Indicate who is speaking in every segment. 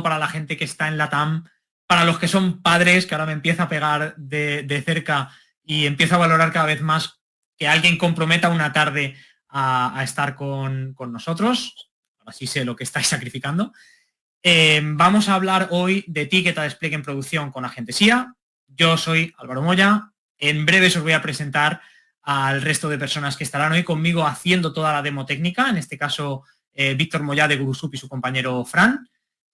Speaker 1: para la gente que está en LATAM, para los que son padres, que ahora me empieza a pegar de cerca y empiezo a valorar cada vez más que alguien comprometa una tarde a estar con nosotros. Ahora sí sé lo que estáis sacrificando. Vamos a hablar hoy de etiqueta, despliegue en producción con Agente SIA. Yo soy Álvaro Moya. En breve os voy a presentar al resto de personas que estarán hoy conmigo haciendo toda la demo técnica, en este caso Víctor Moya de Gurusup y su compañero Fran.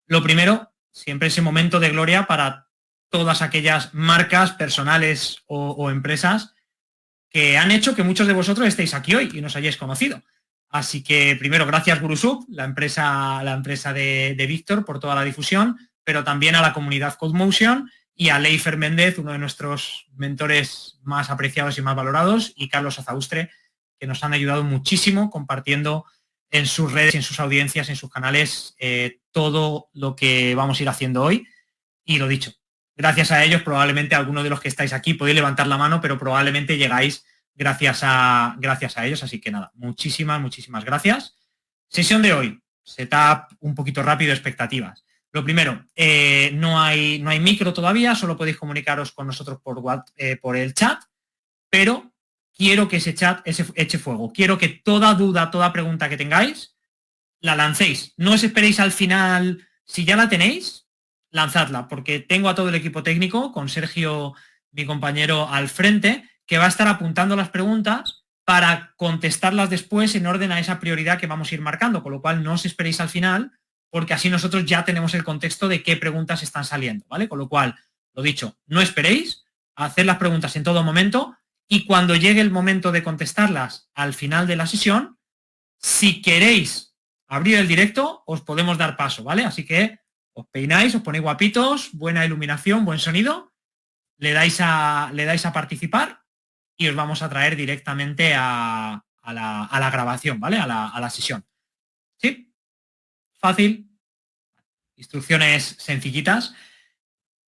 Speaker 1: Lo primero, siempre ese momento de gloria para todas aquellas marcas personales o empresas que han hecho que muchos de vosotros estéis aquí hoy y nos hayáis conocido. Así que primero, gracias Gurusup, la empresa de Víctor, por toda la difusión, pero también a la comunidad CodeMotion y a Ley Ferméndez, uno de nuestros mentores más apreciados y más valorados, y Carlos Azaustre, que nos han ayudado muchísimo compartiendo en sus redes, en sus audiencias, en sus canales, todo lo que vamos a ir haciendo hoy. Y lo dicho, gracias a ellos, probablemente algunos de los que estáis aquí podéis levantar la mano, pero probablemente llegáis gracias a ellos. Así que nada, muchísimas gracias. Sesión de hoy, setup un poquito rápido, expectativas. Lo primero, no hay micro todavía, solo podéis comunicaros con nosotros por el chat, pero quiero que ese chat eche fuego. Quiero que toda duda, toda pregunta que tengáis, la lancéis. No os esperéis al final. Si ya la tenéis, lanzadla, porque tengo a todo el equipo técnico, con Sergio, mi compañero, al frente, que va a estar apuntando las preguntas para contestarlas después en orden a esa prioridad que vamos a ir marcando, con lo cual no os esperéis al final, porque así nosotros ya tenemos el contexto de qué preguntas están saliendo, ¿vale? Con lo cual, lo dicho, no esperéis, haced las preguntas en todo momento y cuando llegue el momento de contestarlas al final de la sesión, si queréis abrir el directo, os podemos dar paso, ¿vale? Así que os peináis, os ponéis guapitos, buena iluminación, buen sonido, le dais a participar y os vamos a traer directamente a la grabación, ¿vale? A la sesión. ¿Sí? Fácil. Instrucciones sencillitas.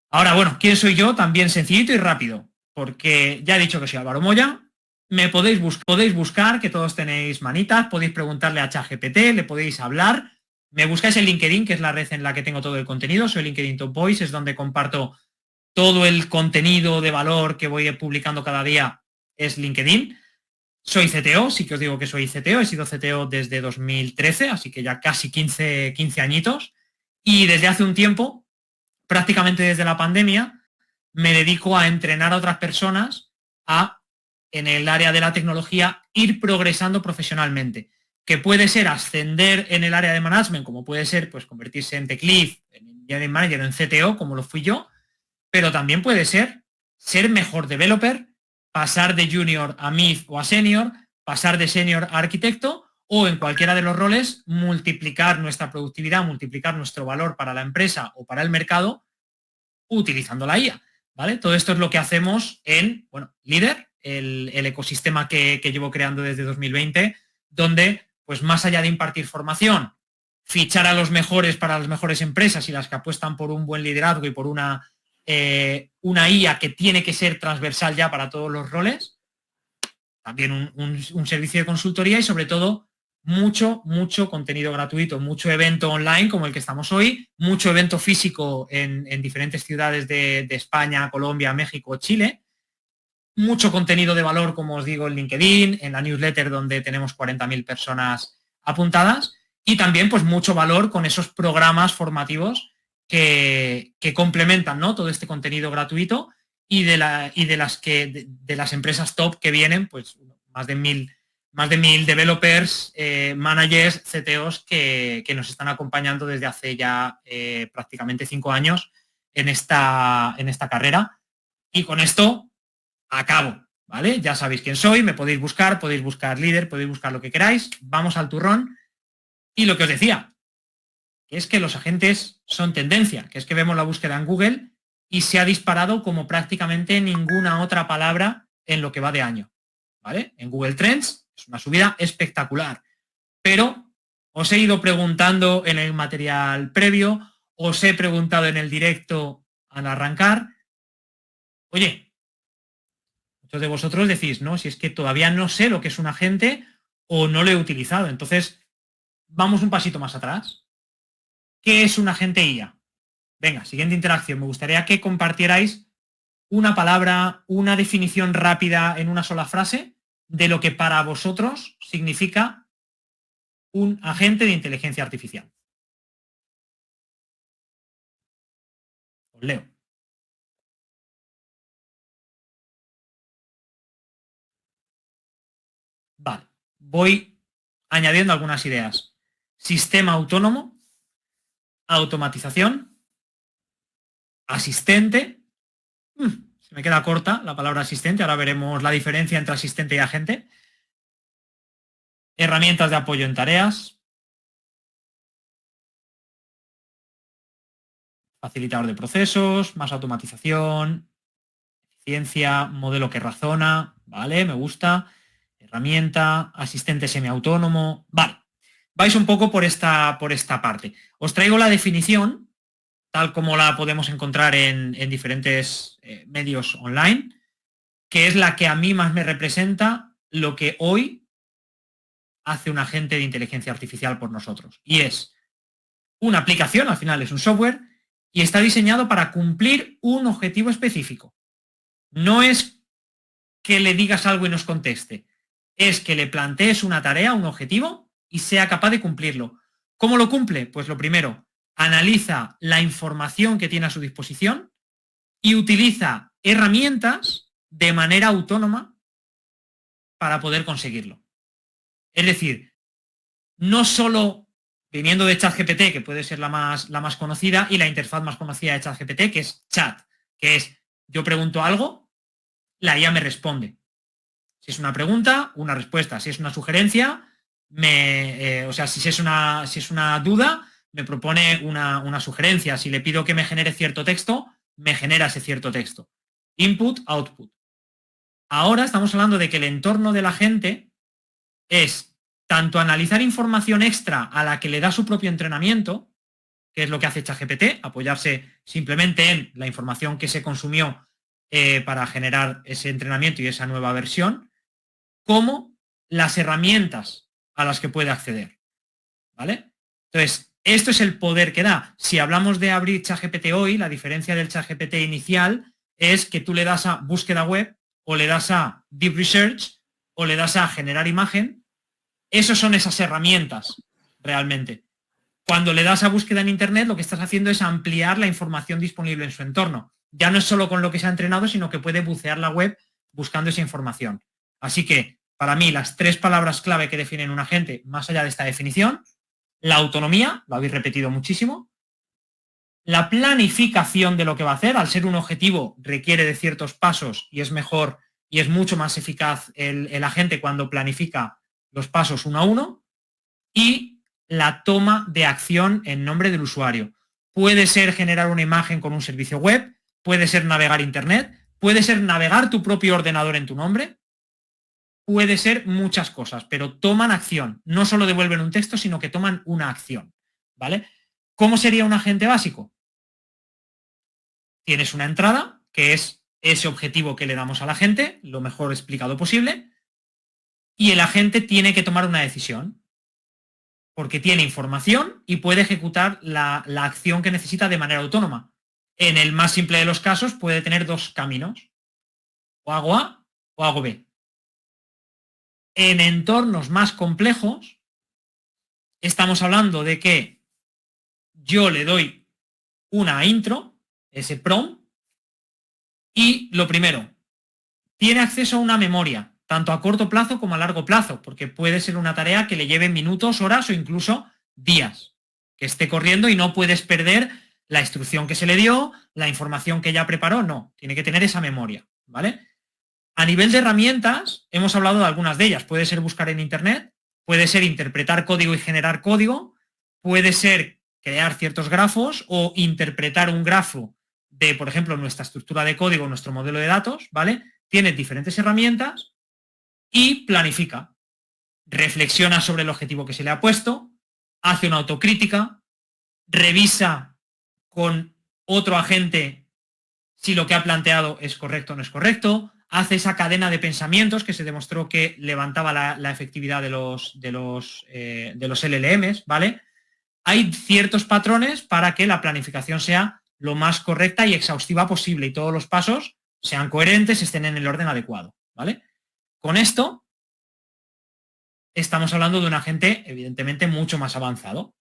Speaker 1: Ahora, bueno, ¿quién soy yo? También sencillito y rápido, porque ya he dicho que soy Álvaro Moya. Me podéis buscar, que todos tenéis manitas, podéis preguntarle a ChatGPT, le podéis hablar. Me buscáis en LinkedIn, que es la red en la que tengo todo el contenido. Soy LinkedIn Top Voice, es donde comparto todo el contenido de valor que voy publicando cada día, es LinkedIn. Soy CTO, sí que os digo que soy CTO, he sido CTO desde 2013, así que ya casi 15 añitos. Y desde hace un tiempo, prácticamente desde la pandemia, me dedico a entrenar a otras personas a, en el área de la tecnología, ir progresando profesionalmente, que puede ser ascender en el área de management, como puede ser pues convertirse en tech lead, en engineering manager, en CTO, como lo fui yo, pero también puede ser mejor developer, pasar de junior a mid o a senior, pasar de senior a arquitecto, o en cualquiera de los roles multiplicar nuestra productividad, multiplicar nuestro valor para la empresa o para el mercado utilizando la IA, ¿vale? Todo esto es lo que hacemos en, bueno, Líder, el ecosistema que llevo creando desde 2020, donde, pues más allá de impartir formación, fichar a los mejores para las mejores empresas y las que apuestan por un buen liderazgo y por una IA que tiene que ser transversal ya para todos los roles, también un servicio de consultoría y sobre todo mucho contenido gratuito, mucho evento online como el que estamos hoy, mucho evento físico en diferentes ciudades de España, Colombia, México, Chile, mucho contenido de valor, como os digo, en LinkedIn, en la newsletter donde tenemos 40.000 personas apuntadas y también pues mucho valor con esos programas formativos que complementan, ¿no?, todo este contenido gratuito y de las empresas top que vienen, pues más de mil developers, managers, CTOs que nos están acompañando desde hace ya prácticamente 5 años en esta carrera. Y con esto acabo, ¿vale? Ya sabéis quién soy, me podéis buscar Líder, podéis buscar lo que queráis, vamos al turrón. Y lo que os decía, que es que los agentes son tendencia, que es que vemos la búsqueda en Google y se ha disparado como prácticamente ninguna otra palabra en lo que va de año, ¿vale? En Google Trends es una subida espectacular, pero os he ido preguntando en el material previo, os he preguntado en el directo al arrancar, oye, muchos de vosotros decís, no, si es que todavía no sé lo que es un agente o no lo he utilizado, entonces vamos un pasito más atrás. ¿Qué es un agente IA? Venga, siguiente interacción. Me gustaría que compartierais una palabra, una definición rápida en una sola frase de lo que para vosotros significa un agente de inteligencia artificial. Os leo. Vale, voy añadiendo algunas ideas. Sistema autónomo, automatización, asistente. Se me queda corta la palabra asistente, ahora veremos la diferencia entre asistente y agente. Herramientas de apoyo en tareas. Facilitador de procesos, más automatización, eficiencia, modelo que razona, vale, me gusta. Herramienta, asistente semiautónomo, vale. Vais un poco por esta parte. Os traigo la definición, tal como la podemos encontrar en diferentes medios online, que es la que a mí más me representa lo que hoy hace un agente de inteligencia artificial por nosotros. Y es una aplicación, al final es un software, y está diseñado para cumplir un objetivo específico. No es que le digas algo y nos conteste, es que le plantees una tarea, un objetivo, y sea capaz de cumplirlo. ¿Cómo lo cumple? Pues lo primero, analiza la información que tiene a su disposición y utiliza herramientas de manera autónoma para poder conseguirlo. Es decir, no solo viniendo de ChatGPT, que puede ser la más conocida, y la interfaz más conocida de ChatGPT, que es Chat, que es yo pregunto algo, la IA me responde. Si es una pregunta, una respuesta. Si es una sugerencia, si es una duda, me propone una sugerencia. Si le pido que me genere cierto texto, me genera ese cierto texto. Input, output. Ahora estamos hablando de que el entorno de la gente es tanto analizar información extra a la que le da su propio entrenamiento, que es lo que hace ChatGPT, apoyarse simplemente en la información que se consumió para generar ese entrenamiento y esa nueva versión, como las herramientas a las que puede acceder. ¿Vale? Entonces, esto es el poder que da. Si hablamos de abrir ChatGPT hoy, la diferencia del ChatGPT inicial es que tú le das a búsqueda web, o le das a Deep Research, o le das a generar imagen. Esas son esas herramientas, realmente. Cuando le das a búsqueda en Internet, lo que estás haciendo es ampliar la información disponible en su entorno. Ya no es solo con lo que se ha entrenado, sino que puede bucear la web buscando esa información. Así que, para mí, las 3 palabras clave que definen un agente, más allá de esta definición: la autonomía, lo habéis repetido muchísimo; la planificación de lo que va a hacer, al ser un objetivo requiere de ciertos pasos y es mejor y es mucho más eficaz el agente cuando planifica los pasos uno a uno; y la toma de acción en nombre del usuario. Puede ser generar una imagen con un servicio web, puede ser navegar Internet, puede ser navegar tu propio ordenador en tu nombre, puede ser muchas cosas, pero toman acción. No solo devuelven un texto, sino que toman una acción. ¿Vale? ¿Cómo sería un agente básico? Tienes una entrada, que es ese objetivo que le damos a la gente, lo mejor explicado posible, y el agente tiene que tomar una decisión, porque tiene información y puede ejecutar la acción que necesita de manera autónoma. En el más simple de los casos puede tener 2 caminos: o hago A o hago B. En entornos más complejos estamos hablando de que yo le doy una intro, ese prompt, y lo primero, tiene acceso a una memoria, tanto a corto plazo como a largo plazo, porque puede ser una tarea que le lleve minutos, horas o incluso días, que esté corriendo y no puedes perder la instrucción que se le dio, la información que ya preparó, no, tiene que tener esa memoria, ¿vale? A nivel de herramientas, hemos hablado de algunas de ellas. Puede ser buscar en Internet, puede ser interpretar código y generar código, puede ser crear ciertos grafos o interpretar un grafo de, por ejemplo, nuestra estructura de código, nuestro modelo de datos, ¿vale? Tiene diferentes herramientas y planifica. Reflexiona sobre el objetivo que se le ha puesto, hace una autocrítica, revisa con otro agente si lo que ha planteado es correcto o no es correcto, hace esa cadena de pensamientos que se demostró que levantaba la efectividad de los LLMs, ¿vale? hay ciertos patrones para que la planificación sea lo más correcta y exhaustiva posible y todos los pasos sean coherentes, estén en el orden adecuado, ¿vale? Con esto estamos hablando de un agente evidentemente mucho más avanzado.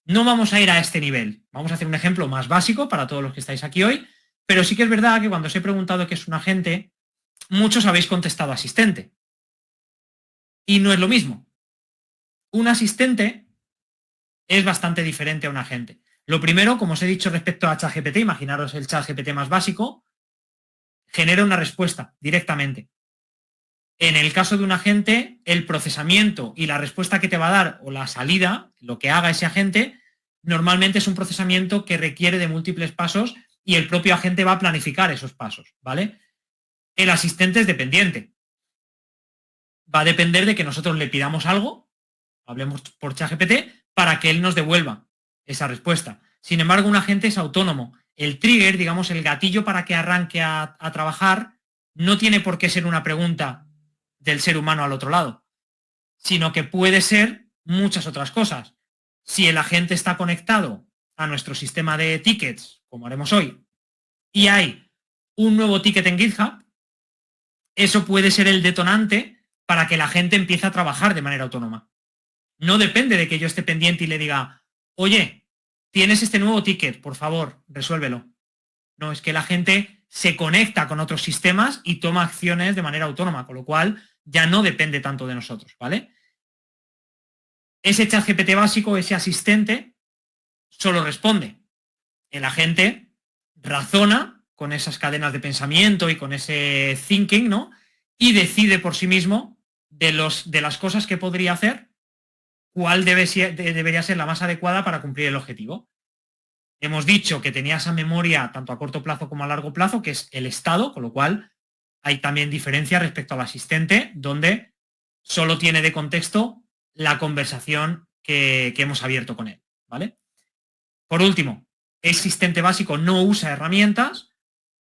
Speaker 1: No vamos a ir a este nivel, vamos a hacer un ejemplo más básico para todos los que estáis aquí hoy, pero sí que es verdad que cuando os he preguntado qué es un agente, muchos habéis contestado asistente. Y no es lo mismo. Un asistente es bastante diferente a un agente. Lo primero, como os he dicho respecto a ChatGPT, imaginaros el ChatGPT más básico, genera una respuesta directamente. En el caso de un agente, el procesamiento y la respuesta que te va a dar o la salida, lo que haga ese agente, normalmente es un procesamiento que requiere de múltiples pasos y el propio agente va a planificar esos pasos, ¿vale? El asistente es dependiente. Va a depender de que nosotros le pidamos algo, hablemos por ChatGPT, para que él nos devuelva esa respuesta. Sin embargo, un agente es autónomo. El trigger, digamos, el gatillo para que arranque a trabajar, no tiene por qué ser una pregunta del ser humano al otro lado, sino que puede ser muchas otras cosas. Si el agente está conectado a nuestro sistema de tickets, como haremos hoy, y hay un nuevo ticket en GitHub, eso puede ser el detonante para que la gente empiece a trabajar de manera autónoma. No depende de que yo esté pendiente y le diga, oye, tienes este nuevo ticket, por favor, resuélvelo. No, es que la gente se conecta con otros sistemas y toma acciones de manera autónoma, con lo cual ya no depende tanto de nosotros, ¿vale? Ese ChatGPT básico, ese asistente, solo responde. El agente razona con esas cadenas de pensamiento y con ese thinking, ¿no? Y decide por sí mismo de las cosas que podría hacer, cuál debería ser la más adecuada para cumplir el objetivo. Hemos dicho que tenía esa memoria tanto a corto plazo como a largo plazo, que es el estado, con lo cual hay también diferencia respecto al asistente, donde solo tiene de contexto la conversación que hemos abierto con él, ¿vale? Por último, el asistente básico no usa herramientas,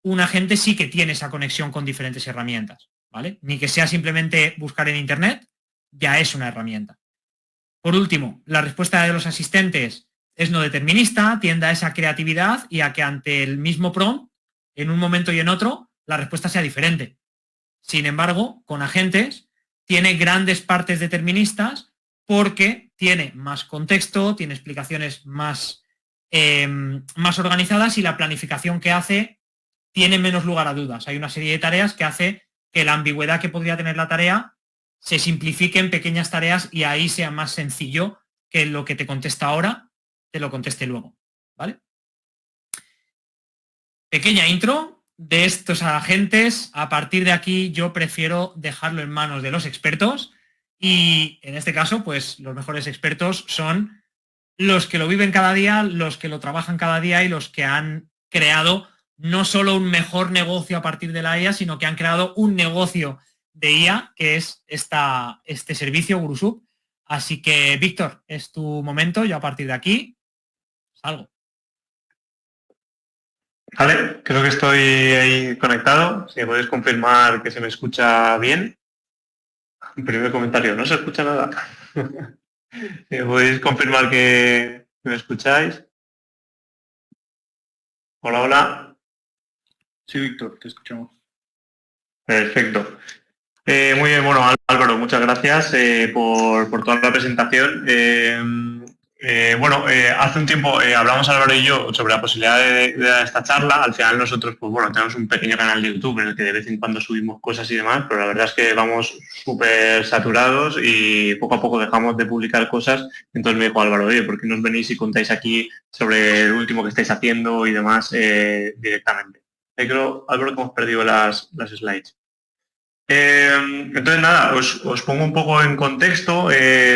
Speaker 1: un agente sí que tiene esa conexión con diferentes herramientas, ¿vale? Ni que sea simplemente buscar en internet, ya es una herramienta. Por último, la respuesta de los asistentes es no determinista, tiende a esa creatividad y a que ante el mismo prompt, en un momento y en otro, la respuesta sea diferente. Sin embargo, con agentes tiene grandes partes deterministas porque tiene más contexto, tiene explicaciones más organizadas y la planificación que hace tiene menos lugar a dudas. Hay una serie de tareas que hace que la ambigüedad que podría tener la tarea se simplifique en pequeñas tareas y ahí sea más sencillo que lo que te contesta ahora te lo conteste luego, ¿vale? Pequeña intro de estos agentes. A partir de aquí yo prefiero dejarlo en manos de los expertos y en este caso pues los mejores expertos son los que lo viven cada día, los que lo trabajan cada día y los que han creado no solo un mejor negocio a partir de la IA, sino que han creado un negocio de IA, que es este servicio GuruSub. Así que, Víctor, es tu momento. Yo a partir de aquí salgo.
Speaker 2: Vale, creo que estoy ahí conectado. Si me podéis confirmar que se me escucha bien. Primer comentario, no se escucha nada. Si me podéis confirmar que me escucháis. Hola, hola.
Speaker 3: Sí, Víctor, te escuchamos.
Speaker 2: Perfecto. Muy bien, bueno, Álvaro, muchas gracias por toda la presentación. Hace un tiempo hablamos Álvaro y yo sobre la posibilidad de dar esta charla. Al final nosotros, pues bueno, tenemos un pequeño canal de YouTube en el que de vez en cuando subimos cosas y demás, pero la verdad es que vamos súper saturados y poco a poco dejamos de publicar cosas. Entonces me dijo Álvaro, oye, ¿por qué no os venís y contáis aquí sobre el último que estáis haciendo y demás directamente? Creo, Álvaro, que hemos perdido las slides. Entonces, nada, os pongo un poco en contexto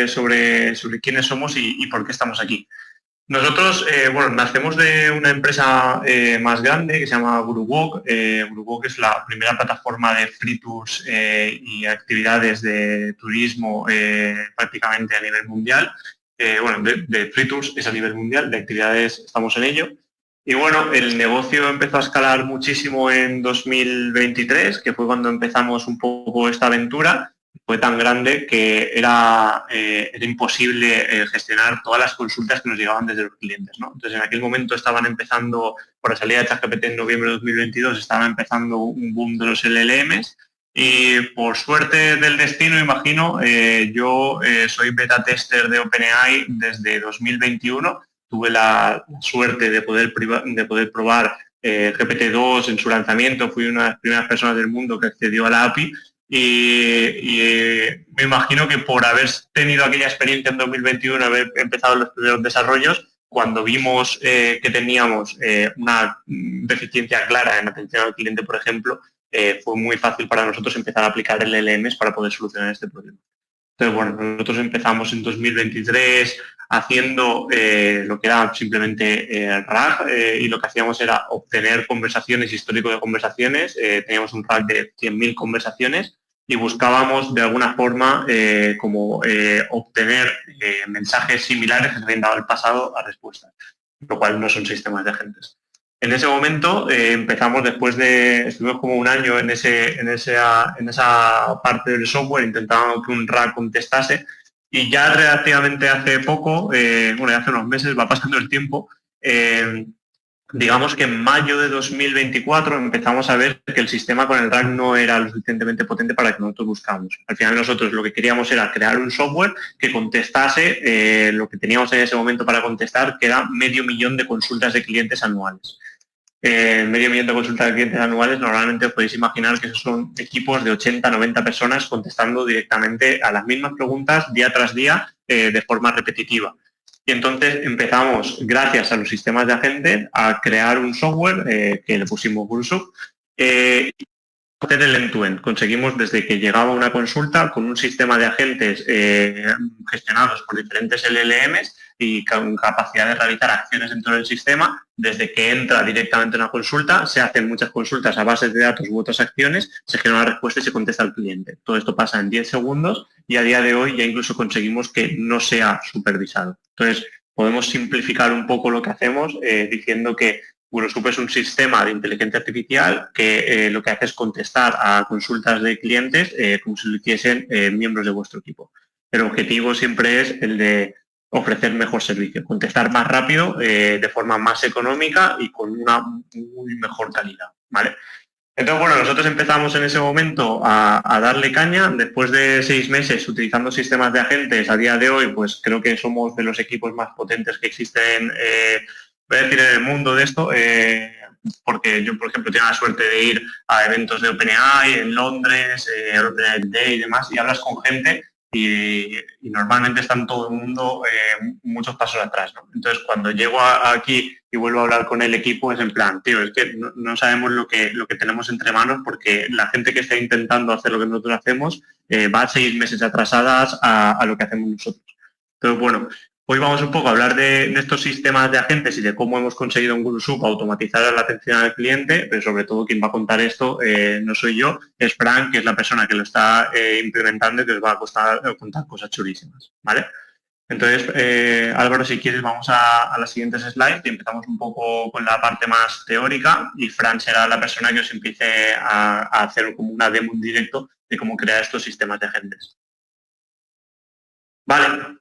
Speaker 2: sobre quiénes somos y por qué estamos aquí. Nosotros, nacemos de una empresa más grande que se llama GuruWalk. GuruWalk es la primera plataforma de free tours y actividades de turismo prácticamente a nivel mundial. De free tours es a nivel mundial, de actividades estamos en ello. Y bueno, el negocio empezó a escalar muchísimo en 2023, que fue cuando empezamos un poco esta aventura. fue tan grande que era imposible gestionar todas las consultas que nos llegaban desde los clientes, ¿no? Entonces, en aquel momento estaban empezando, por la salida de ChatGPT en noviembre de 2022, estaba empezando un boom de los LLMs y por suerte del destino, imagino, yo soy beta tester de OpenAI desde 2021. Tuve la suerte de poder probar GPT-2 en su lanzamiento, fui una de las primeras personas del mundo que accedió a la API y me imagino que por haber tenido aquella experiencia en 2021, haber empezado los primeros desarrollos, cuando vimos que teníamos una deficiencia clara en atención al cliente, por ejemplo, fue muy fácil para nosotros empezar a aplicar LLMs para poder solucionar este problema. Entonces, bueno, nosotros empezamos en 2023 haciendo lo que era simplemente RAG y lo que hacíamos era obtener conversaciones, histórico de conversaciones. Teníamos un RAG de 100.000 conversaciones y buscábamos de alguna forma como obtener mensajes similares que se habían dado al pasado a respuestas, lo cual no son sistemas de agentes. En ese momento empezamos estuvimos como un año en esa parte del software, intentando que un RAG contestase y ya relativamente hace poco, ya hace unos meses, va pasando el tiempo, digamos que en mayo de 2024 empezamos a ver que el sistema con el RAG no era lo suficientemente potente para que nosotros buscamos. Al final nosotros lo que queríamos era crear un software que contestase lo que teníamos en ese momento para contestar, que era 500.000 de consultas de clientes anuales. 500.000 de consultas de clientes anuales, normalmente os podéis imaginar que esos son equipos de 80, 90 personas contestando directamente a las mismas preguntas día tras día de forma repetitiva. Y entonces empezamos, gracias a los sistemas de agentes, a crear un software que le pusimos GuruSoup, hacer el end-to-end. Conseguimos desde que llegaba una consulta con un sistema de agentes gestionados por diferentes LLMs y con capacidad de realizar acciones dentro del sistema. Desde que entra directamente una consulta, se hacen muchas consultas a bases de datos u otras acciones, se genera una respuesta y se contesta al cliente. Todo esto pasa en 10 segundos y a día de hoy ya incluso conseguimos que no sea supervisado. Entonces, podemos simplificar un poco lo que hacemos diciendo que GuruSoup es un sistema de inteligencia artificial que lo que hace es contestar a consultas de clientes como si lo hiciesen miembros de vuestro equipo. El objetivo siempre es el de ofrecer mejor servicio, contestar más rápido, de forma más económica y con una muy mejor calidad, ¿vale? Entonces, bueno, nosotros empezamos en ese momento a darle caña. Después de 6 meses utilizando sistemas de agentes, a día de hoy, pues creo que somos de los equipos más potentes que existen, voy a decir, en el mundo de esto, porque yo, por ejemplo, tengo la suerte de ir a eventos de OpenAI en Londres, OpenAI Day y demás, y hablas con gente y normalmente están todo el mundo muchos pasos atrás, ¿no? Entonces, cuando llego aquí y vuelvo a hablar con el equipo, es en plan, tío, es que no sabemos lo que tenemos entre manos, porque la gente que está intentando hacer lo que nosotros hacemos va 6 meses atrasadas a lo que hacemos nosotros. Entonces, bueno, hoy vamos un poco a hablar de estos sistemas de agentes y de cómo hemos conseguido en GuruSoup automatizar la atención al cliente, pero sobre todo quien va a contar esto no soy yo, es Frank, que es la persona que lo está implementando y que os va a contar cosas chulísimas, ¿vale? Entonces, Álvaro, si quieres, vamos a las siguientes slides y empezamos un poco con la parte más teórica y Fran será la persona que os empiece a hacer como una demo en directo de cómo crear estos sistemas de agentes. Vale.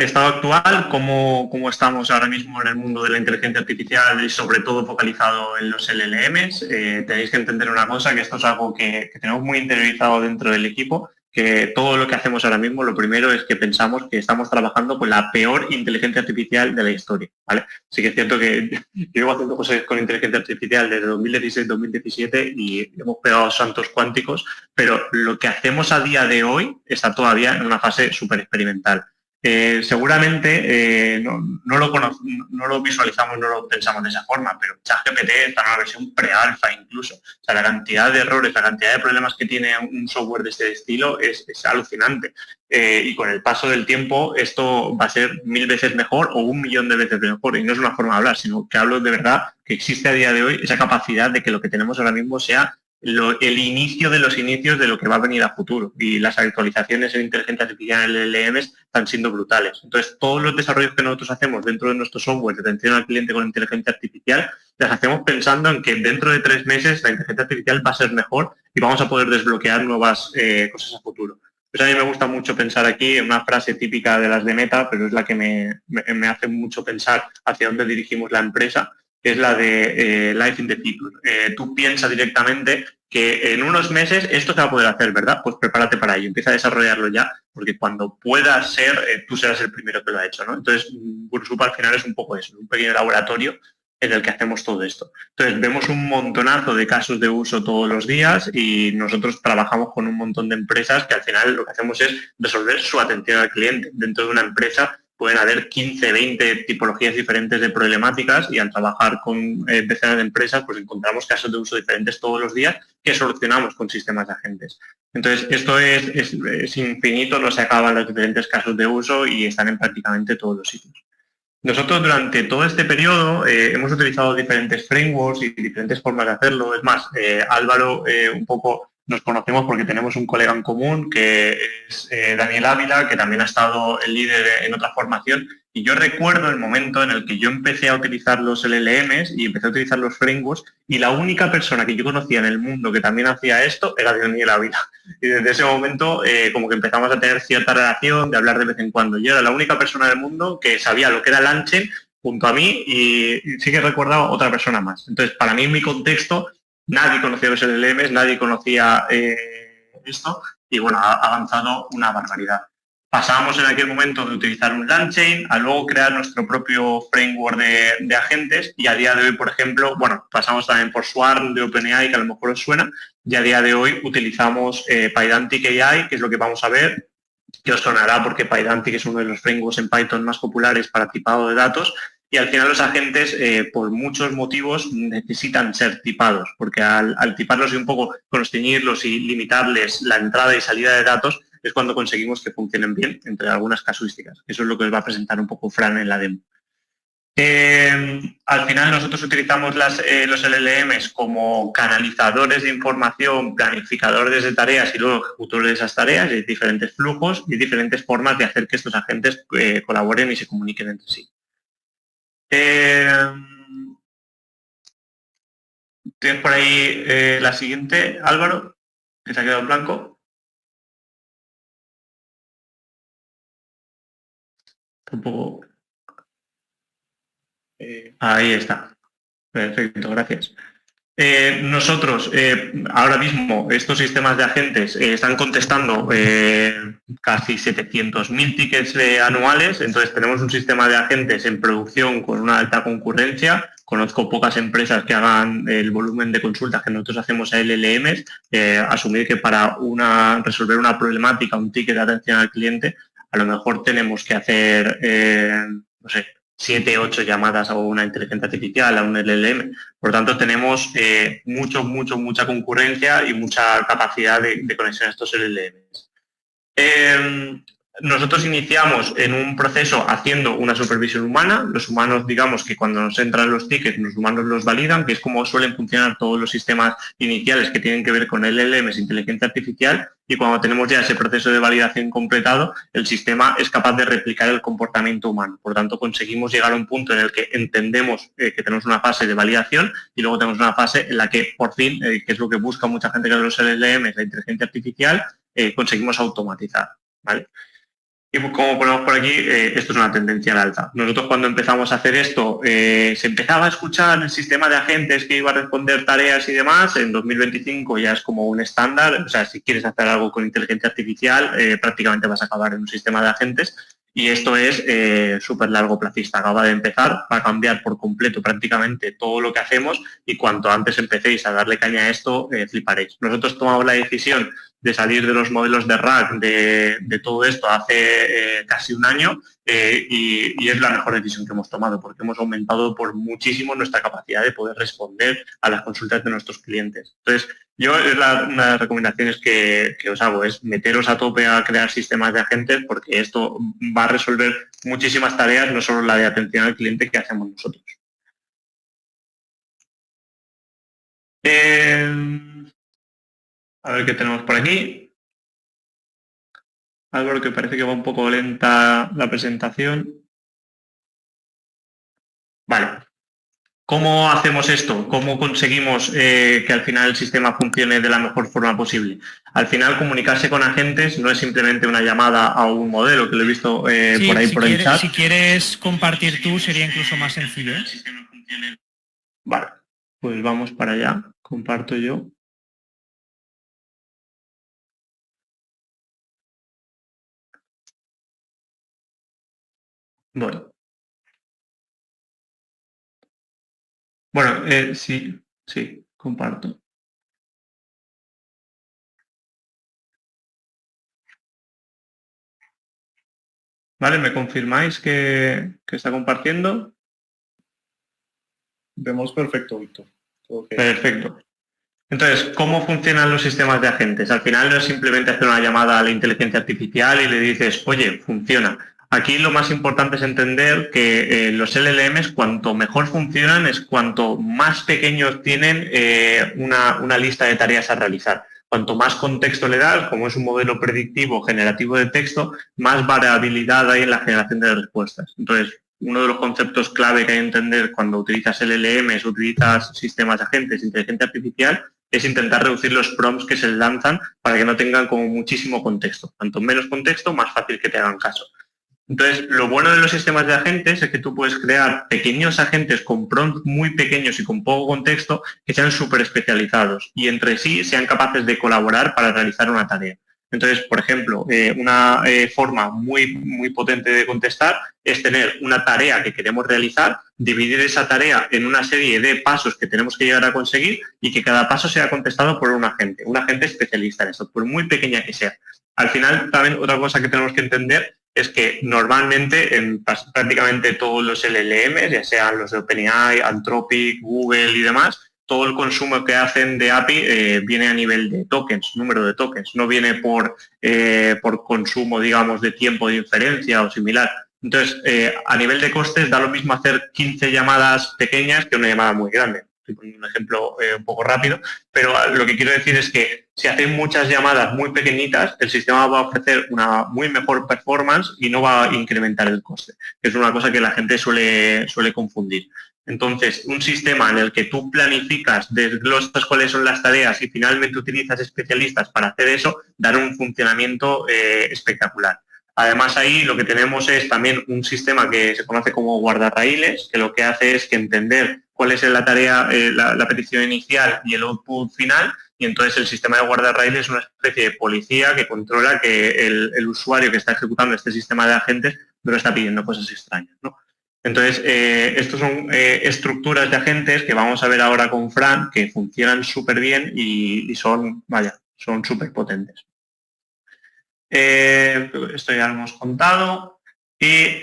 Speaker 2: Estado actual, cómo estamos ahora mismo en el mundo de la inteligencia artificial y sobre todo focalizado en los LLMs. Tenéis que entender una cosa, que esto es algo que tenemos muy interiorizado dentro del equipo, que todo lo que hacemos ahora mismo, lo primero es que pensamos que estamos trabajando con la peor inteligencia artificial de la historia, ¿vale? Sí que es cierto que yo llevo haciendo cosas con inteligencia artificial desde 2016-2017 y hemos pegado saltos cuánticos, pero lo que hacemos a día de hoy está todavía en una fase súper experimental. Seguramente no lo visualizamos, no lo pensamos de esa forma, pero ChatGPT está en una versión pre-alfa incluso. O sea, la cantidad de errores, la cantidad de problemas que tiene un software de este estilo es alucinante. Y con el paso del tiempo esto va a ser 1000 veces mejor o 1.000.000 de veces mejor. Y no es una forma de hablar, sino que hablo de verdad que existe a día de hoy esa capacidad de que lo que tenemos ahora mismo sea el inicio de los inicios de lo que va a venir a futuro, y las actualizaciones en inteligencia artificial en LLMs están siendo brutales. Entonces, todos los desarrollos que nosotros hacemos dentro de nuestro software de atención al cliente con inteligencia artificial las hacemos pensando en que dentro de 3 meses la inteligencia artificial va a ser mejor y vamos a poder desbloquear nuevas cosas a futuro. Pues a mí me gusta mucho pensar aquí en una frase típica de las de Meta, pero es la que me hace mucho pensar hacia dónde dirigimos la empresa, que es la de Life in the Future. Tú piensas directamente que en unos meses esto se va a poder hacer, ¿verdad? Pues prepárate para ello, empieza a desarrollarlo ya, porque cuando pueda ser, tú serás el primero que lo ha hecho, ¿no? Entonces, Gurusup al final es un poco eso, un pequeño laboratorio en el que hacemos todo esto. Entonces, vemos un montonazo de casos de uso todos los días y nosotros trabajamos con un montón de empresas que al final lo que hacemos es resolver su atención al cliente. Dentro de una empresa pueden haber 15, 20 tipologías diferentes de problemáticas y al trabajar con decenas de empresas, pues encontramos casos de uso diferentes todos los días que solucionamos con sistemas de agentes. Entonces, esto es infinito, no se acaban los diferentes casos de uso y están en prácticamente todos los sitios. Nosotros durante todo este periodo hemos utilizado diferentes frameworks y diferentes formas de hacerlo. Es más, Álvaro, un poco nos conocemos porque tenemos un colega en común que es Daniel Ávila, que también ha estado el líder en otra formación. Y yo recuerdo el momento en el que yo empecé a utilizar los LLMs y empecé a utilizar los frameworks y la única persona que yo conocía en el mundo que también hacía esto era Daniel Ávila. Y desde ese momento como que empezamos a tener cierta relación, de hablar de vez en cuando. Yo era la única persona del mundo que sabía lo que era Lanchen junto a mí y sí que recordaba otra persona más. Entonces, para mí, en mi contexto, nadie conocía los LLMs, nadie conocía esto y bueno, ha avanzado una barbaridad. Pasábamos en aquel momento de utilizar un LangChain a luego crear nuestro propio framework de agentes y a día de hoy, por ejemplo, bueno, pasamos también por Swarm de OpenAI, que a lo mejor os suena, y a día de hoy utilizamos Pydantic AI, que es lo que vamos a ver, que os sonará porque Pydantic es uno de los frameworks en Python más populares para tipado de datos, y al final los agentes, por muchos motivos, necesitan ser tipados, porque al tiparlos y un poco constreñirlos y limitarles la entrada y salida de datos, es cuando conseguimos que funcionen bien, entre algunas casuísticas. Eso es lo que os va a presentar un poco Fran en la demo. Al final nosotros utilizamos los LLMs como canalizadores de información, planificadores de tareas y luego ejecutores de esas tareas. Hay diferentes flujos y diferentes formas de hacer que estos agentes colaboren y se comuniquen entre sí. Tienes por ahí la siguiente, Álvaro, que se ha quedado en blanco. Tampoco. Ahí está. Perfecto, gracias. Nosotros, ahora mismo, estos sistemas de agentes están contestando casi 700.000 tickets anuales, entonces tenemos un sistema de agentes en producción con una alta concurrencia. Conozco pocas empresas que hagan el volumen de consultas que nosotros hacemos a LLMs. Asumir que para resolver una problemática, un ticket de atención al cliente, a lo mejor tenemos que hacer, no sé, 7, 8 llamadas a una inteligencia artificial, a un LLM. Por lo tanto, tenemos mucha concurrencia y mucha capacidad de conexión a estos LLMs. Nosotros iniciamos en un proceso haciendo una supervisión humana. Los humanos, digamos que cuando nos entran los tickets, los humanos los validan, que es como suelen funcionar todos los sistemas iniciales que tienen que ver con LLMs, inteligencia artificial, y cuando tenemos ya ese proceso de validación completado, el sistema es capaz de replicar el comportamiento humano. Por tanto, conseguimos llegar a un punto en el que entendemos que tenemos una fase de validación y luego tenemos una fase en la que, por fin, que es lo que busca mucha gente que los LLMs, la inteligencia artificial, conseguimos automatizar, ¿vale? Y como ponemos por aquí, esto es una tendencia al alza. Nosotros cuando empezamos a hacer esto, se empezaba a escuchar el sistema de agentes que iba a responder tareas y demás. En 2025 ya es como un estándar. O sea, si quieres hacer algo con inteligencia artificial, prácticamente vas a acabar en un sistema de agentes. Y esto es súper largo plazista. Acaba de empezar, va a cambiar por completo prácticamente todo lo que hacemos y cuanto antes empecéis a darle caña a esto, fliparéis. Nosotros tomamos la decisión de salir de los modelos de RAG, de todo esto hace casi un año y es la mejor decisión que hemos tomado porque hemos aumentado por muchísimo nuestra capacidad de poder responder a las consultas de nuestros clientes. Entonces, yo es una de las recomendaciones que os hago, es meteros a tope a crear sistemas de agentes porque esto va a resolver muchísimas tareas, no solo la de atención al cliente que hacemos nosotros. A ver qué tenemos por aquí. Álvaro, que parece que va un poco lenta la presentación. Vale. ¿Cómo hacemos esto? ¿Cómo conseguimos que al final el sistema funcione de la mejor forma posible? Al final, comunicarse con agentes no es simplemente una llamada a un modelo, que lo he visto
Speaker 1: Sí,
Speaker 2: por ahí por el chat.
Speaker 1: Si quieres compartir tú, sería incluso más sencillo, ¿eh?
Speaker 2: Vale, pues vamos para allá. Comparto yo. Bueno. Bueno, sí, comparto. ¿Vale? ¿Me confirmáis que está compartiendo?
Speaker 3: Vemos perfecto, Víctor. Okay.
Speaker 2: Perfecto. Entonces, ¿cómo funcionan los sistemas de agentes? Al final no es simplemente hacer una llamada a la inteligencia artificial y le dices, oye, funciona. Aquí lo más importante es entender que los LLMs, cuanto mejor funcionan, es cuanto más pequeños tienen una lista de tareas a realizar. Cuanto más contexto le das, como es un modelo predictivo generativo de texto, más variabilidad hay en la generación de respuestas. Entonces, uno de los conceptos clave que hay que entender cuando utilizas LLMs, utilizas sistemas de agentes, inteligencia artificial, es intentar reducir los prompts que se les lanzan para que no tengan como muchísimo contexto. Cuanto menos contexto, más fácil que te hagan caso. Entonces, lo bueno de los sistemas de agentes es que tú puedes crear pequeños agentes con prompts muy pequeños y con poco contexto que sean súper especializados y entre sí sean capaces de colaborar para realizar una tarea. Entonces, por ejemplo, una forma muy potente de contestar es tener una tarea que queremos realizar, dividir esa tarea en una serie de pasos que tenemos que llegar a conseguir y que cada paso sea contestado por un agente especialista en eso, por muy pequeña que sea. Al final, también otra cosa que tenemos que entender es que normalmente en prácticamente todos los LLMs, ya sean los de OpenAI, Anthropic, Google y demás, todo el consumo que hacen de API viene a nivel de tokens, número de tokens, no viene por consumo, digamos, de tiempo de inferencia o similar. Entonces, a nivel de costes da lo mismo hacer 15 llamadas pequeñas que una llamada muy grande. Estoy poniendo un ejemplo un poco rápido, pero lo que quiero decir es que si hacen muchas llamadas muy pequeñitas, el sistema va a ofrecer una muy mejor performance y no va a incrementar el coste, que es una cosa que la gente suele confundir. Entonces, un sistema en el que tú planificas, desglosas cuáles son las tareas y finalmente utilizas especialistas para hacer eso, dará un funcionamiento espectacular. Además, ahí lo que tenemos es también un sistema que se conoce como guardarraíles, que lo que hace es que entender cuál es la tarea, la petición inicial y el output final, y entonces el sistema de guardarraíles es una especie de policía que controla que el usuario que está ejecutando este sistema de agentes no está pidiendo cosas extrañas, ¿no? Entonces, estos son estructuras de agentes que vamos a ver ahora con Fran, que funcionan súper bien y son súper potentes. Esto ya lo hemos contado y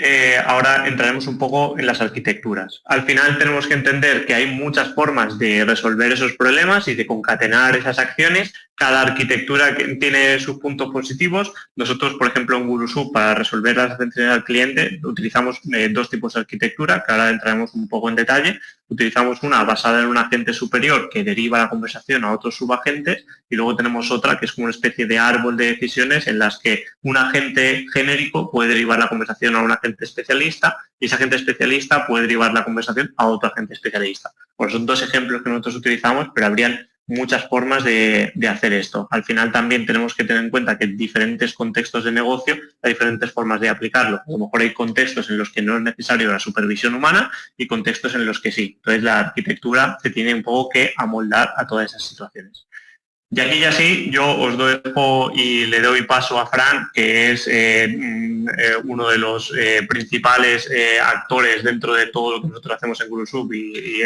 Speaker 2: ahora entraremos un poco en las arquitecturas. Al final tenemos que entender que hay muchas formas de resolver esos problemas y de concatenar esas acciones. Cada arquitectura tiene sus puntos positivos. Nosotros, por ejemplo, en GuruSoup, para resolver las atenciones al cliente, utilizamos dos tipos de arquitectura, que ahora entraremos un poco en detalle. Utilizamos una basada en un agente superior que deriva la conversación a otros subagentes y luego tenemos otra que es como una especie de árbol de decisiones en las que un agente genérico puede derivar la conversación a un agente especialista y ese agente especialista puede derivar la conversación a otro agente especialista. Pues son dos ejemplos que nosotros utilizamos, pero habrían muchas formas de hacer esto. Al final también tenemos que tener en cuenta que en diferentes contextos de negocio hay diferentes formas de aplicarlo. A lo mejor hay contextos en los que no es necesario la supervisión humana y contextos en los que sí. Entonces la arquitectura se tiene un poco que amoldar a todas esas situaciones. Y aquí ya sí, yo os dejo y le doy paso a Fran, que es uno de los principales actores dentro de todo lo que nosotros hacemos en GuruSoup y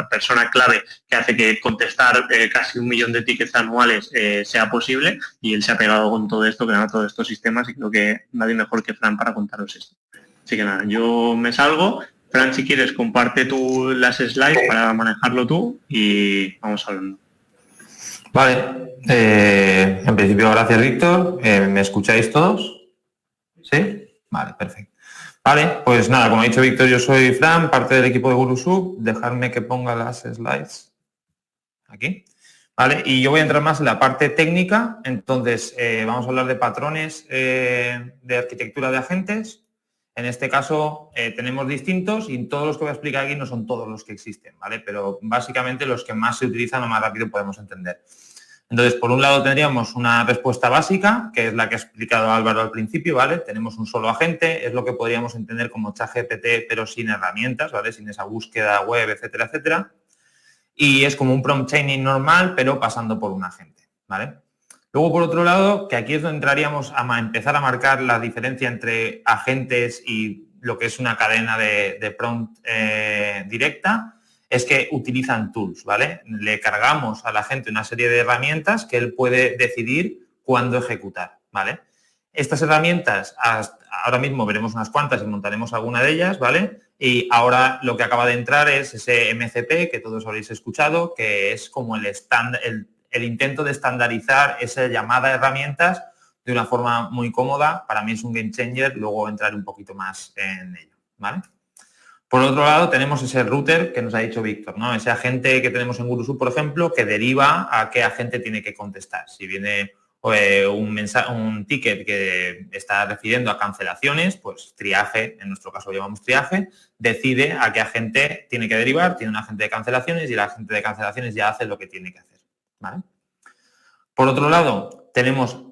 Speaker 2: persona clave que hace que contestar casi 1 millón de tickets anuales sea posible, y él se ha pegado con todo esto, creando todos estos sistemas, y creo que nadie mejor que Fran para contaros esto. Así que nada, yo me salgo. Fran, si quieres, comparte tú las slides para manejarlo tú y vamos hablando.
Speaker 4: Vale, en principio gracias, Víctor. ¿Me escucháis todos? ¿Sí? Vale, perfecto. Vale, pues nada, como ha dicho Víctor, yo soy Fran, parte del equipo de GuruSoup. Dejadme que ponga las slides aquí. Vale, y yo voy a entrar más en la parte técnica. Entonces, vamos a hablar de patrones de arquitectura de agentes. En este caso tenemos distintos y todos los que voy a explicar aquí no son todos los que existen, ¿vale? Pero básicamente los que más se utilizan o más rápido podemos entender. Entonces, por un lado tendríamos una respuesta básica, que es la que ha explicado Álvaro al principio, ¿vale? Tenemos un solo agente, es lo que podríamos entender como ChatGPT, pero sin herramientas, ¿vale? Sin esa búsqueda web, etcétera, etcétera. Y es como un prompt chaining normal, pero pasando por un agente, ¿vale? Luego, por otro lado, que aquí es donde entraríamos a empezar a marcar la diferencia entre agentes y lo que es una cadena de prompt directa, es que utilizan tools, ¿vale? Le cargamos al agente una serie de herramientas que él puede decidir cuándo ejecutar, ¿vale? Estas herramientas, ahora mismo veremos unas cuantas y montaremos alguna de ellas, ¿vale? Y ahora lo que acaba de entrar es ese MCP que todos habréis escuchado, que es como el intento de estandarizar esa llamada a herramientas de una forma muy cómoda. Para mí es un game changer, luego entraré un poquito más en ello, ¿vale? Por otro lado, tenemos ese router que nos ha dicho Víctor, ¿no? Ese agente que tenemos en GuruSub, por ejemplo, que deriva a qué agente tiene que contestar. Si viene un ticket que está refiriendo a cancelaciones, pues triaje, en nuestro caso lo llamamos triaje, decide a qué agente tiene que derivar, tiene un agente de cancelaciones y el agente de cancelaciones ya hace lo que tiene que hacer, ¿vale? Por otro lado, tenemos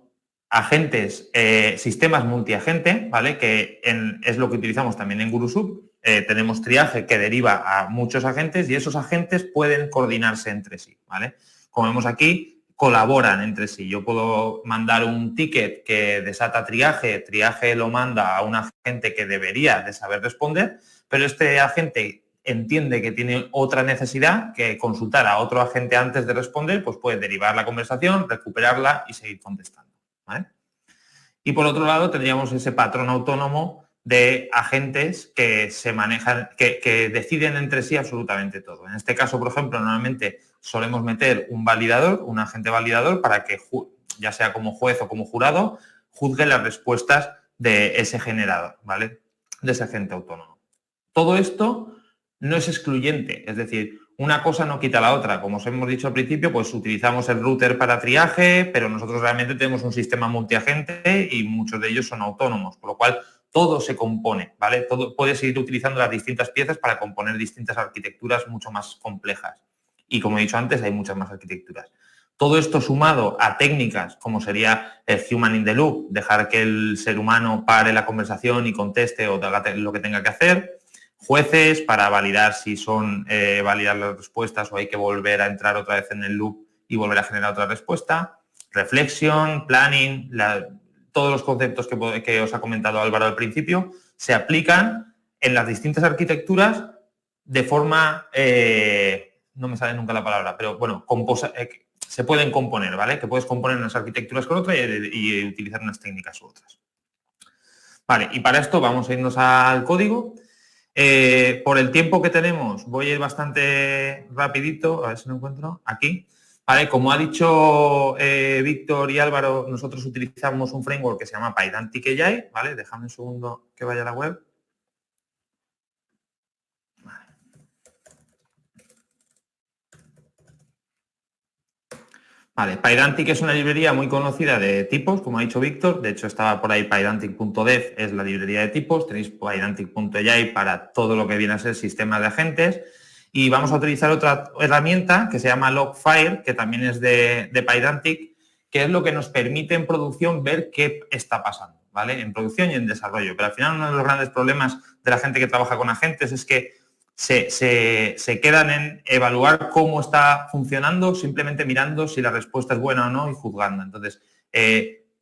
Speaker 4: agentes, sistemas multiagente, ¿vale? Que es lo que utilizamos también en GuruSub. Tenemos triaje que deriva a muchos agentes y esos agentes pueden coordinarse entre sí, ¿vale? Como vemos aquí, colaboran entre sí. Yo puedo mandar un ticket que desata triaje lo manda a un agente que debería de saber responder, pero este agente entiende que tiene otra necesidad que consultar a otro agente antes de responder, pues puede derivar la conversación, recuperarla y seguir contestando, ¿vale? Y por otro lado tendríamos ese patrón autónomo de agentes que se manejan, que deciden entre sí absolutamente todo. En este caso, por ejemplo, normalmente solemos meter un validador, un agente validador, para que, ya sea como juez o como jurado, juzgue las respuestas de ese generador, ¿vale? De ese agente autónomo. Todo esto no es excluyente, es decir, una cosa no quita la otra. Como os hemos dicho al principio, pues utilizamos el router para triaje, pero nosotros realmente tenemos un sistema multiagente y muchos de ellos son autónomos, por lo cual todo se compone, ¿vale? Todo puede seguir utilizando las distintas piezas para componer distintas arquitecturas mucho más complejas. Y como he dicho antes, hay muchas más arquitecturas. Todo esto sumado a técnicas como sería el human in the loop, dejar que el ser humano pare la conversación y conteste o haga lo que tenga que hacer. Jueces para validar si son válidas las respuestas o hay que volver a entrar otra vez en el loop y volver a generar otra respuesta. Reflexión, planning, todos los conceptos que os ha comentado Álvaro al principio se aplican en las distintas arquitecturas de forma, no me sale nunca la palabra, pero bueno, se pueden componer, ¿vale? Que puedes componer unas arquitecturas con otras y utilizar unas técnicas u otras. Vale, y para esto vamos a irnos al código. Por el tiempo que tenemos, voy a ir bastante rapidito, a ver si lo encuentro, aquí. Vale, como ha dicho Víctor y Álvaro, nosotros utilizamos un framework que se llama Pydantic AI, ¿vale? Déjame un segundo que vaya a la web. Vale, Pydantic es una librería muy conocida de tipos, como ha dicho Víctor. De hecho, estaba por ahí pydantic.dev, es la librería de tipos. Tenéis pydantic.ai para todo lo que viene a ser sistema de agentes. Y vamos a utilizar otra herramienta que se llama Logfire, que también es de Pydantic, que es lo que nos permite en producción ver qué está pasando, ¿vale? En producción y en desarrollo. Pero al final uno de los grandes problemas de la gente que trabaja con agentes es que se quedan en evaluar cómo está funcionando simplemente mirando si la respuesta es buena o no y juzgando. Entonces,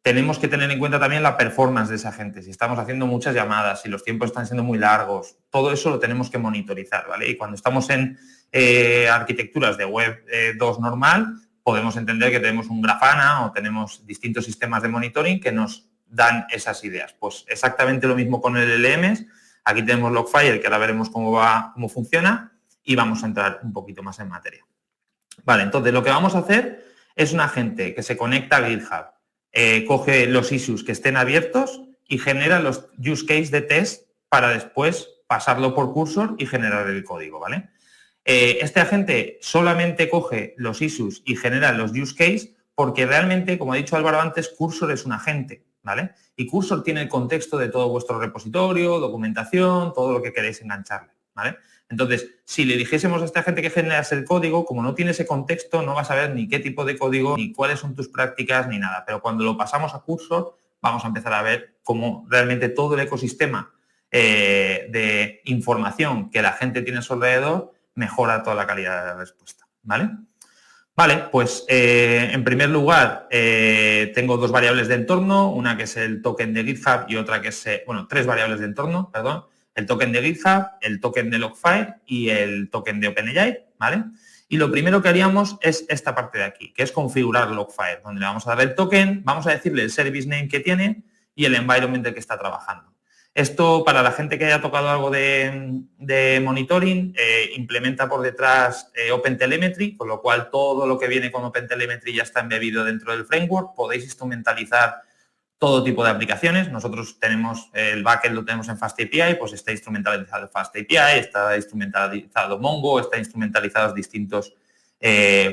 Speaker 4: tenemos que tener en cuenta también la performance de ese agente. Si estamos haciendo muchas llamadas, si los tiempos están siendo muy largos, todo eso lo tenemos que monitorizar, ¿vale? Y cuando estamos en arquitecturas de web 2 normal, podemos entender que tenemos un Grafana o tenemos distintos sistemas de monitoring que nos dan esas ideas. Pues exactamente lo mismo con el LLMs. Aquí tenemos Logfire, que ahora veremos cómo funciona, y vamos a entrar un poquito más en materia. Vale, entonces lo que vamos a hacer es un agente que se conecta a GitHub, coge los issues que estén abiertos y genera los use case de test para después pasarlo por Cursor y generar el código, ¿vale? Este agente solamente coge los issues y genera los use case porque realmente, como ha dicho Álvaro antes, Cursor es un agente, ¿vale? Y Cursor tiene el contexto de todo vuestro repositorio, documentación, todo lo que queréis engancharle, ¿vale? Entonces, si le dijésemos a esta gente que generase el código, como no tiene ese contexto, no va a saber ni qué tipo de código, ni cuáles son tus prácticas, ni nada. Pero cuando lo pasamos a Cursor, vamos a empezar a ver cómo realmente todo el ecosistema de información que la gente tiene a su alrededor mejora toda la calidad de la respuesta, ¿vale? Vale, pues en primer lugar tengo dos variables de entorno, una que es el token de GitHub y otra que es, tres variables de entorno, perdón, el token de GitHub, el token de Logfire y el token de OpenAI, ¿vale? Y lo primero que haríamos es esta parte de aquí, que es configurar Logfire, donde le vamos a dar el token, vamos a decirle el service name que tiene y el environment del que está trabajando. Esto, para la gente que haya tocado algo de monitoring, implementa por detrás OpenTelemetry, con lo cual todo lo que viene con OpenTelemetry ya está embebido dentro del framework. Podéis instrumentalizar todo tipo de aplicaciones. Nosotros tenemos el backend, lo tenemos en FastAPI, pues está instrumentalizado FastAPI, está instrumentalizado Mongo, está instrumentalizados distintos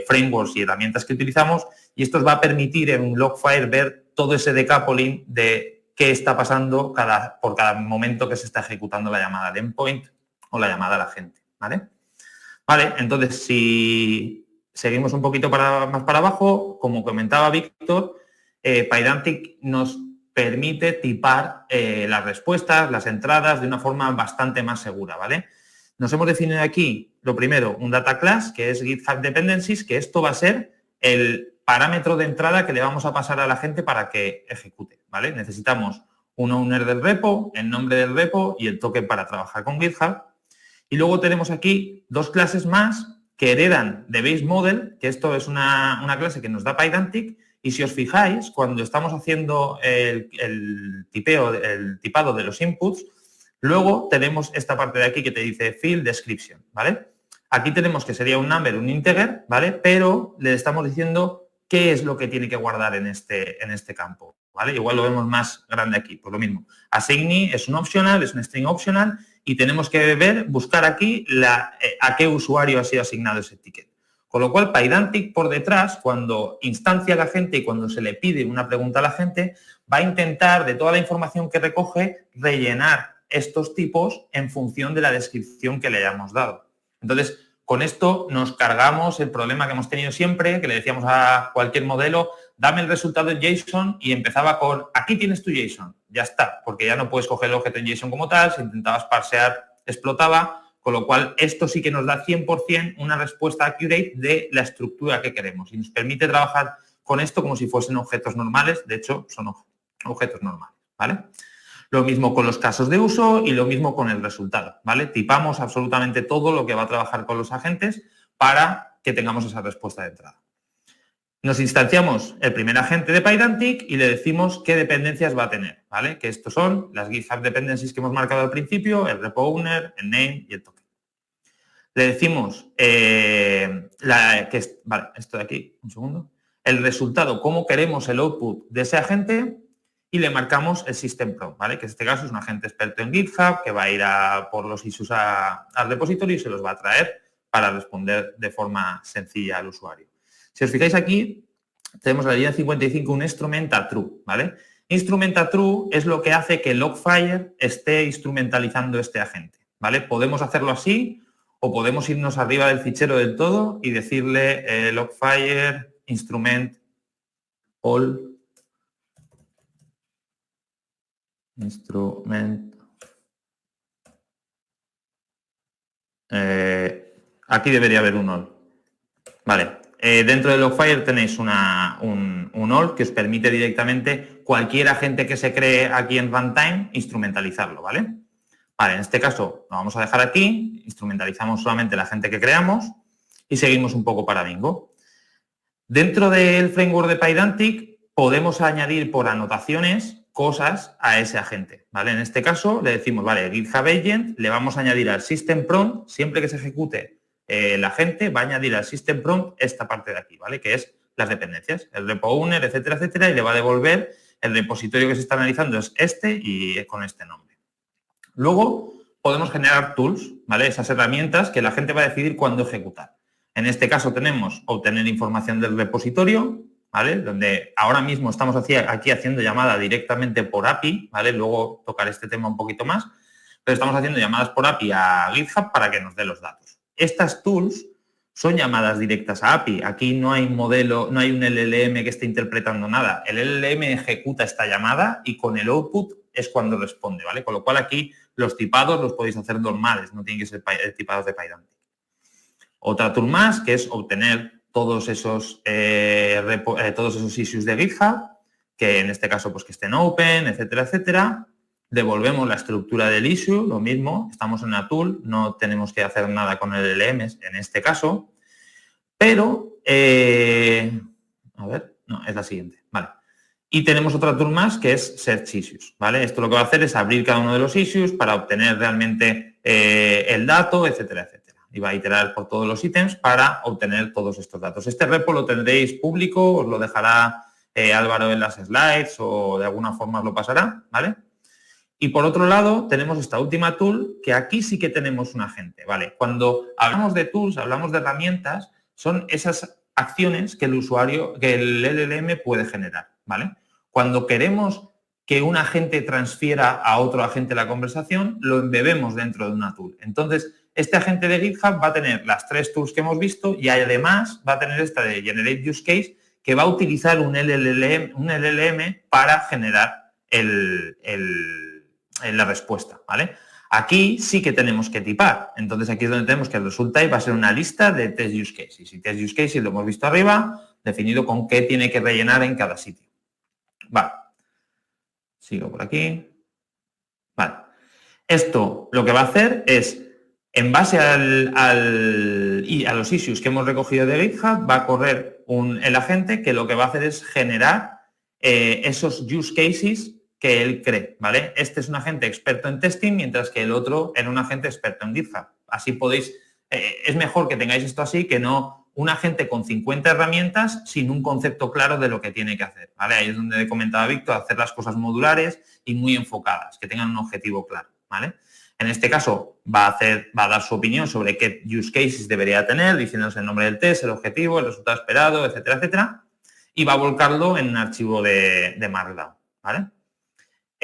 Speaker 4: frameworks y herramientas que utilizamos, y esto os va a permitir en Logfire ver todo ese decoupling de qué está pasando por cada momento que se está ejecutando la llamada al endpoint o la llamada a la gente, ¿vale? Vale, entonces si seguimos un poquito más para abajo, como comentaba Víctor, Pydantic nos permite tipar las respuestas, las entradas de una forma bastante más segura, ¿vale? Nos hemos definido aquí, lo primero, un data class, que es GitHub Dependencies, que esto va a ser el parámetro de entrada que le vamos a pasar a la gente para que ejecute, ¿vale? Necesitamos un owner del repo, el nombre del repo y el token para trabajar con GitHub. Y luego tenemos aquí dos clases más que heredan de Base Model, que esto es una clase que nos da Pydantic, y si os fijáis, cuando estamos haciendo el tipado de los inputs, luego tenemos esta parte de aquí que te dice Field Description, ¿vale? Aquí tenemos que sería un number, un integer, ¿vale? Pero le estamos diciendo qué es lo que tiene que guardar en este campo, ¿vale? Igual lo vemos más grande aquí, pues lo mismo. Assignee es un optional, es un string optional, y tenemos que buscar aquí a qué usuario ha sido asignado ese ticket. Con lo cual, Pydantic por detrás, cuando instancia a la gente y cuando se le pide una pregunta a la gente, va a intentar, de toda la información que recoge, rellenar estos tipos en función de la descripción que le hayamos dado. Entonces, con esto nos cargamos el problema que hemos tenido siempre, que le decíamos a cualquier modelo, dame el resultado en JSON, y empezaba con, aquí tienes tu JSON. Ya está, porque ya no puedes coger el objeto en JSON como tal, si intentabas parsear, explotaba, con lo cual esto sí que nos da 100% una respuesta accurate de la estructura que queremos y nos permite trabajar con esto como si fuesen objetos normales. De hecho, son objetos normales, ¿vale? Lo mismo con los casos de uso y lo mismo con el resultado, ¿vale? Tipamos absolutamente todo lo que va a trabajar con los agentes para que tengamos esa respuesta de entrada. Nos instanciamos el primer agente de Pydantic y le decimos qué dependencias va a tener, ¿vale? Que estos son las GitHub Dependencies que hemos marcado al principio, el repo owner, el name y el token. Le decimos, vale, esto de aquí, un segundo, el resultado, cómo queremos el output de ese agente, y le marcamos el system prompt, ¿vale? Que en este caso es un agente experto en GitHub que va a ir por los issues al repositorio y se los va a traer para responder de forma sencilla al usuario. Si os fijáis aquí, tenemos la línea 55, un instrumenta true, ¿vale? Instrumenta true es lo que hace que Logfire esté instrumentalizando este agente, ¿vale? Podemos hacerlo así o podemos irnos arriba del fichero del todo y decirle Logfire instrument all instrument. Aquí debería haber un all. Vale. Dentro de Logfire tenéis un all que os permite directamente cualquier agente que se cree aquí en runtime instrumentalizarlo, ¿vale? Vale, en este caso lo vamos a dejar aquí, instrumentalizamos solamente el agente que creamos y seguimos un poco para bingo. Dentro del framework de Pydantic podemos añadir por anotaciones cosas a ese agente, ¿vale? En este caso le decimos, vale, GitHub Agent, le vamos a añadir al system prompt, siempre que se ejecute el agente, va a añadir al system prompt esta parte de aquí, ¿vale? Que es las dependencias, el repo owner, etcétera, etcétera, y le va a devolver el repositorio que se está analizando es este y con este nombre. Luego podemos generar tools, ¿vale? Esas herramientas que la gente va a decidir cuándo ejecutar. En este caso tenemos obtener información del repositorio, ¿vale? Donde ahora mismo estamos aquí haciendo llamada directamente por API, ¿vale? Luego tocaré este tema un poquito más, pero estamos haciendo llamadas por API a GitHub para que nos dé los datos. Estas tools son llamadas directas a API. Aquí no hay modelo, no hay un LLM que esté interpretando nada. El LLM ejecuta esta llamada y con el output es cuando responde, ¿vale? Con lo cual aquí los tipados los podéis hacer normales, no tienen que ser tipados de Pydantic. Otra tool más, que es obtener todos esos issues de GitHub, que en este caso pues que estén open, etcétera, etcétera. Devolvemos la estructura del issue, lo mismo, estamos en una tool, no tenemos que hacer nada con el LLMs en este caso, pero, a ver, no, es la siguiente, vale. Y tenemos otra tool más que es Search Issues, ¿vale? Esto lo que va a hacer es abrir cada uno de los issues para obtener realmente el dato, etcétera, etcétera. Y va a iterar por todos los ítems para obtener todos estos datos. Este repo lo tendréis público, os lo dejará Álvaro en las slides o de alguna forma os lo pasará, ¿vale? Y por otro lado, tenemos esta última tool, que aquí sí que tenemos un agente, ¿vale? Cuando hablamos de tools, hablamos de herramientas, son esas acciones que el usuario, que el LLM puede generar, ¿vale? Cuando queremos que un agente transfiera a otro agente la conversación, lo embebemos dentro de una tool. Entonces, este agente de GitHub va a tener las 3 tools que hemos visto y además va a tener esta de Generate Use Case, que va a utilizar un LLM para generar la respuesta, ¿vale? Aquí sí que tenemos que tipar. Entonces, aquí es donde tenemos que el result type va a ser una lista de test use cases. Y test use cases lo hemos visto arriba, definido con qué tiene que rellenar en cada sitio. Vale. Sigo por aquí. Vale. Esto lo que va a hacer es, en base a los issues que hemos recogido de GitHub, va a correr el agente que lo que va a hacer es generar esos use cases que él cree, ¿vale? Este es un agente experto en testing, mientras que el otro era un agente experto en GitHub. Así podéis, es mejor que tengáis esto así que no un agente con 50 herramientas sin un concepto claro de lo que tiene que hacer, ¿vale? Ahí es donde comentaba Víctor, hacer las cosas modulares y muy enfocadas, que tengan un objetivo claro, ¿vale? En este caso va a dar su opinión sobre qué use cases debería tener, diciéndose el nombre del test, el objetivo, el resultado esperado, etcétera, etcétera, y va a volcarlo en un archivo de Markdown, ¿vale?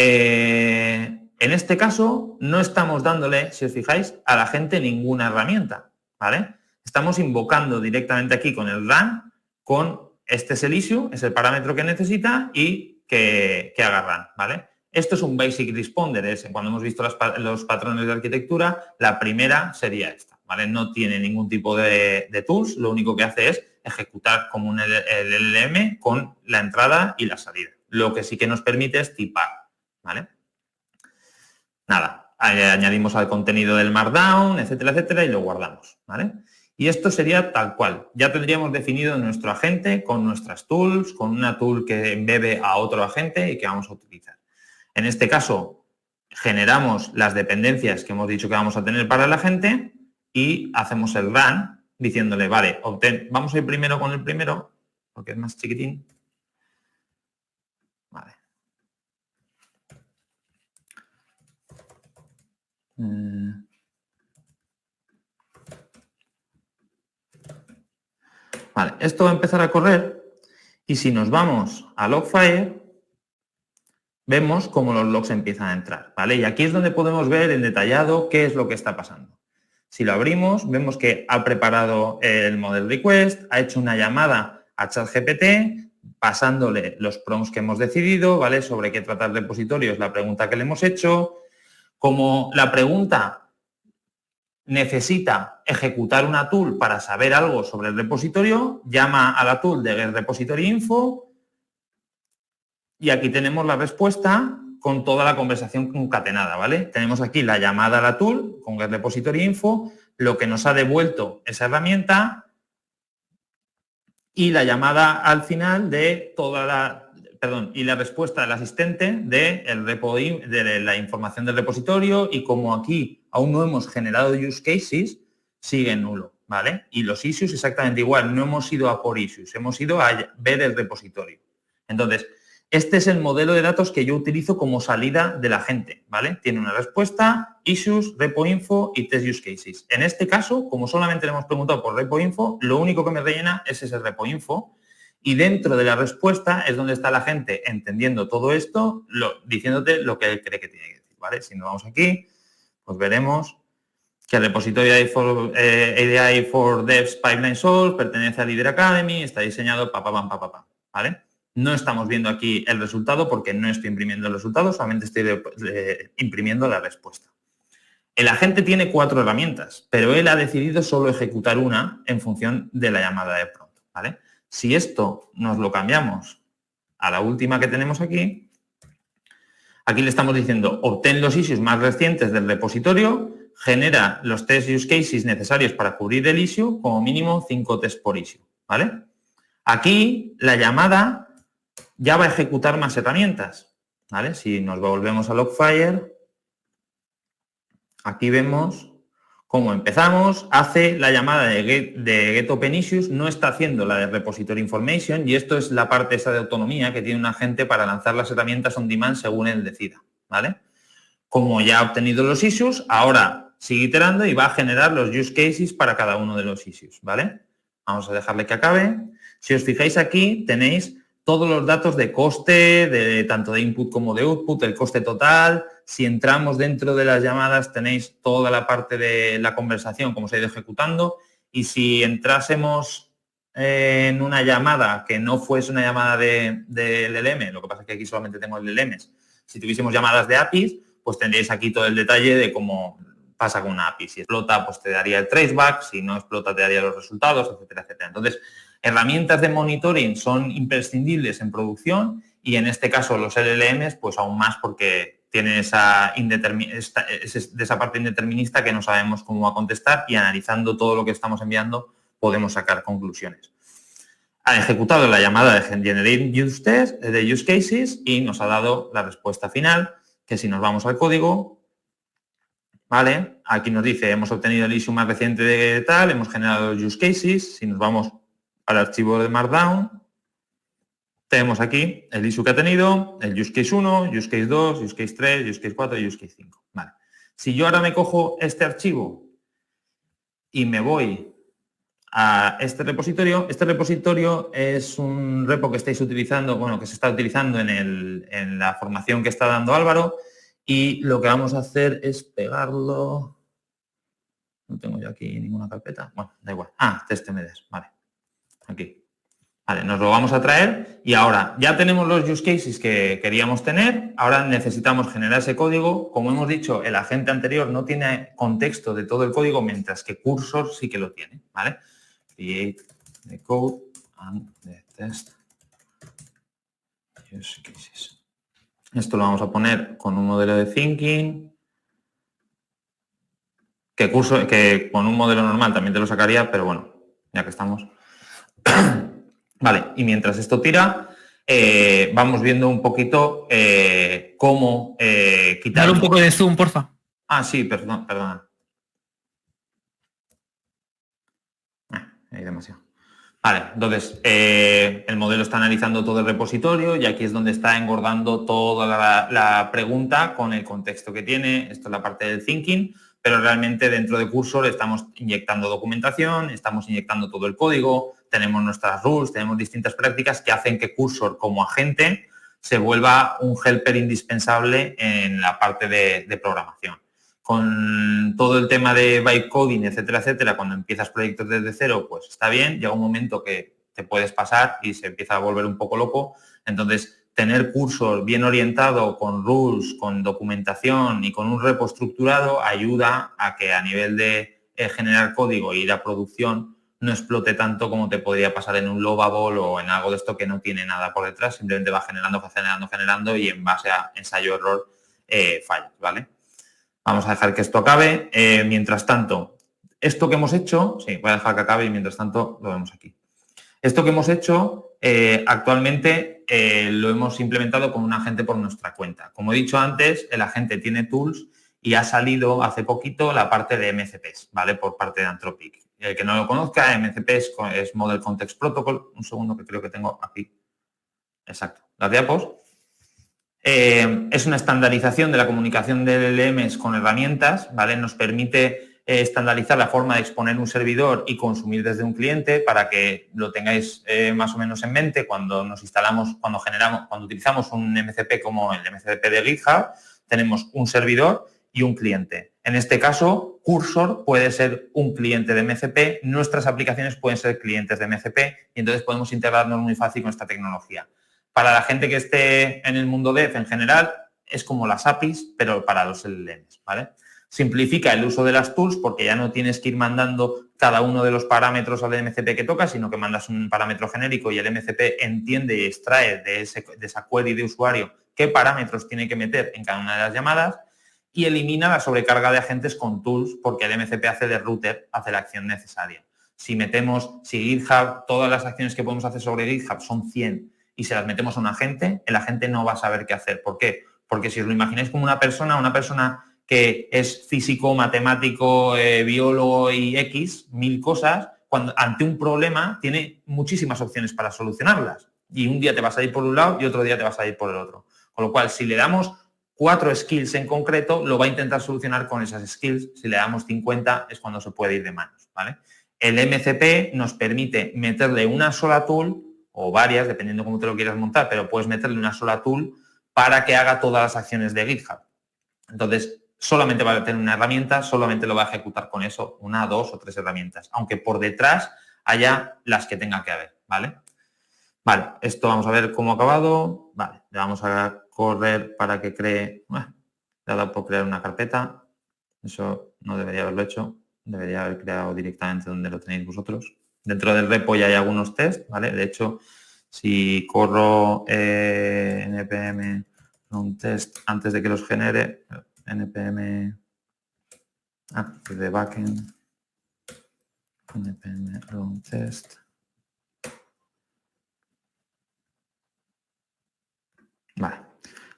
Speaker 4: En este caso, no estamos dándole, si os fijáis, a la gente ninguna herramienta, ¿vale? Estamos invocando directamente aquí con el run, con este es el issue, es el parámetro que necesita y que haga run, ¿vale? Esto es un basic responder, cuando hemos visto los patrones de arquitectura, la primera sería esta, ¿vale? No tiene ningún tipo de tools, lo único que hace es ejecutar como el LLM con la entrada y la salida. Lo que sí que nos permite es tipar, ¿vale? Nada, añadimos al contenido del Markdown, etcétera, etcétera, y lo guardamos, ¿vale? Y esto sería tal cual. Ya tendríamos definido nuestro agente con nuestras tools, con una tool que embebe a otro agente y que vamos a utilizar. En este caso, generamos las dependencias que hemos dicho que vamos a tener para el agente y hacemos el run diciéndole, vale, vamos a ir primero con el primero, porque es más chiquitín. Vale. Vale, esto va a empezar a correr y si nos vamos a Logfire, vemos cómo los logs empiezan a entrar, ¿vale? Y aquí es donde podemos ver en detallado qué es lo que está pasando. Si lo abrimos, vemos que ha preparado el model request, ha hecho una llamada a ChatGPT, pasándole los prompts que hemos decidido, ¿vale? Sobre qué tratar el repositorio es la pregunta que le hemos hecho. Como la pregunta necesita ejecutar una tool para saber algo sobre el repositorio, llama a la tool de getRepositoryInfo y aquí tenemos la respuesta con toda la conversación concatenada, ¿vale? Tenemos aquí la llamada a la tool con getRepositoryInfo, lo que nos ha devuelto esa herramienta y la llamada al final de y la respuesta del asistente de la información del repositorio y como aquí aún no hemos generado use cases, sigue nulo, ¿vale? Y los issues exactamente igual, no hemos ido a por issues, hemos ido a ver el repositorio. Entonces, este es el modelo de datos que yo utilizo como salida de la gente, ¿vale? Tiene una respuesta, issues, repo.info y test use cases. En este caso, como solamente le hemos preguntado por repo.info, lo único que me rellena es ese repo.info Y dentro de la respuesta es donde está la gente entendiendo todo esto, diciéndote lo que él cree que tiene que decir, ¿vale? Si nos vamos aquí, pues veremos que el repositorio ADI for Devs Pipeline Source pertenece a Leader Academy, está diseñado ¿vale? No estamos viendo aquí el resultado porque no estoy imprimiendo el resultado, solamente estoy imprimiendo la respuesta. El agente tiene 4 herramientas, pero él ha decidido solo ejecutar una en función de la llamada de pronto, ¿vale? Si esto nos lo cambiamos a la última que tenemos aquí, aquí le estamos diciendo obtén los issues más recientes del repositorio, genera los test use cases necesarios para cubrir el issue, como mínimo 5 tests por issue, ¿vale? Aquí la llamada ya va a ejecutar más herramientas, ¿vale? Si nos volvemos a Logfire, aquí vemos cómo empezamos, hace la llamada de get open issues, no está haciendo la de repository information, y esto es la parte esa de autonomía que tiene un agente para lanzar las herramientas on demand según él decida, ¿vale? Como ya ha obtenido los issues, ahora sigue iterando y va a generar los use cases para cada uno de los issues, ¿vale? Vamos a dejarle que acabe. Si os fijáis aquí, tenéis todos los datos de coste, tanto de input como de output, el coste total. Si entramos dentro de las llamadas, tenéis toda la parte de la conversación, cómo se ha ido ejecutando. Y si entrásemos en una llamada que no fuese una llamada de LLM, lo que pasa es que aquí solamente tengo LLMs, si tuviésemos llamadas de APIs, pues tendréis aquí todo el detalle de cómo pasa con una API. Si explota, pues te daría el traceback, si no explota, te daría los resultados, etcétera, etcétera. Entonces, herramientas de monitoring son imprescindibles en producción y en este caso los LLMs, pues aún más porque tienen de esa parte indeterminista que no sabemos cómo va a contestar y analizando todo lo que estamos enviando podemos sacar conclusiones. Ha ejecutado la llamada de Generate Use Cases y nos ha dado la respuesta final, que si nos vamos al código, ¿vale? Aquí nos dice, hemos obtenido el issue más reciente de tal, hemos generado los use cases. Si nos vamos al archivo de Markdown, tenemos aquí el issue que ha tenido, el use case 1, use case 2, use case 3, use case 4 y use case 5. Vale. Si yo ahora me cojo este archivo y me voy a este repositorio es un repo que estáis utilizando, bueno, que se está utilizando en la formación que está dando Álvaro, y lo que vamos a hacer es pegarlo. No tengo yo aquí ninguna carpeta. Bueno, da igual. TestMDs, vale. Aquí. Vale, nos lo vamos a traer y ahora ya tenemos los use cases que queríamos tener. Ahora necesitamos generar ese código. Como hemos dicho, el agente anterior no tiene contexto de todo el código, mientras que Cursor sí que lo tiene, ¿vale? Create the code and the test use cases. Esto lo vamos a poner con un modelo de thinking. Que con un modelo normal también te lo sacaría, pero bueno, ya que estamos. Vale, y mientras esto tira, vamos viendo un poquito cómo quitar...
Speaker 1: Dale un poco de zoom, porfa.
Speaker 4: Sí, perdona. Hay demasiado. Vale, entonces el modelo está analizando todo el repositorio y aquí es donde está engordando toda la pregunta con el contexto que tiene. Esto es la parte del thinking, pero realmente dentro de Cursor estamos inyectando documentación, estamos inyectando todo el código, tenemos nuestras rules, tenemos distintas prácticas que hacen que Cursor como agente se vuelva un helper indispensable en la parte de programación. Con todo el tema de bytecoding, etcétera, etcétera, cuando empiezas proyectos desde cero, pues está bien, llega un momento que te puedes pasar y se empieza a volver un poco loco. Entonces, tener Cursor bien orientado, con rules, con documentación y con un repo estructurado, ayuda a que a nivel de generar código e ir a producción no explote tanto como te podría pasar en un Lovable o en algo de esto que no tiene nada por detrás, simplemente va generando y en base a ensayo-error fallas, ¿vale? Vamos a dejar que esto acabe. Mientras tanto, esto que hemos hecho, sí, voy a dejar que acabe y mientras tanto lo vemos aquí. Esto que hemos hecho actualmente lo hemos implementado con un agente por nuestra cuenta. Como he dicho antes, el agente tiene tools y ha salido hace poquito la parte de MCPs, ¿vale? Por parte de Anthropic. El que no lo conozca, MCPs es Model Context Protocol. Un segundo que creo que tengo aquí. Exacto, las diapos. Es una estandarización de la comunicación de LLMs con herramientas, ¿vale? Nos permite estandarizar la forma de exponer un servidor y consumir desde un cliente para que lo tengáis más o menos en mente cuando nos instalamos, cuando utilizamos un MCP como el MCP de GitHub, tenemos un servidor y un cliente. En este caso, Cursor puede ser un cliente de MCP, nuestras aplicaciones pueden ser clientes de MCP y entonces podemos integrarnos muy fácil con esta tecnología. Para la gente que esté en el mundo dev en general, es como las APIs, pero para los LLMs, ¿vale? Simplifica el uso de las tools porque ya no tienes que ir mandando cada uno de los parámetros al MCP que toca, sino que mandas un parámetro genérico y el MCP entiende y extrae de esa query de usuario qué parámetros tiene que meter en cada una de las llamadas y elimina la sobrecarga de agentes con tools porque el MCP hace de router, hace la acción necesaria. Si GitHub, todas las acciones que podemos hacer sobre GitHub son 100 y se las metemos a un agente, el agente no va a saber qué hacer. ¿Por qué? Porque si os lo imagináis como una persona que es físico, matemático, biólogo y X, 1000 cosas, ante un problema tiene muchísimas opciones para solucionarlas. Y un día te vas a ir por un lado y otro día te vas a ir por el otro. Con lo cual, si le damos 4 skills en concreto, lo va a intentar solucionar con esas skills. Si le damos 50 es cuando se puede ir de manos, ¿vale? El MCP nos permite meterle una sola tool o varias, dependiendo cómo te lo quieras montar, pero puedes meterle una sola tool para que haga todas las acciones de GitHub. Entonces, solamente va a tener una herramienta, solamente lo va a ejecutar con eso, 1, 2 o 3 herramientas, aunque por detrás haya las que tenga que haber, ¿vale? Vale, esto vamos a ver cómo ha acabado. Vale, le vamos a correr para que cree... le ha dado por crear una carpeta. Eso no debería haberlo hecho. Debería haber creado directamente donde lo tenéis vosotros. Dentro del repo ya hay algunos test, ¿vale? De hecho, si corro npm run test antes de que los genere, npm de backend, npm run test. Vale.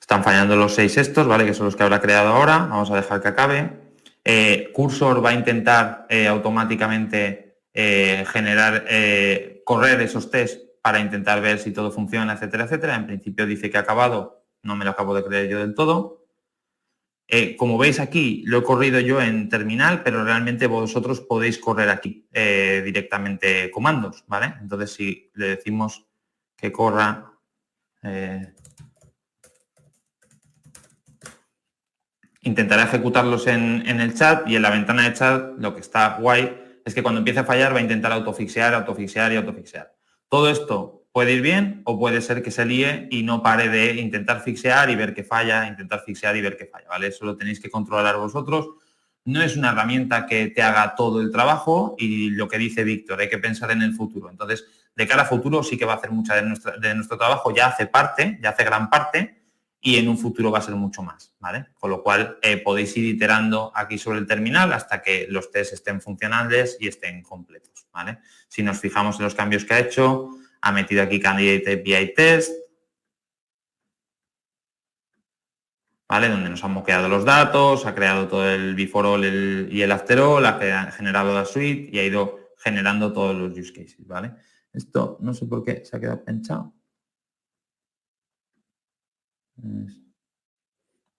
Speaker 4: Están fallando los 6 estos, ¿vale? Que son los que habrá creado ahora. Vamos a dejar que acabe. Cursor va a intentar automáticamente correr esos tests para intentar ver si todo funciona, etcétera, etcétera. En principio dice que ha acabado, no me lo acabo de creer yo del todo. Como veis aquí, lo he corrido yo en terminal, pero realmente vosotros podéis correr aquí directamente comandos, ¿vale? Entonces, si le decimos que corra... intentará ejecutarlos en el chat y en la ventana de chat lo que está guay es que cuando empiece a fallar va a intentar autofixear y autofixear. Todo esto puede ir bien o puede ser que se líe y no pare de intentar fixear y ver que falla, intentar fixear y ver que falla, ¿vale? Eso lo tenéis que controlar vosotros. No es una herramienta que te haga todo el trabajo y lo que dice Víctor, hay que pensar en el futuro. Entonces, de cara a futuro sí que va a hacer mucha de nuestro trabajo, ya hace gran parte, y en un futuro va a ser mucho más, ¿vale? Con lo cual podéis ir iterando aquí sobre el terminal hasta que los tests estén funcionales y estén completos, ¿vale? Si nos fijamos en los cambios que ha hecho, ha metido aquí Candidate API Test, ¿vale? Donde nos han moqueado los datos, ha creado todo el before all y el after all, ha generado la suite y ha ido generando todos los use cases, ¿vale? Esto no sé por qué se ha quedado pinchado.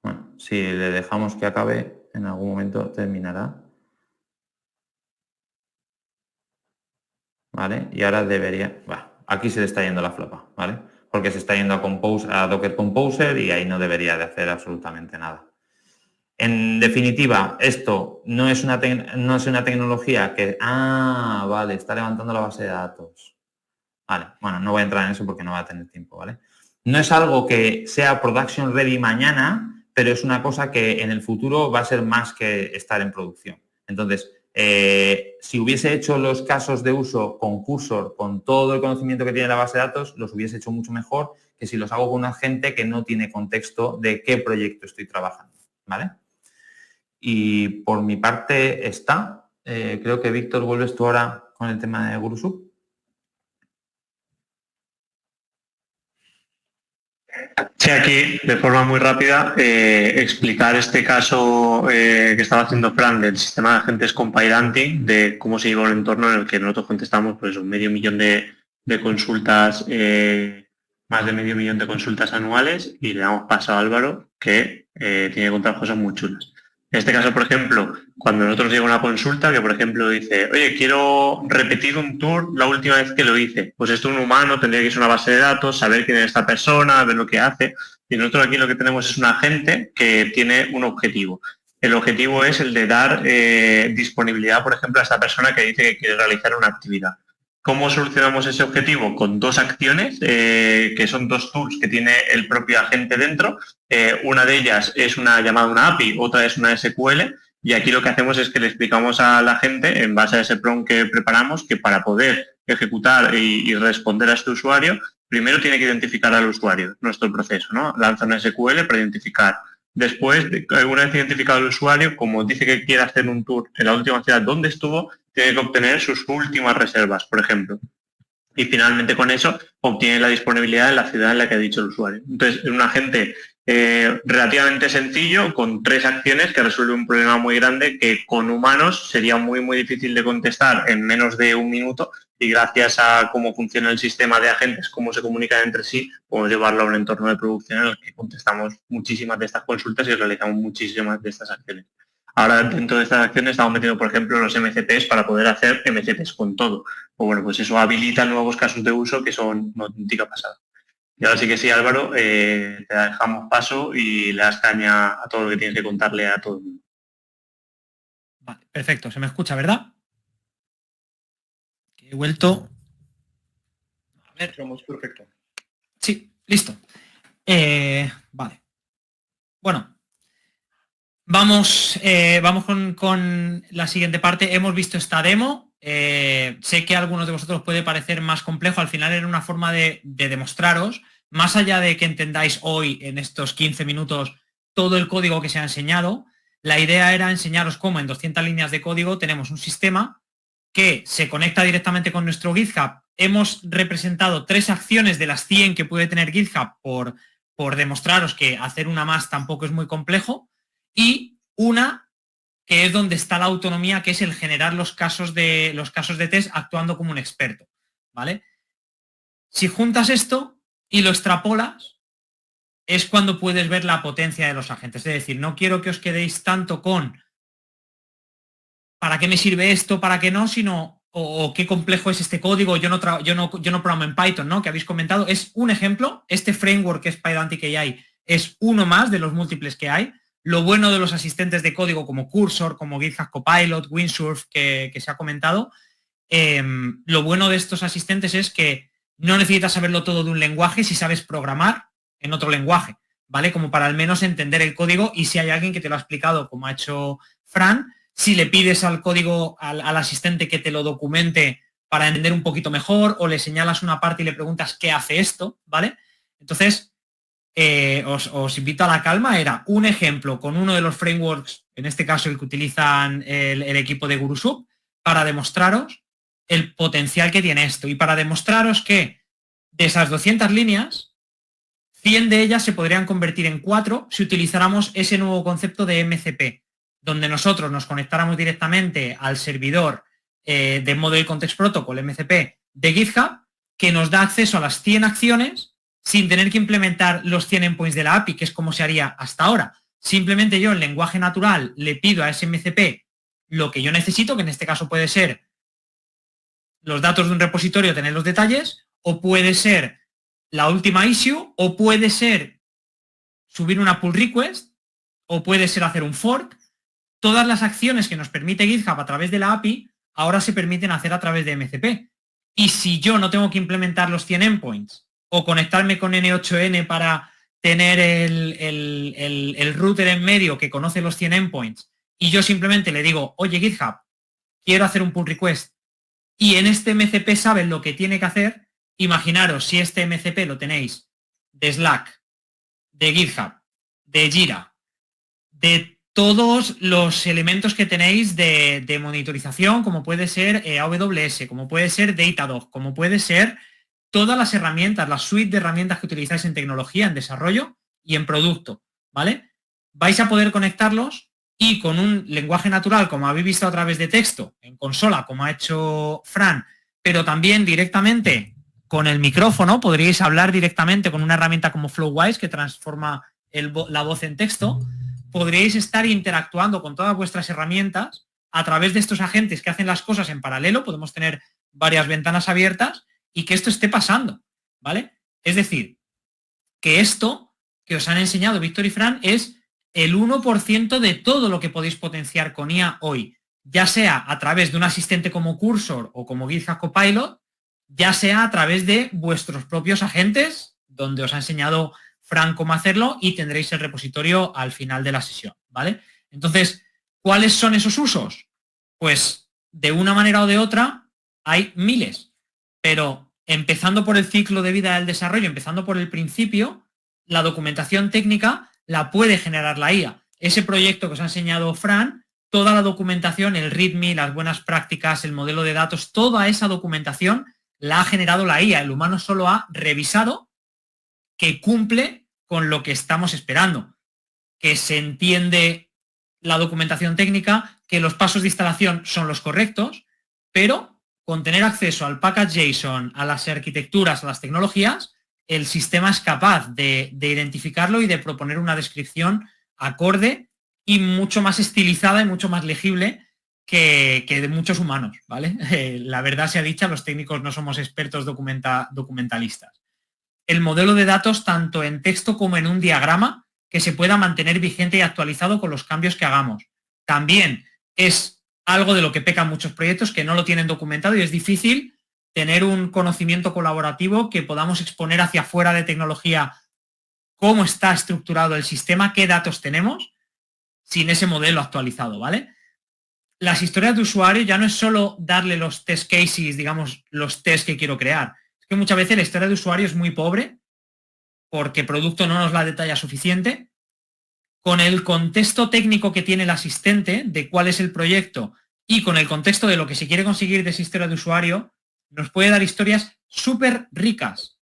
Speaker 4: Bueno, si le dejamos que acabe, en algún momento terminará. ¿Vale? Y ahora debería... aquí se le está yendo la flapa, ¿vale? Porque se está yendo a Docker Composer y ahí no debería de hacer absolutamente nada. En definitiva, esto no es una tecnología que... vale, está levantando la base de datos. Vale, bueno, no voy a entrar en eso porque no va a tener tiempo, ¿vale? No es algo que sea production ready mañana, pero es una cosa que en el futuro va a ser más que estar en producción. Entonces, si hubiese hecho los casos de uso con Cursor, con todo el conocimiento que tiene la base de datos, los hubiese hecho mucho mejor que si los hago con una gente que no tiene contexto de qué proyecto estoy trabajando, ¿vale? Y por mi parte está. Creo que Víctor, vuelves tú ahora con el tema de GuruSub.
Speaker 2: Sí, aquí de forma muy rápida explicar este caso que estaba haciendo Fran del sistema de agentes con PyDante, de cómo se lleva un entorno en el que nosotros contestamos pues 500.000 de consultas, más de 500.000 de consultas anuales y le damos paso a Álvaro que tiene que contar cosas muy chulas. En este caso, por ejemplo, cuando nosotros llega una consulta que, por ejemplo, dice, oye, quiero repetir un tour la última vez que lo hice. Pues esto un humano tendría que ir a una base de datos, saber quién es esta persona, ver lo que hace. Y nosotros aquí lo que tenemos es un agente que tiene un objetivo. El objetivo es el de dar disponibilidad, por ejemplo, a esta persona que dice que quiere realizar una actividad. ¿Cómo solucionamos ese objetivo? Con dos acciones, que son dos tools que tiene el propio agente dentro. Una de ellas es una llamada a una API, otra es una SQL, y aquí lo que hacemos es que le explicamos a la gente, en base a ese prompt que preparamos, que para poder ejecutar y responder a este usuario, primero tiene que identificar al usuario, nuestro proceso, ¿no? Lanza una SQL para identificar. Después, una vez identificado el usuario, como dice que quiere hacer un tour en la última ciudad donde estuvo, tiene que obtener sus últimas reservas, por ejemplo. Y finalmente con eso obtiene la disponibilidad en la ciudad en la que ha dicho el usuario. Entonces, es un agente relativamente sencillo, con 3 acciones que resuelve un problema muy grande que con humanos sería muy, muy difícil de contestar en menos de un minuto, y gracias a cómo funciona el sistema de agentes, cómo se comunican entre sí, podemos llevarlo a un entorno de producción en el que contestamos muchísimas de estas consultas y realizamos muchísimas de estas acciones. Ahora, dentro de estas acciones estamos metiendo, por ejemplo, los MCPs para poder hacer MCPs con todo. O bueno, pues eso habilita nuevos casos de uso que son una auténtica pasada. Y ahora sí que sí, Álvaro, te dejamos paso y le das caña a todo lo que tienes que contarle a todo el mundo.
Speaker 1: Vale, perfecto. Se me escucha, ¿verdad? He vuelto. A ver.
Speaker 3: Somos perfecto.
Speaker 1: Sí, listo. Vale. Bueno. Vamos con la siguiente parte. Hemos visto esta demo. Sé que a algunos de vosotros puede parecer más complejo. Al final era una forma de demostraros, más allá de que entendáis hoy en estos 15 minutos todo el código que se ha enseñado, la idea era enseñaros cómo en 200 líneas de código tenemos un sistema que se conecta directamente con nuestro GitHub. Hemos representado 3 acciones de las 100 que puede tener GitHub por demostraros que hacer una más tampoco es muy complejo. Y una que es donde está la autonomía, que es el generar los casos de test actuando como un experto, ¿vale? Si juntas esto y lo extrapolas, es cuando puedes ver la potencia de los agentes. Es decir, no quiero que os quedéis tanto con ¿para qué me sirve esto? ¿Para qué no? Sino o qué complejo es este código. Yo no programo en Python, ¿no? Que habéis comentado. Es un ejemplo. Este framework que es Pydantic AI es uno más de los múltiples que hay. Lo bueno de los asistentes de código como Cursor, como GitHub Copilot, Windsurf, que se ha comentado, lo bueno de estos asistentes es que no necesitas saberlo todo de un lenguaje si sabes programar en otro lenguaje, ¿vale? Como para al menos entender el código, y si hay alguien que te lo ha explicado, como ha hecho Fran, si le pides al código, al asistente que te lo documente para entender un poquito mejor, o le señalas una parte y le preguntas qué hace esto, ¿vale? Entonces, os invito a la calma. Era un ejemplo con uno de los frameworks, en este caso el que utilizan el equipo de GuruSoup, para demostraros el potencial que tiene esto y para demostraros que de esas 200 líneas, 100 de ellas se podrían convertir en 4 si utilizáramos ese nuevo concepto de MCP, donde nosotros nos conectáramos directamente al servidor de Model Context Protocol MCP de GitHub, que nos da acceso a las 100 acciones sin tener que implementar los 100 endpoints de la API, que es como se haría hasta ahora. Simplemente yo en lenguaje natural le pido a ese MCP lo que yo necesito, que en este caso puede ser los datos de un repositorio, tener los detalles, o puede ser la última issue, o puede ser subir una pull request, o puede ser hacer un fork. Todas las acciones que nos permite GitHub a través de la API ahora se permiten hacer a través de MCP. Y si yo no tengo que implementar los 100 endpoints o conectarme con N8N para tener el router en medio que conoce los 100 endpoints, y yo simplemente le digo, oye GitHub, quiero hacer un pull request, y en este MCP saben lo que tiene que hacer, imaginaros si este MCP lo tenéis de Slack, de GitHub, de Jira, de todos los elementos que tenéis de monitorización, como puede ser AWS, como puede ser Datadog, como puede ser todas las herramientas, la suite de herramientas que utilizáis en tecnología, en desarrollo y en producto, ¿vale? Vais a poder conectarlos y con un lenguaje natural, como habéis visto a través de texto, en consola, como ha hecho Fran, pero también directamente con el micrófono, podríais hablar directamente con una herramienta como Flowwise, que transforma la voz en texto. podríais estar interactuando con todas vuestras herramientas a través de estos agentes que hacen las cosas en paralelo. Podemos tener varias ventanas abiertas y que esto esté pasando, ¿vale? Es decir, que esto que os han enseñado Víctor y Fran es el 1% de todo lo que podéis potenciar con IA hoy, ya sea a través de un asistente como Cursor o como GitHub Copilot, ya sea a través de vuestros propios agentes, donde os ha enseñado Fran cómo hacerlo y tendréis el repositorio al final de la sesión, ¿vale? Entonces, ¿cuáles son esos usos? Pues de una manera o de otra hay miles, pero empezando por el ciclo de vida del desarrollo, empezando por el principio, la documentación técnica la puede generar la IA. Ese proyecto que os ha enseñado Fran, toda la documentación, el README, las buenas prácticas, el modelo de datos, toda esa documentación la ha generado la IA. El humano solo ha revisado que cumple con lo que estamos esperando, que se entiende la documentación técnica, que los pasos de instalación son los correctos, pero con tener acceso al package JSON, a las arquitecturas, a las tecnologías, el sistema es capaz de identificarlo y de proponer una descripción acorde y mucho más estilizada y mucho más legible que de muchos humanos, ¿vale? La verdad sea dicha, los técnicos no somos expertos documentalistas. El modelo de datos, tanto en texto como en un diagrama, que se pueda mantener vigente y actualizado con los cambios que hagamos. También es algo de lo que pecan muchos proyectos, que no lo tienen documentado y es difícil tener un conocimiento colaborativo que podamos exponer hacia afuera de tecnología cómo está estructurado el sistema, qué datos tenemos, sin ese modelo actualizado, ¿vale? Las historias de usuario ya no es solo darle los test cases, digamos, los test que quiero crear. Es que muchas veces la historia de usuario es muy pobre porque el producto no nos la detalla suficiente. Con el contexto técnico que tiene el asistente de cuál es el proyecto y con el contexto de lo que se quiere conseguir de esa historia de usuario, nos puede dar historias súper ricas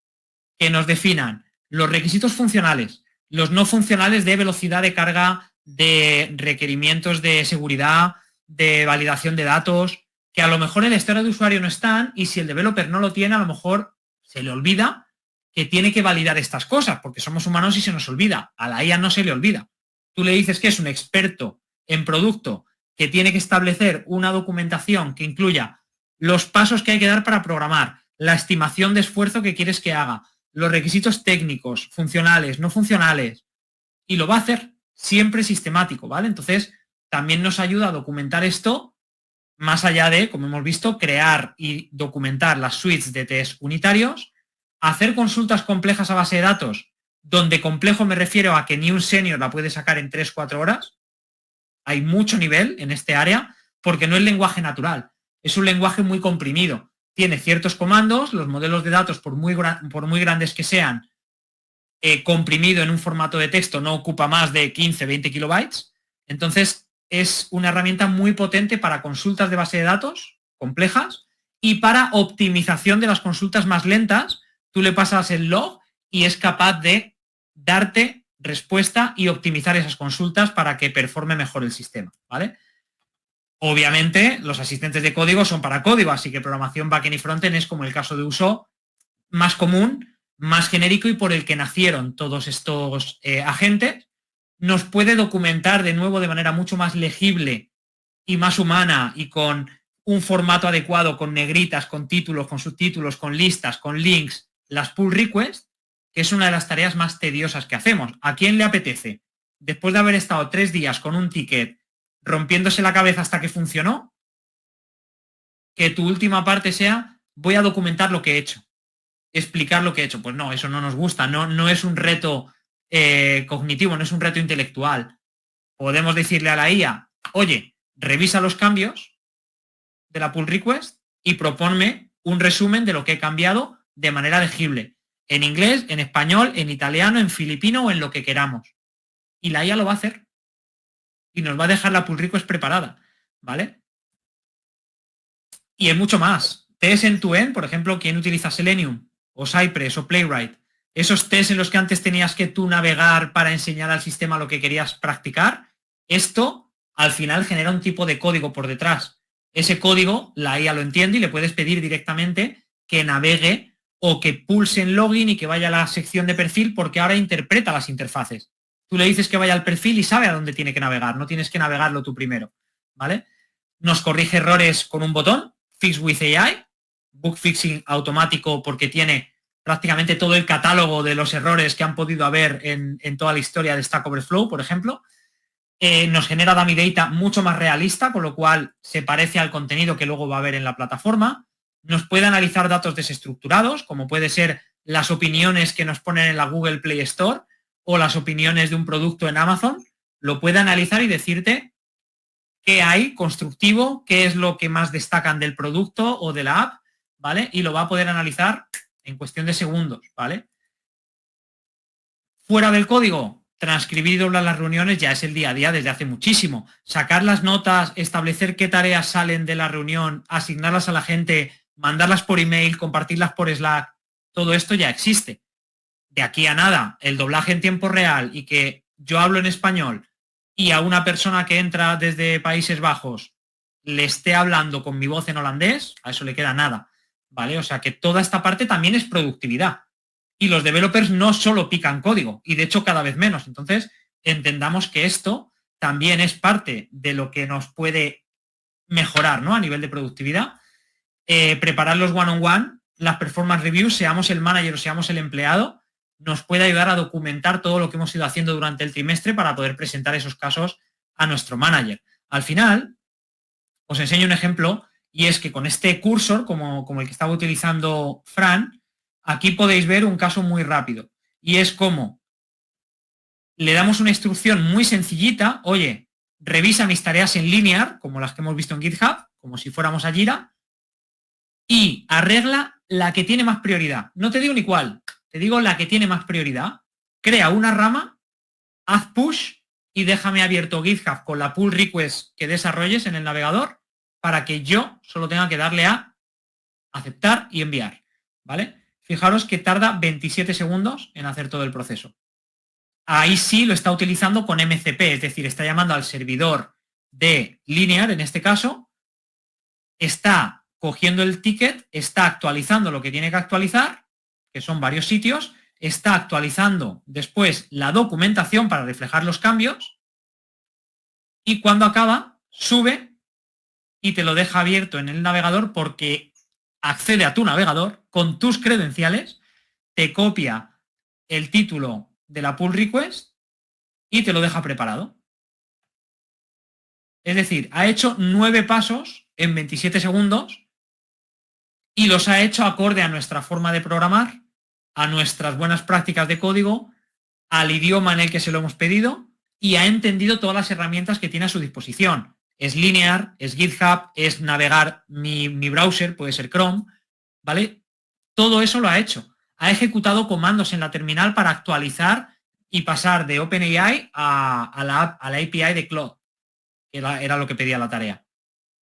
Speaker 1: que nos definan los requisitos funcionales, los no funcionales de velocidad de carga, de requerimientos de seguridad, de validación de datos, que a lo mejor en la historia de usuario no están y si el developer no lo tiene, a lo mejor se le olvida que tiene que validar estas cosas, porque somos humanos y se nos olvida. A la IA no se le olvida. Tú le dices que es un experto en producto que tiene que establecer una documentación que incluya los pasos que hay que dar para programar, la estimación de esfuerzo que quieres que haga, los requisitos técnicos, funcionales, no funcionales, y lo va a hacer siempre sistemático, ¿vale? Entonces, también nos ayuda a documentar esto, más allá de, como hemos visto, crear y documentar las suites de test unitarios, hacer consultas complejas a base de datos, donde complejo me refiero a que ni un senior la puede sacar en 3-4 horas. Hay mucho nivel en este área, porque no es lenguaje natural. Es un lenguaje muy comprimido. Tiene ciertos comandos, los modelos de datos, por muy grandes que sean, comprimido en un formato de texto no ocupa más de 15-20 kilobytes. Entonces, es una herramienta muy potente para consultas de base de datos complejas y para optimización de las consultas más lentas. Tú le pasas el log y es capaz de darte respuesta y optimizar esas consultas para que performe mejor el sistema, ¿vale? Obviamente, los asistentes de código son para código, así que programación backend y frontend es como el caso de uso más común, más genérico y por el que nacieron todos estos agentes. Nos puede documentar de nuevo de manera mucho más legible y más humana y con un formato adecuado, con negritas, con títulos, con subtítulos, con listas, con links, las pull requests, que es una de las tareas más tediosas que hacemos. ¿A quién le apetece, después de haber estado 3 días con un ticket rompiéndose la cabeza hasta que funcionó, que tu última parte sea voy a documentar lo que he hecho, explicar lo que he hecho? Pues no, eso no nos gusta, no es un reto cognitivo, no es un reto intelectual. Podemos decirle a la IA, oye, revisa los cambios de la pull request y proponme un resumen de lo que he cambiado de manera legible, en inglés, en español, en italiano, en filipino o en lo que queramos. Y la IA lo va a hacer. Y nos va a dejar la pull request preparada, ¿vale? Y hay mucho más. Test end-to-end, por ejemplo, ¿quién utiliza Selenium o Cypress o Playwright? Esos test en los que antes tenías que tú navegar para enseñar al sistema lo que querías practicar, esto al final genera un tipo de código por detrás. Ese código la IA lo entiende y le puedes pedir directamente que navegue o que pulse en login y que vaya a la sección de perfil porque ahora interpreta las interfaces. Tú le dices que vaya al perfil y sabe a dónde tiene que navegar, no tienes que navegarlo tú primero, ¿vale? Nos corrige errores con un botón, Fix with AI, bug fixing automático porque tiene prácticamente todo el catálogo de los errores que han podido haber en toda la historia de Stack Overflow, por ejemplo. Nos genera dummy data mucho más realista, con lo cual se parece al contenido que luego va a haber en la plataforma. Nos puede analizar datos desestructurados, como puede ser las opiniones que nos ponen en la Google Play Store o las opiniones de un producto en Amazon. Lo puede analizar y decirte qué hay constructivo, qué es lo que más destacan del producto o de la app, ¿vale? Y lo va a poder analizar en cuestión de segundos, ¿vale? Fuera del código, transcribir y doblar las reuniones ya es el día a día desde hace muchísimo. Sacar las notas, establecer qué tareas salen de la reunión, asignarlas a la gente, mandarlas por email, compartirlas por Slack, todo esto ya existe. De aquí a nada, el doblaje en tiempo real y que yo hablo en español y a una persona que entra desde Países Bajos le esté hablando con mi voz en holandés, a eso le queda nada, ¿vale? O sea que toda esta parte también es productividad. Y los developers no solo pican código, y de hecho cada vez menos. Entonces, entendamos que esto también es parte de lo que nos puede mejorar, ¿no? A nivel de productividad. Preparar los one-on-one, las performance reviews, seamos el manager o seamos el empleado, nos puede ayudar a documentar todo lo que hemos ido haciendo durante el trimestre para poder presentar esos casos a nuestro manager. Al final, os enseño un ejemplo, y es que con este cursor, como el que estaba utilizando Fran, aquí podéis ver un caso muy rápido. Y es como le damos una instrucción muy sencillita, oye, revisa mis tareas en Linear, como las que hemos visto en GitHub, como si fuéramos a Jira, y arregla la que tiene más prioridad. No te digo ni cuál, te digo la que tiene más prioridad. Crea una rama, haz push y déjame abierto GitHub con la pull request que desarrolles en el navegador para que yo solo tenga que darle a aceptar y enviar, ¿vale? Fijaros que tarda 27 segundos en hacer todo el proceso. Ahí sí lo está utilizando con MCP, es decir, está llamando al servidor de Linear, en este caso, está cogiendo el ticket, está actualizando lo que tiene que actualizar, que son varios sitios, está actualizando después la documentación para reflejar los cambios y cuando acaba, sube y te lo deja abierto en el navegador porque accede a tu navegador con tus credenciales, te copia el título de la pull request y te lo deja preparado. Es decir, ha hecho 9 pasos en 27 segundos y los ha hecho acorde a nuestra forma de programar, a nuestras buenas prácticas de código, al idioma en el que se lo hemos pedido y ha entendido todas las herramientas que tiene a su disposición. Es Linear, es GitHub, es navegar mi browser, puede ser Chrome, ¿vale? Todo eso lo ha hecho. Ha ejecutado comandos en la terminal para actualizar y pasar de OpenAI a la API de Claude, que era lo que pedía la tarea.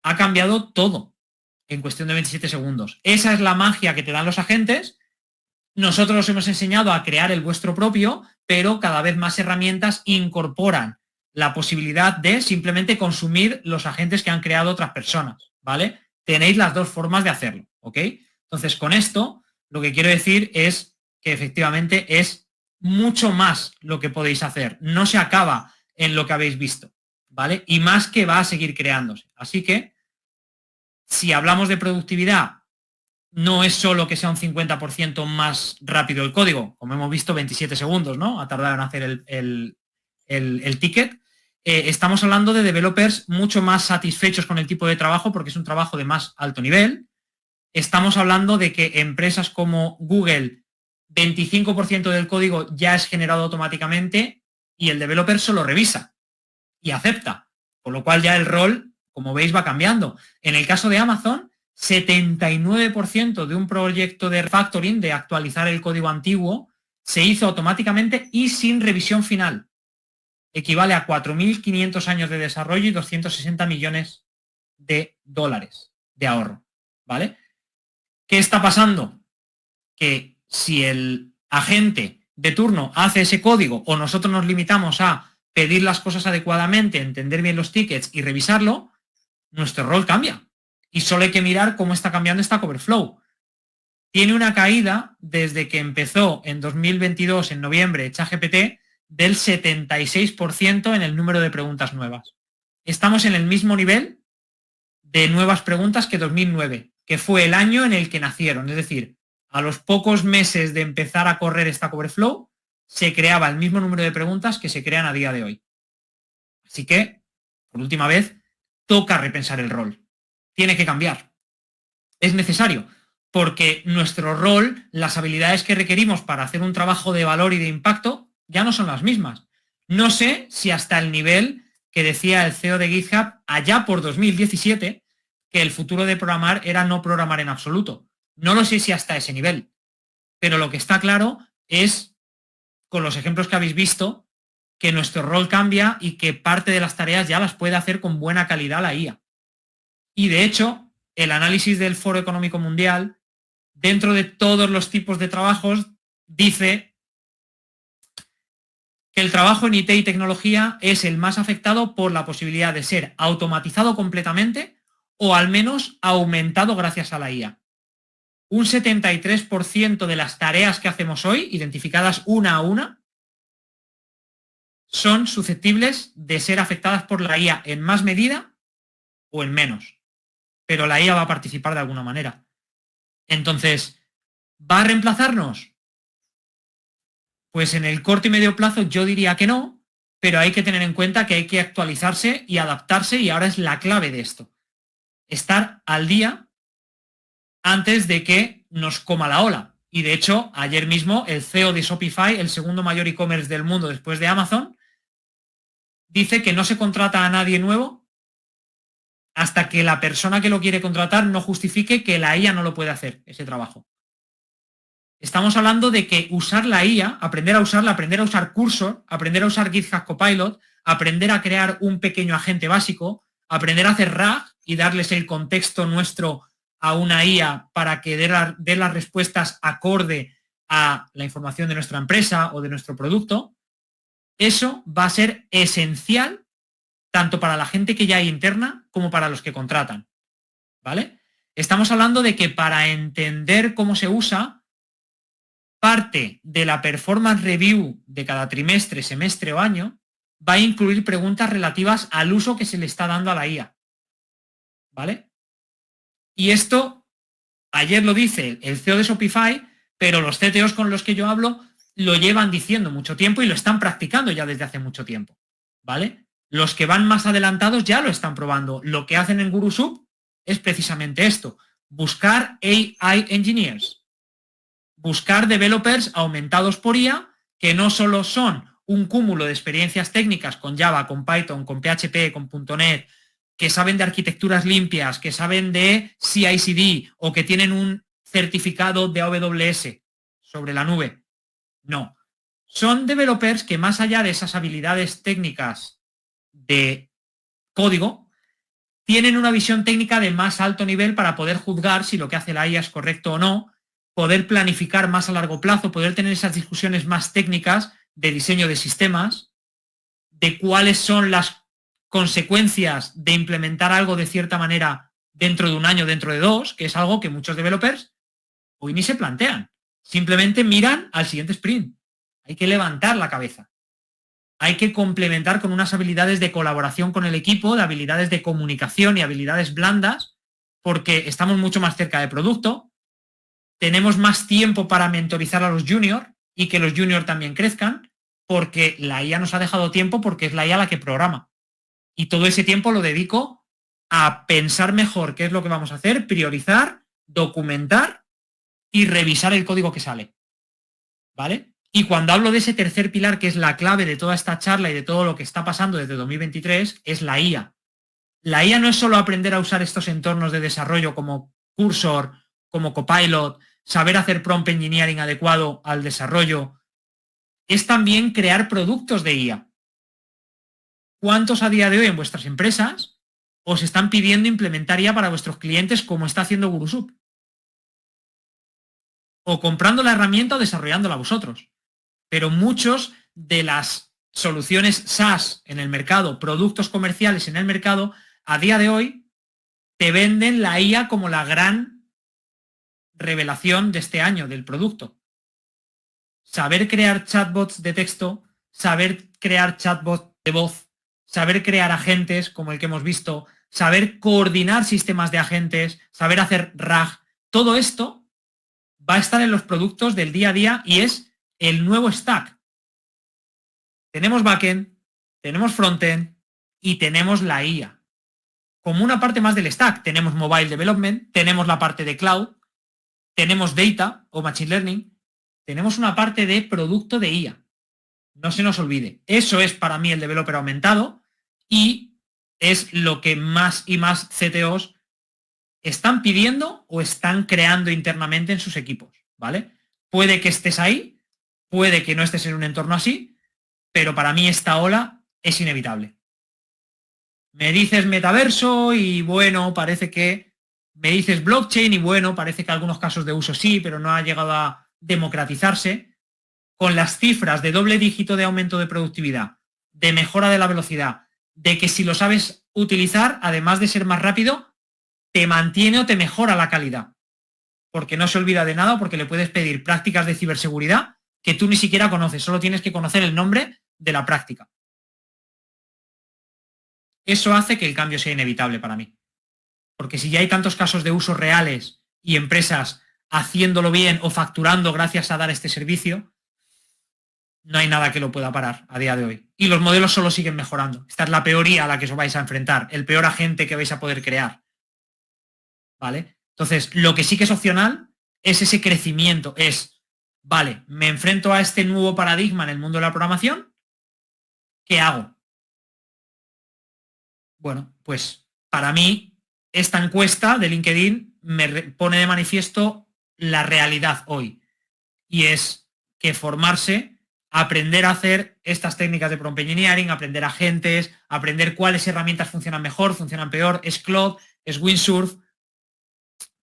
Speaker 1: Ha cambiado todo en cuestión de 27 segundos. Esa es la magia que te dan los agentes. Nosotros os hemos enseñado a crear el vuestro propio, pero cada vez más herramientas incorporan la posibilidad de simplemente consumir los agentes que han creado otras personas, ¿vale? Tenéis las dos formas de hacerlo, ¿ok? Entonces, con esto, lo que quiero decir es que efectivamente es mucho más lo que podéis hacer. No se acaba en lo que habéis visto, ¿vale? Y más que va a seguir creándose. Así que, si hablamos de productividad, no es solo que sea un 50% más rápido el código, como hemos visto, 27 segundos, ¿no? Ha tardado en hacer el ticket. Estamos hablando de developers mucho más satisfechos con el tipo de trabajo porque es un trabajo de más alto nivel. Estamos hablando de que empresas como Google, 25% del código ya es generado automáticamente y el developer solo revisa y acepta, con lo cual ya el rol, como veis, va cambiando. En el caso de Amazon, 79% de un proyecto de refactoring, de actualizar el código antiguo, se hizo automáticamente y sin revisión final. Equivale a 4.500 años de desarrollo y 260 millones de dólares de ahorro, ¿vale? ¿Qué está pasando? Que si el agente de turno hace ese código o nosotros nos limitamos a pedir las cosas adecuadamente, entender bien los tickets y revisarlo, nuestro rol cambia. Y solo hay que mirar cómo está cambiando Stack Overflow. Tiene una caída desde que empezó en 2022, en noviembre, ChatGPT, del 76% en el número de preguntas nuevas. Estamos en el mismo nivel de nuevas preguntas que 2009, que fue el año en el que nacieron. Es decir, a los pocos meses de empezar a correr Stack Overflow, se creaba el mismo número de preguntas que se crean a día de hoy. Así que, por última vez, toca repensar el rol. Tiene que cambiar. Es necesario, porque nuestro rol, las habilidades que requerimos para hacer un trabajo de valor y de impacto, ya no son las mismas. No sé si hasta el nivel que decía el CEO de GitHub allá por 2017, que el futuro de programar era no programar en absoluto. No lo sé si hasta ese nivel, pero lo que está claro es, con los ejemplos que habéis visto, que nuestro rol cambia y que parte de las tareas ya las puede hacer con buena calidad la IA. Y de hecho, el análisis del Foro Económico Mundial, dentro de todos los tipos de trabajos, dice que el trabajo en IT y tecnología es el más afectado por la posibilidad de ser automatizado completamente o al menos aumentado gracias a la IA. Un 73% de las tareas que hacemos hoy, identificadas una a una, son susceptibles de ser afectadas por la IA en más medida o en menos. Pero la IA va a participar de alguna manera. Entonces, ¿va a reemplazarnos? Pues en el corto y medio plazo yo diría que no, pero hay que tener en cuenta que hay que actualizarse y adaptarse, y ahora es la clave de esto. Estar al día antes de que nos coma la ola. Y de hecho, ayer mismo el CEO de Shopify, el segundo mayor e-commerce del mundo después de Amazon, dice que no se contrata a nadie nuevo hasta que la persona que lo quiere contratar no justifique que la IA no lo puede hacer, ese trabajo. Estamos hablando de que usar la IA, aprender a usarla, aprender a usar Cursor, aprender a usar GitHub Copilot, aprender a crear un pequeño agente básico, aprender a hacer RAG y darles el contexto nuestro a una IA para que dé las respuestas acorde a la información de nuestra empresa o de nuestro producto, eso va a ser esencial tanto para la gente que ya hay interna como para los que contratan, ¿vale? Estamos hablando de que para entender cómo se usa, parte de la performance review de cada trimestre, semestre o año va a incluir preguntas relativas al uso que se le está dando a la IA, ¿vale? Y esto, ayer lo dice el CEO de Shopify, pero los CTOs con los que yo hablo lo llevan diciendo mucho tiempo y lo están practicando ya desde hace mucho tiempo, ¿vale? Los que van más adelantados ya lo están probando. Lo que hacen en GuruSoup es precisamente esto, buscar AI engineers, buscar developers aumentados por IA que no solo son un cúmulo de experiencias técnicas con Java, con Python, con PHP, con .NET, que saben de arquitecturas limpias, que saben de CI/CD o que tienen un certificado de AWS sobre la nube. No. Son developers que más allá de esas habilidades técnicas de código, tienen una visión técnica de más alto nivel para poder juzgar si lo que hace la IA es correcto o no, poder planificar más a largo plazo, poder tener esas discusiones más técnicas de diseño de sistemas, de cuáles son las consecuencias de implementar algo de cierta manera dentro de un año, dentro de dos, que es algo que muchos developers hoy ni se plantean. Simplemente miran al siguiente sprint. Hay que levantar la cabeza. Hay que complementar con unas habilidades de colaboración con el equipo, de habilidades de comunicación y habilidades blandas, porque estamos mucho más cerca del producto, tenemos más tiempo para mentorizar a los juniors y que los juniors también crezcan, porque la IA nos ha dejado tiempo porque es la IA la que programa. Y todo ese tiempo lo dedico a pensar mejor qué es lo que vamos a hacer, priorizar, documentar y revisar el código que sale. ¿Vale? Y cuando hablo de ese tercer pilar, que es la clave de toda esta charla y de todo lo que está pasando desde 2023, es la IA. La IA no es solo aprender a usar estos entornos de desarrollo como Cursor, como Copilot, saber hacer prompt engineering adecuado al desarrollo, es también crear productos de IA. ¿Cuántos a día de hoy en vuestras empresas os están pidiendo implementar IA para vuestros clientes como está haciendo GuruSoup? O comprando la herramienta o desarrollándola vosotros. Pero muchos de las soluciones SaaS en el mercado, productos comerciales en el mercado, a día de hoy te venden la IA como la gran revelación de este año del producto. Saber crear chatbots de texto, saber crear chatbots de voz, saber crear agentes como el que hemos visto, saber coordinar sistemas de agentes, saber hacer RAG. Todo esto va a estar en los productos del día a día y es el nuevo stack. Tenemos backend, tenemos frontend y tenemos la IA. Como una parte más del stack, tenemos mobile development, tenemos la parte de cloud, tenemos data o machine learning, tenemos una parte de producto de IA. No se nos olvide. Eso es para mí el developer aumentado y es lo que más y más CTOs están pidiendo o están creando internamente en sus equipos, ¿vale? Puede que estés ahí, puede que no estés en un entorno así, pero para mí esta ola es inevitable. Me dices metaverso y bueno, parece que... Me dices blockchain y bueno, parece que algunos casos de uso sí, pero no ha llegado a democratizarse. Con las cifras de doble dígito de aumento de productividad, de mejora de la velocidad, de que si lo sabes utilizar, además de ser más rápido, te mantiene o te mejora la calidad. Porque no se olvida de nada, porque le puedes pedir prácticas de ciberseguridad que tú ni siquiera conoces, solo tienes que conocer el nombre de la práctica. Eso hace que el cambio sea inevitable para mí. Porque si ya hay tantos casos de usos reales y empresas haciéndolo bien o facturando gracias a dar este servicio, no hay nada que lo pueda parar a día de hoy. Y los modelos solo siguen mejorando. Esta es la peor IA a la que os vais a enfrentar, el peor agente que vais a poder crear. ¿Vale? Entonces, lo que sí que es opcional es ese crecimiento. Es, vale, me enfrento a este nuevo paradigma en el mundo de la programación, ¿qué hago? Bueno, pues para mí, esta encuesta de LinkedIn me pone de manifiesto la realidad hoy. Y es que formarse, aprender a hacer estas técnicas de prompt engineering, aprender agentes, aprender cuáles herramientas funcionan mejor, funcionan peor, es Claude, es Windsurf.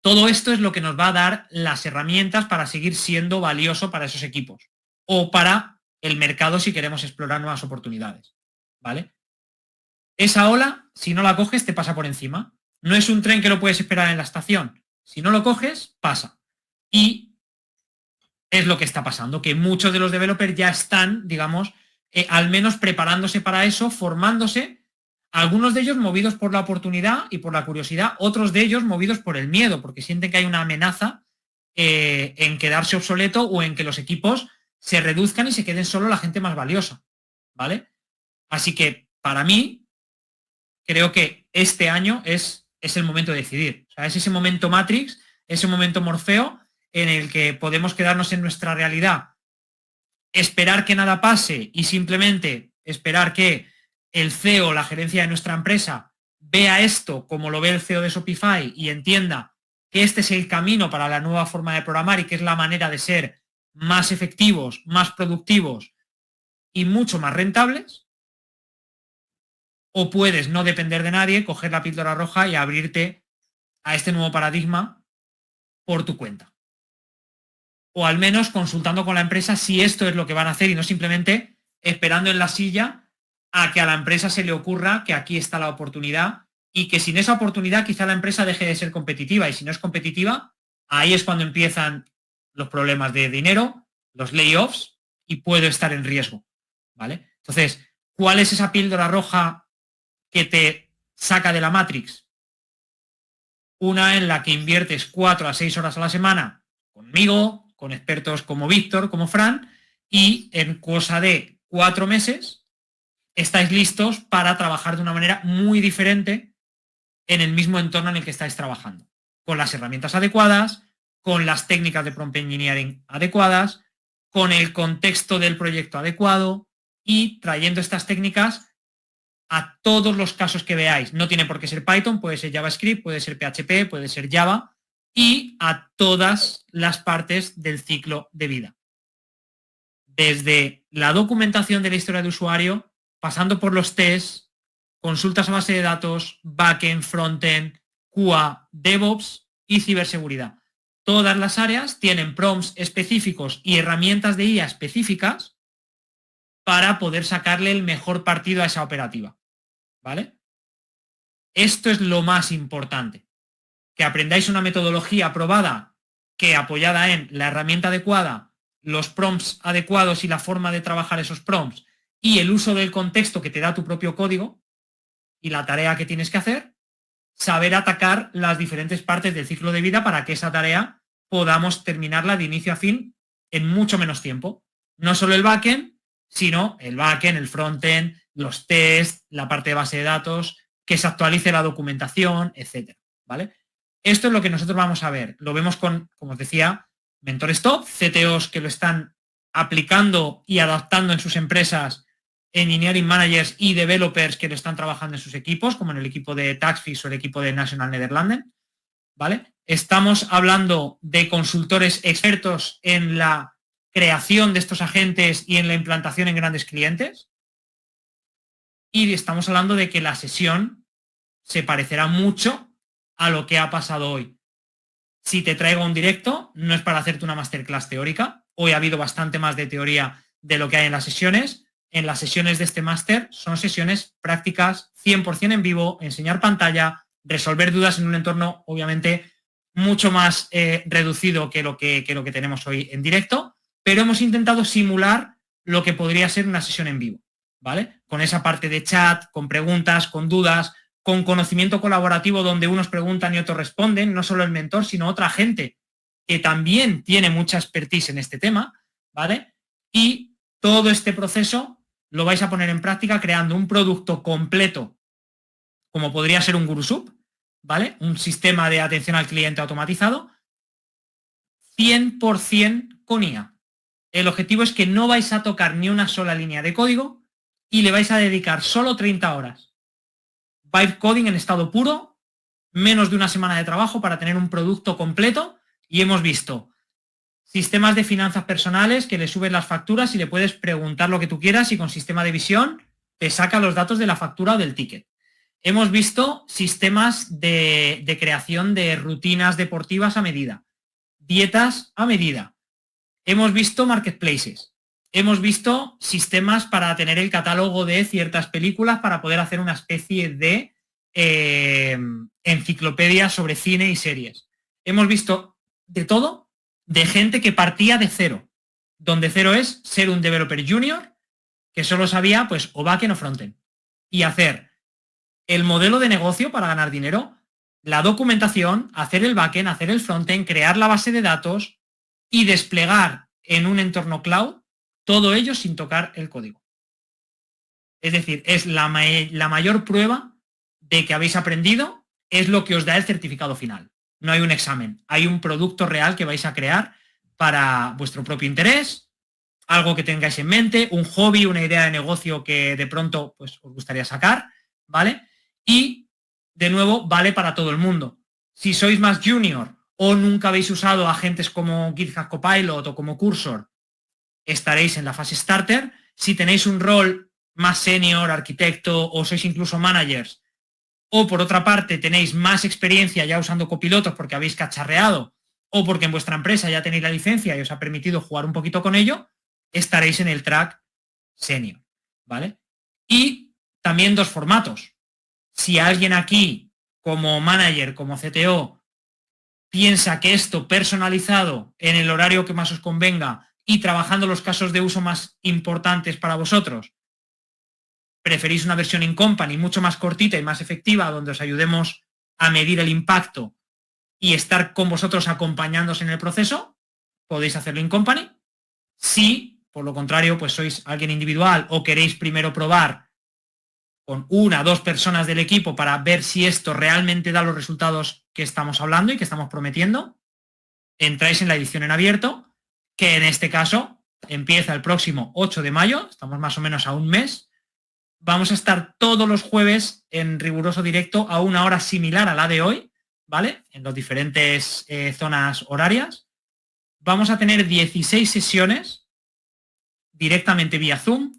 Speaker 1: Todo esto es lo que nos va a dar las herramientas para seguir siendo valioso para esos equipos o para el mercado si queremos explorar nuevas oportunidades, ¿vale? Esa ola, si no la coges, te pasa por encima. No es un tren que lo puedes esperar en la estación. Si no lo coges, pasa. Y es lo que está pasando, que muchos de los developers ya están, digamos, al menos preparándose para eso, formándose, algunos de ellos movidos por la oportunidad y por la curiosidad, otros de ellos movidos por el miedo, porque sienten que hay una amenaza en quedarse obsoleto o en que los equipos se reduzcan y se queden solo la gente más valiosa, ¿vale? Así que, para mí, creo que este año es el momento de decidir. O sea, es ese momento Matrix, ese momento Morfeo, en el que podemos quedarnos en nuestra realidad, esperar que nada pase y simplemente esperar que el CEO, la gerencia de nuestra empresa, vea esto como lo ve el CEO de Shopify y entienda que este es el camino para la nueva forma de programar y que es la manera de ser más efectivos, más productivos y mucho más rentables. O puedes no depender de nadie, coger la píldora roja y abrirte a este nuevo paradigma por tu cuenta. O al menos consultando con la empresa si esto es lo que van a hacer y no simplemente esperando en la silla a que a la empresa se le ocurra que aquí está la oportunidad y que sin esa oportunidad quizá la empresa deje de ser competitiva y si no es competitiva, ahí es cuando empiezan los problemas de dinero, los layoffs y puedo estar en riesgo, ¿vale? Entonces, ¿cuál es esa píldora roja que te saca de la Matrix? Una en la que inviertes 4 a 6 horas a la semana conmigo, con expertos como Víctor, como Fran, y en cosa de 4 meses estáis listos para trabajar de una manera muy diferente en el mismo entorno en el que estáis trabajando, con las herramientas adecuadas, con las técnicas de prompt engineering adecuadas, con el contexto del proyecto adecuado y trayendo estas técnicas a todos los casos que veáis. No tiene por qué ser Python, puede ser JavaScript, puede ser PHP, puede ser Java, y a todas las partes del ciclo de vida. Desde la documentación de la historia de usuario, pasando por los tests, consultas a base de datos, backend, frontend, QA, DevOps y ciberseguridad. Todas las áreas tienen prompts específicos y herramientas de IA específicas para poder sacarle el mejor partido a esa operativa, ¿vale? Esto es lo más importante. Que aprendáis una metodología aprobada que apoyada en la herramienta adecuada, los prompts adecuados y la forma de trabajar esos prompts y el uso del contexto que te da tu propio código y la tarea que tienes que hacer, saber atacar las diferentes partes del ciclo de vida para que esa tarea podamos terminarla de inicio a fin en mucho menos tiempo. No solo el backend, sino el backend, el frontend, los tests, la parte de base de datos, que se actualice la documentación, etcétera, ¿vale? Esto es lo que nosotros vamos a ver. Lo vemos con, como os decía, mentores top, CTOs que lo están aplicando y adaptando en sus empresas, engineering managers y developers que lo están trabajando en sus equipos, como en el equipo de Taxfix o el equipo de National Nederlanden, ¿vale? Estamos hablando de consultores expertos en la creación de estos agentes y en la implantación en grandes clientes. Y estamos hablando de que la sesión se parecerá mucho a lo que ha pasado hoy. Si te traigo un directo, no es para hacerte una masterclass teórica. Hoy ha habido bastante más de teoría de lo que hay en las sesiones. En las sesiones de este máster son sesiones prácticas 100% en vivo, enseñar pantalla, resolver dudas en un entorno obviamente mucho más reducido que lo que tenemos hoy en directo, pero hemos intentado simular lo que podría ser una sesión en vivo, ¿vale? Con esa parte de chat, con preguntas, con dudas, con conocimiento colaborativo donde unos preguntan y otros responden, no solo el mentor, sino otra gente que también tiene mucha expertise en este tema, ¿vale? Y todo este proceso lo vais a poner en práctica creando un producto completo, como podría ser un GuruSup, ¿vale? Un sistema de atención al cliente automatizado, 100% con IA. El objetivo es que no vais a tocar ni una sola línea de código y le vais a dedicar solo 30 horas. Vibe coding en estado puro, menos de una semana de trabajo para tener un producto completo, y hemos visto sistemas de finanzas personales que le subes las facturas y le puedes preguntar lo que tú quieras y con sistema de visión te saca los datos de la factura o del ticket. Hemos visto sistemas de creación de rutinas deportivas a medida, dietas a medida. Hemos visto marketplaces. Hemos visto sistemas para tener el catálogo de ciertas películas para poder hacer una especie de enciclopedia sobre cine y series. Hemos visto de todo, de gente que partía de cero, donde cero es ser un developer junior que solo sabía pues o backend o frontend y hacer el modelo de negocio para ganar dinero, la documentación, hacer el backend, hacer el frontend, crear la base de datos y desplegar en un entorno cloud todo ello sin tocar el código. Es decir, es la mayor prueba de que habéis aprendido, es lo que os da el certificado final. No hay un examen, hay un producto real que vais a crear para vuestro propio interés, algo que tengáis en mente, un hobby, una idea de negocio que de pronto pues, os gustaría sacar, ¿vale? Y, de nuevo, vale para todo el mundo. Si sois más junior o nunca habéis usado agentes como GitHub Copilot o como Cursor, estaréis en la fase starter. Si tenéis un rol más senior, arquitecto o sois incluso managers, o por otra parte tenéis más experiencia ya usando copilotos porque habéis cacharreado o porque en vuestra empresa ya tenéis la licencia y os ha permitido jugar un poquito con ello, estaréis en el track senior, ¿vale? Y también dos formatos. Si alguien aquí, como manager, como CTO, piensa que esto personalizado en el horario que más os convenga y trabajando los casos de uso más importantes para vosotros, preferís una versión in company mucho más cortita y más efectiva, donde os ayudemos a medir el impacto y estar con vosotros acompañándoos en el proceso, podéis hacerlo in company. Si, por lo contrario, pues sois alguien individual o queréis primero probar con una o dos personas del equipo para ver si esto realmente da los resultados que estamos hablando y que estamos prometiendo, entráis en la edición en abierto, que en este caso empieza el próximo 8 de mayo, estamos más o menos a un mes. Vamos a estar todos los jueves en riguroso directo a una hora similar a la de hoy, ¿vale? En las diferentes zonas horarias. Vamos a tener 16 sesiones directamente vía Zoom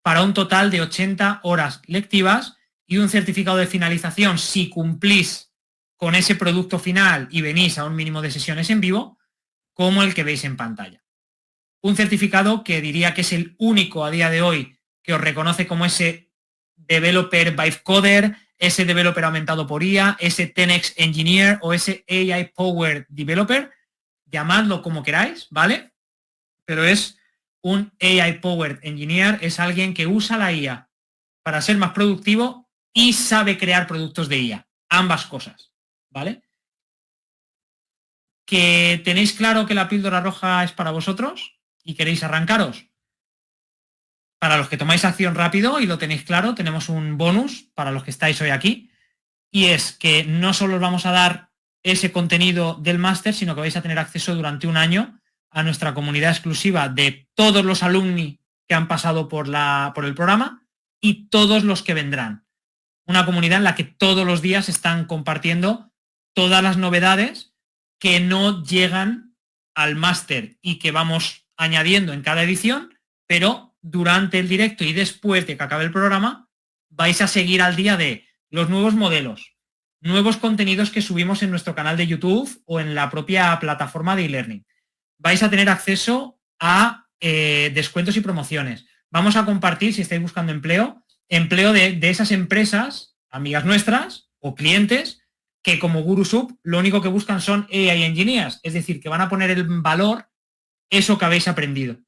Speaker 1: para un total de 80 horas lectivas y un certificado de finalización si cumplís con ese producto final y venís a un mínimo de sesiones en vivo, como el que veis en pantalla. Un certificado que diría que es el único a día de hoy que os reconoce como ese developer vibe coder, ese developer aumentado por IA, ese 10x engineer o ese AI powered developer, llamadlo como queráis, ¿vale? Pero es un AI Powered Engineer es alguien que usa la IA para ser más productivo y sabe crear productos de IA. Ambas cosas, ¿vale? ¿Que tenéis claro que la píldora roja es para vosotros y queréis arrancaros? Para los que tomáis acción rápido y lo tenéis claro, tenemos un bonus para los que estáis hoy aquí, y es que no solo os vamos a dar ese contenido del máster, sino que vais a tener acceso durante un año a nuestra comunidad exclusiva de todos los alumni que han pasado por el programa y todos los que vendrán. Una comunidad en la que todos los días están compartiendo todas las novedades que no llegan al máster y que vamos añadiendo en cada edición, pero durante el directo y después de que acabe el programa vais a seguir al día de los nuevos modelos, nuevos contenidos que subimos en nuestro canal de YouTube o en la propia plataforma de e-learning. Vais a tener acceso a descuentos y promociones. Vamos a compartir, si estáis buscando empleo de esas empresas, amigas nuestras o clientes, que como GuruSup lo único que buscan son AI Engineers, es decir, que van a poner en valor eso que habéis aprendido.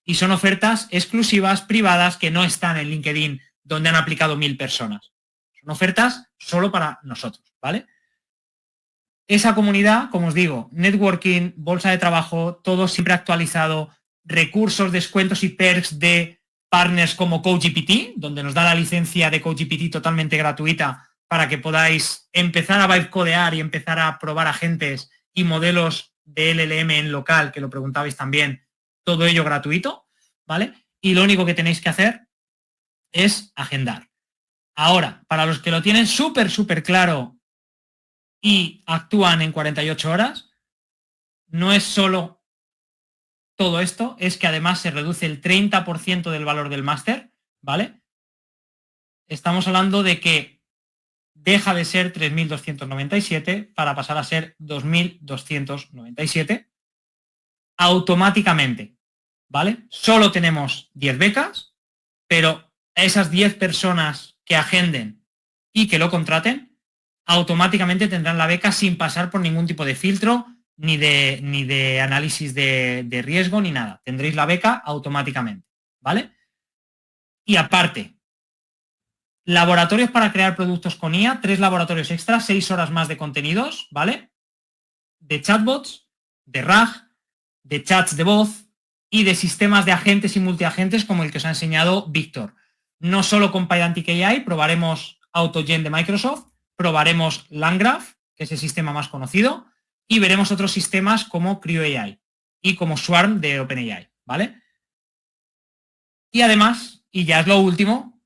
Speaker 1: Y son ofertas exclusivas, privadas, que no están en LinkedIn, donde han aplicado 1000 personas. Son ofertas solo para nosotros, ¿vale? Esa comunidad, como os digo, networking, bolsa de trabajo, todo siempre actualizado, recursos, descuentos y perks de partners como CoachGPT, donde nos da la licencia de CoachGPT totalmente gratuita para que podáis empezar a vibecodear y empezar a probar agentes y modelos de LLM en local, que lo preguntabais también, todo ello gratuito, ¿vale? Y lo único que tenéis que hacer es agendar. Ahora, para los que lo tienen súper claro y actúan en 48 horas, no es solo todo esto, es que además se reduce el 30% del valor del máster, ¿vale? Estamos hablando de que deja de ser 3.297 para pasar a ser 2.297 automáticamente, ¿vale? Solo tenemos 10 becas, pero esas 10 personas que agenden y que lo contraten, automáticamente tendrán la beca sin pasar por ningún tipo de filtro, ni de análisis de riesgo, ni nada. Tendréis la beca automáticamente, ¿vale? Y aparte, laboratorios para crear productos con IA, 3 laboratorios extras, 6 horas más de contenidos, ¿vale? De chatbots, de RAG, de chats de voz y de sistemas de agentes y multiagentes como el que os ha enseñado Víctor. No solo con Pydantic AI, probaremos AutoGen de Microsoft, probaremos LangGraph, que es el sistema más conocido, y veremos otros sistemas como Creo AI y como Swarm de OpenAI, ¿vale? Y además, y ya es lo último,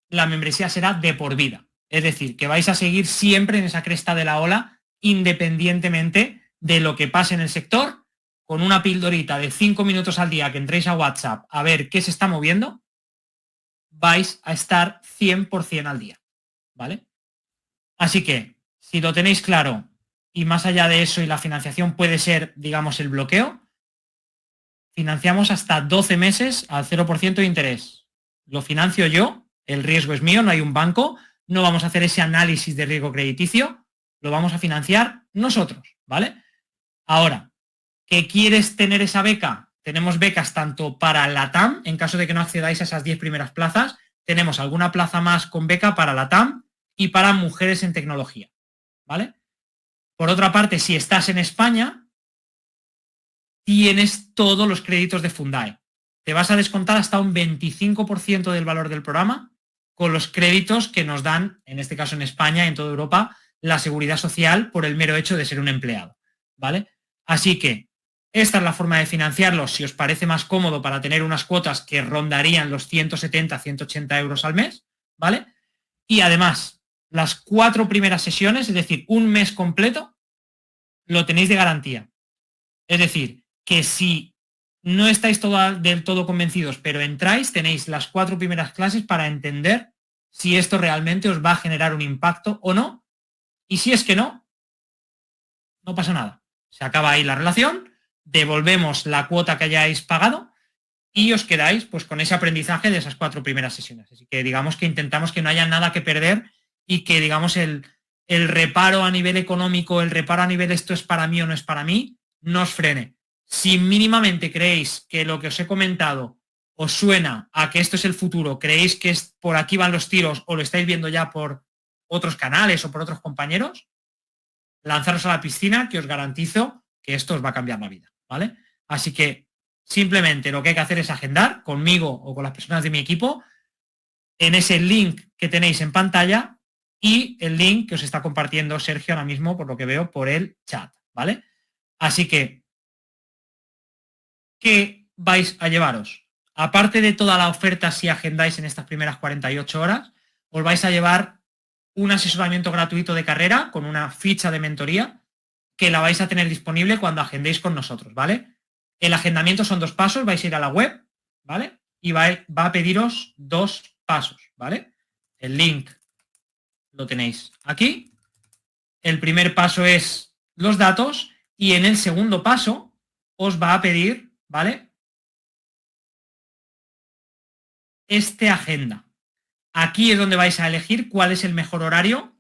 Speaker 1: la membresía será de por vida. Es decir, que vais a seguir siempre en esa cresta de la ola, independientemente de lo que pase en el sector, con una pildorita de 5 minutos al día que entréis a WhatsApp a ver qué se está moviendo, vais a estar 100% al día, ¿vale? Así que, si lo tenéis claro, y más allá de eso y la financiación puede ser, digamos, el bloqueo, financiamos hasta 12 meses al 0% de interés. Lo financio yo, el riesgo es mío, no hay un banco, no vamos a hacer ese análisis de riesgo crediticio, lo vamos a financiar nosotros, ¿vale? Ahora, ¿qué quieres tener esa beca? Tenemos becas tanto para la TAM, en caso de que no accedáis a esas 10 primeras plazas, tenemos alguna plaza más con beca para la TAM y para mujeres en tecnología, ¿vale? Por otra parte, si estás en España, tienes todos los créditos de Fundae. Te vas a descontar hasta un 25% del valor del programa con los créditos que nos dan, en este caso en España y en toda Europa, la seguridad social por el mero hecho de ser un empleado, ¿vale? Así que esta es la forma de financiarlo si os parece más cómodo para tener unas cuotas que rondarían los 170, 180 euros al mes, ¿vale? Y además, las 4 primeras sesiones, es decir, un mes completo, lo tenéis de garantía. Es decir, que si no estáis del todo convencidos, pero entráis, tenéis las 4 primeras clases para entender si esto realmente os va a generar un impacto o no. Y si es que no, no pasa nada. Se acaba ahí la relación, devolvemos la cuota que hayáis pagado y os quedáis pues con ese aprendizaje de esas 4 primeras sesiones. Así que digamos que intentamos que no haya nada que perder y que digamos el reparo a nivel económico, el reparo a nivel esto es para mí o no es para mí, no os frene. Si mínimamente creéis que lo que os he comentado os suena a que esto es el futuro, creéis que por aquí van los tiros o lo estáis viendo ya por otros canales o por otros compañeros, lanzaros a la piscina, que os garantizo que esto os va a cambiar la vida, ¿vale? Así que simplemente lo que hay que hacer es agendar conmigo o con las personas de mi equipo en ese link que tenéis en pantalla y el link que os está compartiendo Sergio ahora mismo, por lo que veo, por el chat, ¿vale? Así que, ¿qué vais a llevaros? Aparte de toda la oferta, si agendáis en estas primeras 48 horas, os vais a llevar un asesoramiento gratuito de carrera con una ficha de mentoría que la vais a tener disponible cuando agendéis con nosotros, ¿vale? El agendamiento son 2 pasos, vais a ir a la web, ¿vale? Y va a pediros 2 pasos, ¿vale? El link lo tenéis aquí. El primer paso es los datos y en el segundo paso os va a pedir, ¿vale? Este agenda. Aquí es donde vais a elegir cuál es el mejor horario,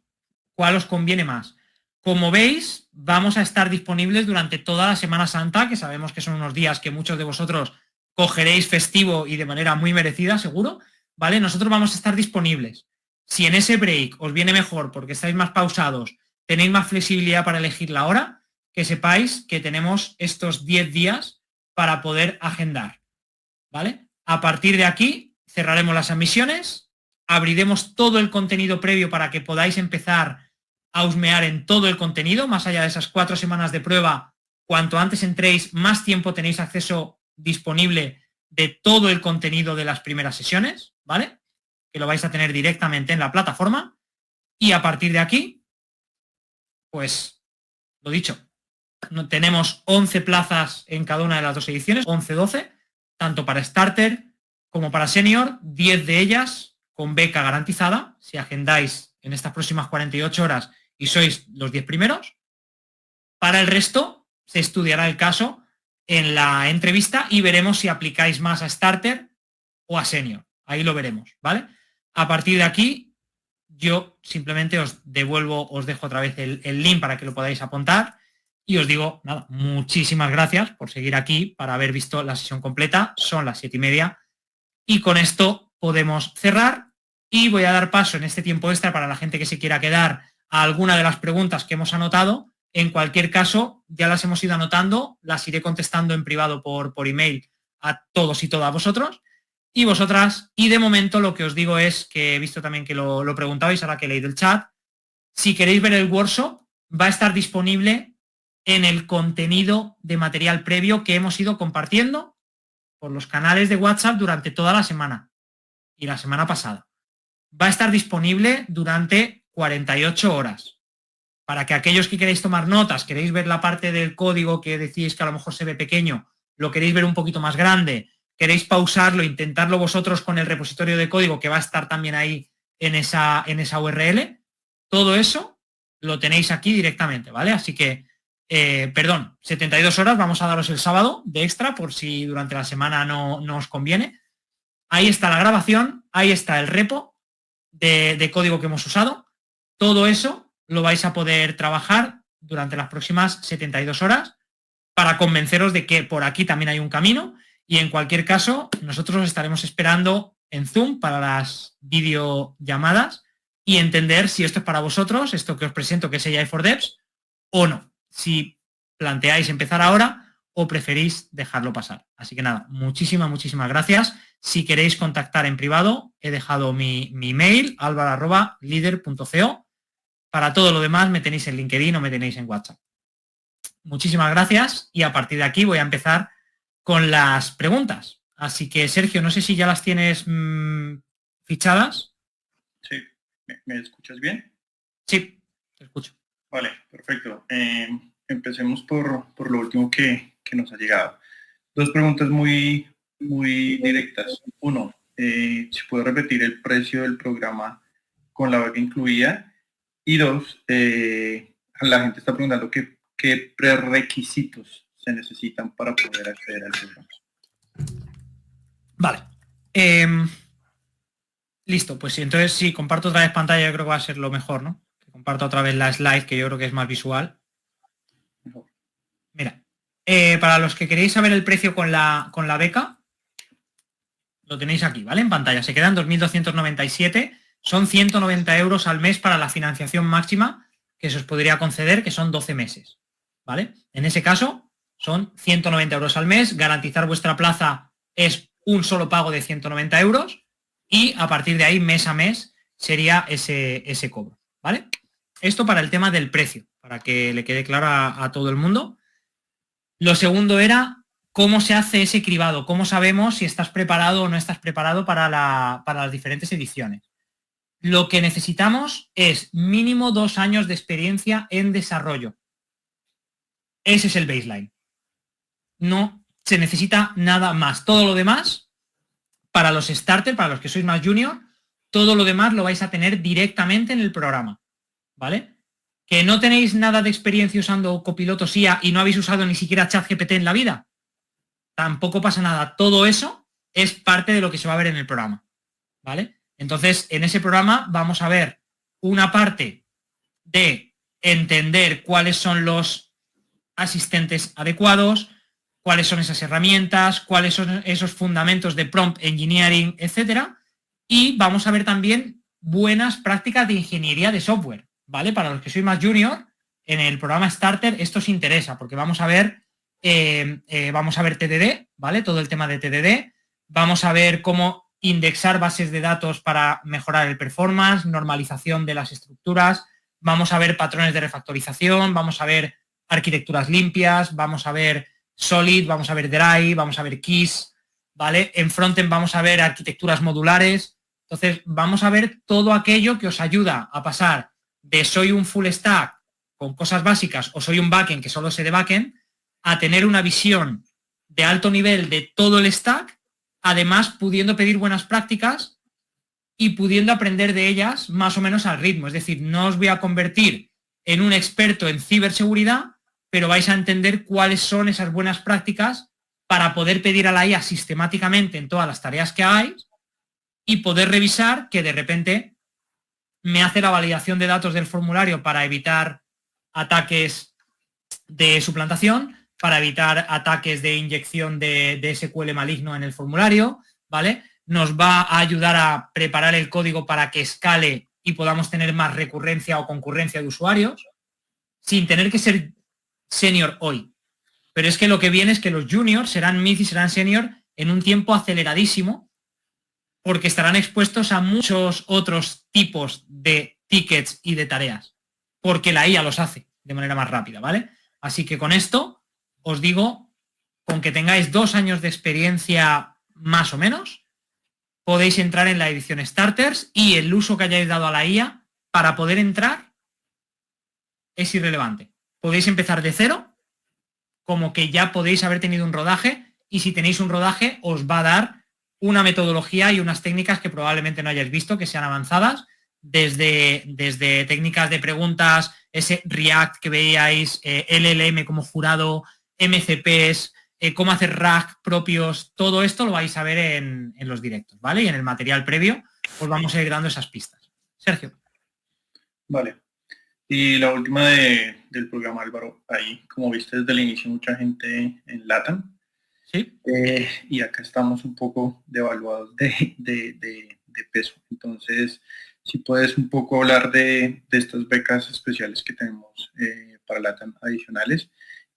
Speaker 1: cuál os conviene más. Como veis, vamos a estar disponibles durante toda la Semana Santa, que sabemos que son unos días que muchos de vosotros cogeréis festivo y de manera muy merecida, seguro, ¿vale? Nosotros vamos a estar disponibles. Si en ese break os viene mejor porque estáis más pausados, tenéis más flexibilidad para elegir la hora, que sepáis que tenemos estos 10 días para poder agendar, ¿vale? A partir de aquí cerraremos las admisiones, abriremos todo el contenido previo para que podáis empezar a husmear en todo el contenido, más allá de esas 4 semanas de prueba. Cuanto antes entréis, más tiempo tenéis acceso disponible de todo el contenido de las primeras sesiones, ¿vale? Que lo vais a tener directamente en la plataforma. Y a partir de aquí, pues, lo dicho, tenemos 11 plazas en cada una de las 2 ediciones, 11-12, tanto para Starter como para Senior, 10 de ellas con beca garantizada, si agendáis en estas próximas 48 horas y sois los 10 primeros. Para el resto, se estudiará el caso en la entrevista y veremos si aplicáis más a Starter o a Senior. Ahí lo veremos, ¿vale? A partir de aquí, yo simplemente os dejo otra vez el link para que lo podáis apuntar y os digo, nada, muchísimas gracias por seguir aquí, para haber visto la sesión completa. Son las 7:30 y con esto podemos cerrar y voy a dar paso en este tiempo extra para la gente que se quiera quedar a alguna de las preguntas que hemos anotado. En cualquier caso, ya las hemos ido anotando, las iré contestando en privado por email a todos y todas vosotros y vosotras. Y de momento lo que os digo es que he visto también que lo preguntabais ahora que he leído el chat. Si queréis ver el workshop, va a estar disponible en el contenido de material previo que hemos ido compartiendo por los canales de WhatsApp durante toda la semana y la semana pasada. Va a estar disponible durante 48 horas. Para que aquellos que queréis tomar notas, queréis ver la parte del código que decís que a lo mejor se ve pequeño, lo queréis ver un poquito más grande, queréis pausarlo, intentarlo vosotros con el repositorio de código que va a estar también ahí en esa URL, todo eso lo tenéis aquí directamente, ¿vale? Así que, 72 horas, vamos a daros el sábado de extra por si durante la semana no os conviene. Ahí está la grabación, ahí está el repo de código que hemos usado. Todo eso lo vais a poder trabajar durante las próximas 72 horas para convenceros de que por aquí también hay un camino y en cualquier caso nosotros os estaremos esperando en Zoom para las videollamadas y entender si esto es para vosotros, esto que os presento que es AI for Devs o no, si planteáis empezar ahora o preferís dejarlo pasar. Así que nada, muchísimas gracias. Si queréis contactar en privado, he dejado mi email, alvaro@lider.co. Para todo lo demás me tenéis en LinkedIn o me tenéis en WhatsApp. Muchísimas gracias y a partir de aquí voy a empezar con las preguntas. Así que, Sergio, no sé si ya las tienes fichadas.
Speaker 3: Sí. ¿Me escuchas bien?
Speaker 1: Sí, te escucho.
Speaker 3: Vale, perfecto. Empecemos por lo último que nos ha llegado. 2 preguntas muy directas. 1, si puedo repetir el precio del programa con la beca incluida. Y 2, la gente está preguntando qué prerequisitos se necesitan para poder acceder al programa.
Speaker 1: Vale. Listo, pues entonces sí, comparto otra vez pantalla, yo creo que va a ser lo mejor, ¿no? Que comparto otra vez la slide, que yo creo que es más visual. Mira, Para los que queréis saber el precio con la beca, lo tenéis aquí, ¿vale? En pantalla. Se quedan 2.297. Son 190 euros al mes para la financiación máxima que se os podría conceder, que son 12 meses, ¿vale? En ese caso, son 190 euros al mes. Garantizar vuestra plaza es un solo pago de 190 euros y a partir de ahí, mes a mes, sería ese cobro, ¿vale? Esto para el tema del precio, para que le quede claro a todo el mundo. Lo segundo era cómo se hace ese cribado, cómo sabemos si estás preparado o no estás preparado para las diferentes ediciones. Lo que necesitamos es mínimo 2 años de experiencia en desarrollo. Ese es el baseline. No se necesita nada más. Todo lo demás, para los starters, para los que sois más junior, todo lo demás lo vais a tener directamente en el programa, ¿vale? ¿Que no tenéis nada de experiencia usando copilotos IA y no habéis usado ni siquiera ChatGPT en la vida? Tampoco pasa nada. Todo eso es parte de lo que se va a ver en el programa, ¿vale? Entonces, en ese programa vamos a ver una parte de entender cuáles son los asistentes adecuados, cuáles son esas herramientas, cuáles son esos fundamentos de prompt engineering, etcétera. Y vamos a ver también buenas prácticas de ingeniería de software, ¿vale? Para los que sois más junior, en el programa Starter esto os interesa porque vamos a ver TDD, ¿vale? Todo el tema de TDD. Vamos a ver cómo indexar bases de datos para mejorar el performance, normalización de las estructuras. Vamos a ver patrones de refactorización, vamos a ver arquitecturas limpias, vamos a ver Solid, vamos a ver Dry, vamos a ver Keys, ¿vale? En frontend vamos a ver arquitecturas modulares. Entonces, vamos a ver todo aquello que os ayuda a pasar de soy un full stack con cosas básicas o soy un backend que solo sé de backend, a tener una visión de alto nivel de todo el stack, además pudiendo pedir buenas prácticas y pudiendo aprender de ellas más o menos al ritmo. Es decir, no os voy a convertir en un experto en ciberseguridad, pero vais a entender cuáles son esas buenas prácticas para poder pedir a la IA sistemáticamente en todas las tareas que hagáis y poder revisar que de repente me hace la validación de datos del formulario para evitar ataques de suplantación, para evitar ataques de inyección de SQL maligno en el formulario, ¿vale? Nos va a ayudar a preparar el código para que escale y podamos tener más recurrencia o concurrencia de usuarios, sin tener que ser senior hoy. Pero es que lo que viene es que los juniors serán mid y serán senior en un tiempo aceleradísimo, porque estarán expuestos a muchos otros tipos de tickets y de tareas, porque la IA los hace de manera más rápida, ¿vale? Así que con esto os digo, con que tengáis 2 años de experiencia más o menos, podéis entrar en la edición Starters y el uso que hayáis dado a la IA para poder entrar es irrelevante. Podéis empezar de cero, como que ya podéis haber tenido un rodaje y si tenéis un rodaje os va a dar una metodología y unas técnicas que probablemente no hayáis visto, que sean avanzadas, desde técnicas de preguntas, ese React que veíais, LLM como jurado, MCPs, cómo hacer RAG propios, todo esto lo vais a ver en los directos, ¿vale? Y en el material previo os vamos a ir dando esas pistas. Sergio.
Speaker 3: Vale. Y la última del programa, Álvaro, ahí, como viste desde el inicio, mucha gente en LATAM.
Speaker 1: Sí.
Speaker 3: Y acá estamos un poco devaluados de peso. Entonces, si puedes un poco hablar de estas becas especiales que tenemos para LATAM adicionales.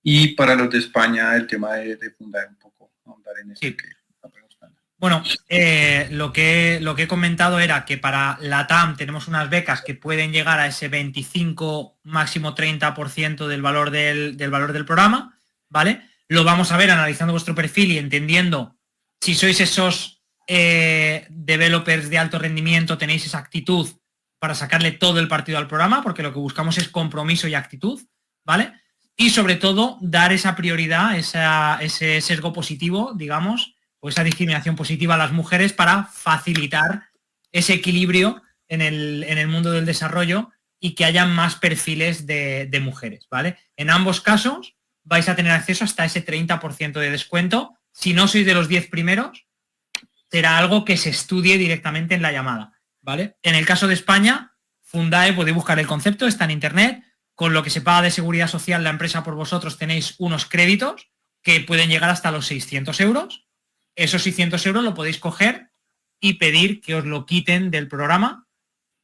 Speaker 3: Y para los de España, el tema de fundar un poco, ahondar en eso. Sí. Que está preguntando.
Speaker 1: Bueno, lo que he comentado era que para LATAM tenemos unas becas que pueden llegar a ese 25, máximo 30% del valor del programa, ¿vale? Lo vamos a ver analizando vuestro perfil y entendiendo si sois esos developers de alto rendimiento, tenéis esa actitud para sacarle todo el partido al programa, porque lo que buscamos es compromiso y actitud, ¿vale? Y sobre todo dar esa prioridad, ese sesgo positivo, digamos, o esa discriminación positiva a las mujeres para facilitar ese equilibrio en el mundo del desarrollo y que haya más perfiles de mujeres, ¿vale? En ambos casos vais a tener acceso hasta ese 30% de descuento. Si no sois de los 10 primeros, será algo que se estudie directamente en la llamada, ¿vale? En el caso de España, Fundae, podéis buscar el concepto, está en internet. Con lo que se paga de seguridad social la empresa por vosotros tenéis unos créditos que pueden llegar hasta los 600 euros. Esos 600 euros lo podéis coger y pedir que os lo quiten del programa,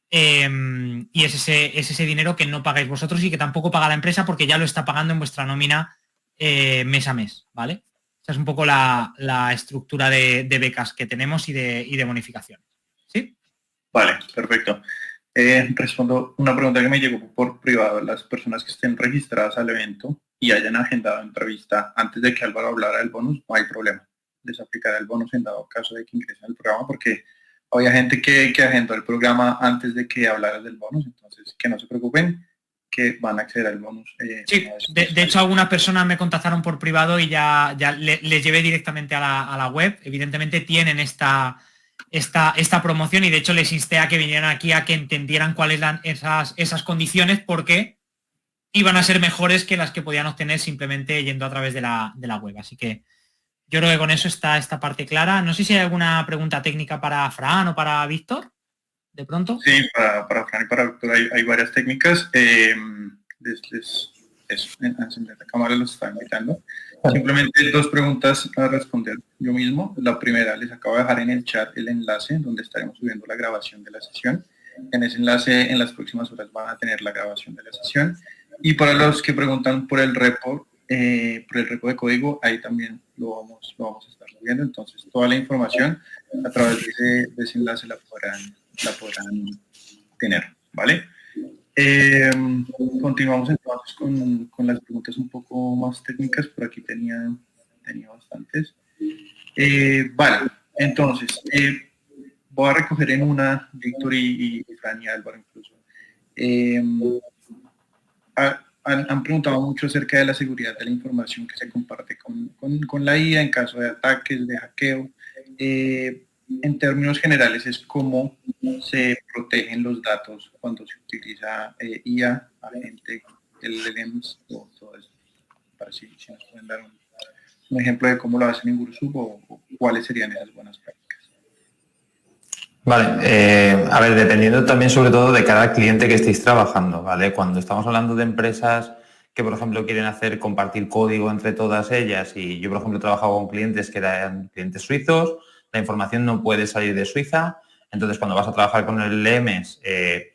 Speaker 1: y es ese dinero que no pagáis vosotros y que tampoco paga la empresa porque ya lo está pagando en vuestra nómina mes a mes, ¿vale? Esa es un poco la estructura de becas que tenemos y de bonificación. ¿Sí?
Speaker 3: Vale, perfecto. Respondo una pregunta que me llegó por privado. Las personas que estén registradas al evento y hayan agendado entrevista antes de que Álvaro hablara del bonus, no hay problema. Les aplicará el bonus en dado caso de que ingresen al programa, porque había gente que agendó el programa antes de que hablara del bonus, entonces que no se preocupen, que van a acceder al bonus.
Speaker 1: Sí, de hecho algunas personas me contactaron por privado y ya les llevé directamente a la web. Evidentemente tienen esta promoción y de hecho les insté a que vinieran aquí a que entendieran cuáles eran esas condiciones, porque iban a ser mejores que las que podían obtener simplemente yendo a través de la web. Así que yo creo que con eso está esta parte clara. No sé si hay alguna pregunta técnica para Fran o para Víctor, de pronto.
Speaker 3: Sí, para Fran y para Víctor hay varias técnicas. Encender la cámara los está invitando. Simplemente 2 preguntas a responder yo mismo. La primera, les acabo de dejar en el chat el enlace donde estaremos subiendo la grabación de la sesión. En ese enlace, en las próximas horas van a tener la grabación de la sesión. Y para los que preguntan por el repo de código, ahí también lo vamos a estar subiendo. Entonces, toda la información a través de ese enlace la podrán tener, ¿vale? Continuamos entonces con las preguntas un poco más técnicas. Por aquí tenía bastantes. Vale, entonces, voy a recoger en una, Víctor y Fran y Álvaro incluso. Han preguntado mucho acerca de la seguridad de la información que se comparte con la IA en caso de ataques, de hackeo. En términos generales, es cómo se protegen los datos cuando se utiliza IA, agente, LLMs o todo eso. Para si nos pueden dar un ejemplo de cómo lo hacen en Gurusub o cuáles serían esas buenas prácticas.
Speaker 4: Vale, a ver, dependiendo también sobre todo de cada cliente que estéis trabajando, ¿vale? Cuando estamos hablando de empresas que, por ejemplo, quieren hacer compartir código entre todas ellas, y yo, por ejemplo, he trabajado con clientes que eran clientes suizos, la información no puede salir de Suiza, entonces cuando vas a trabajar con el LMS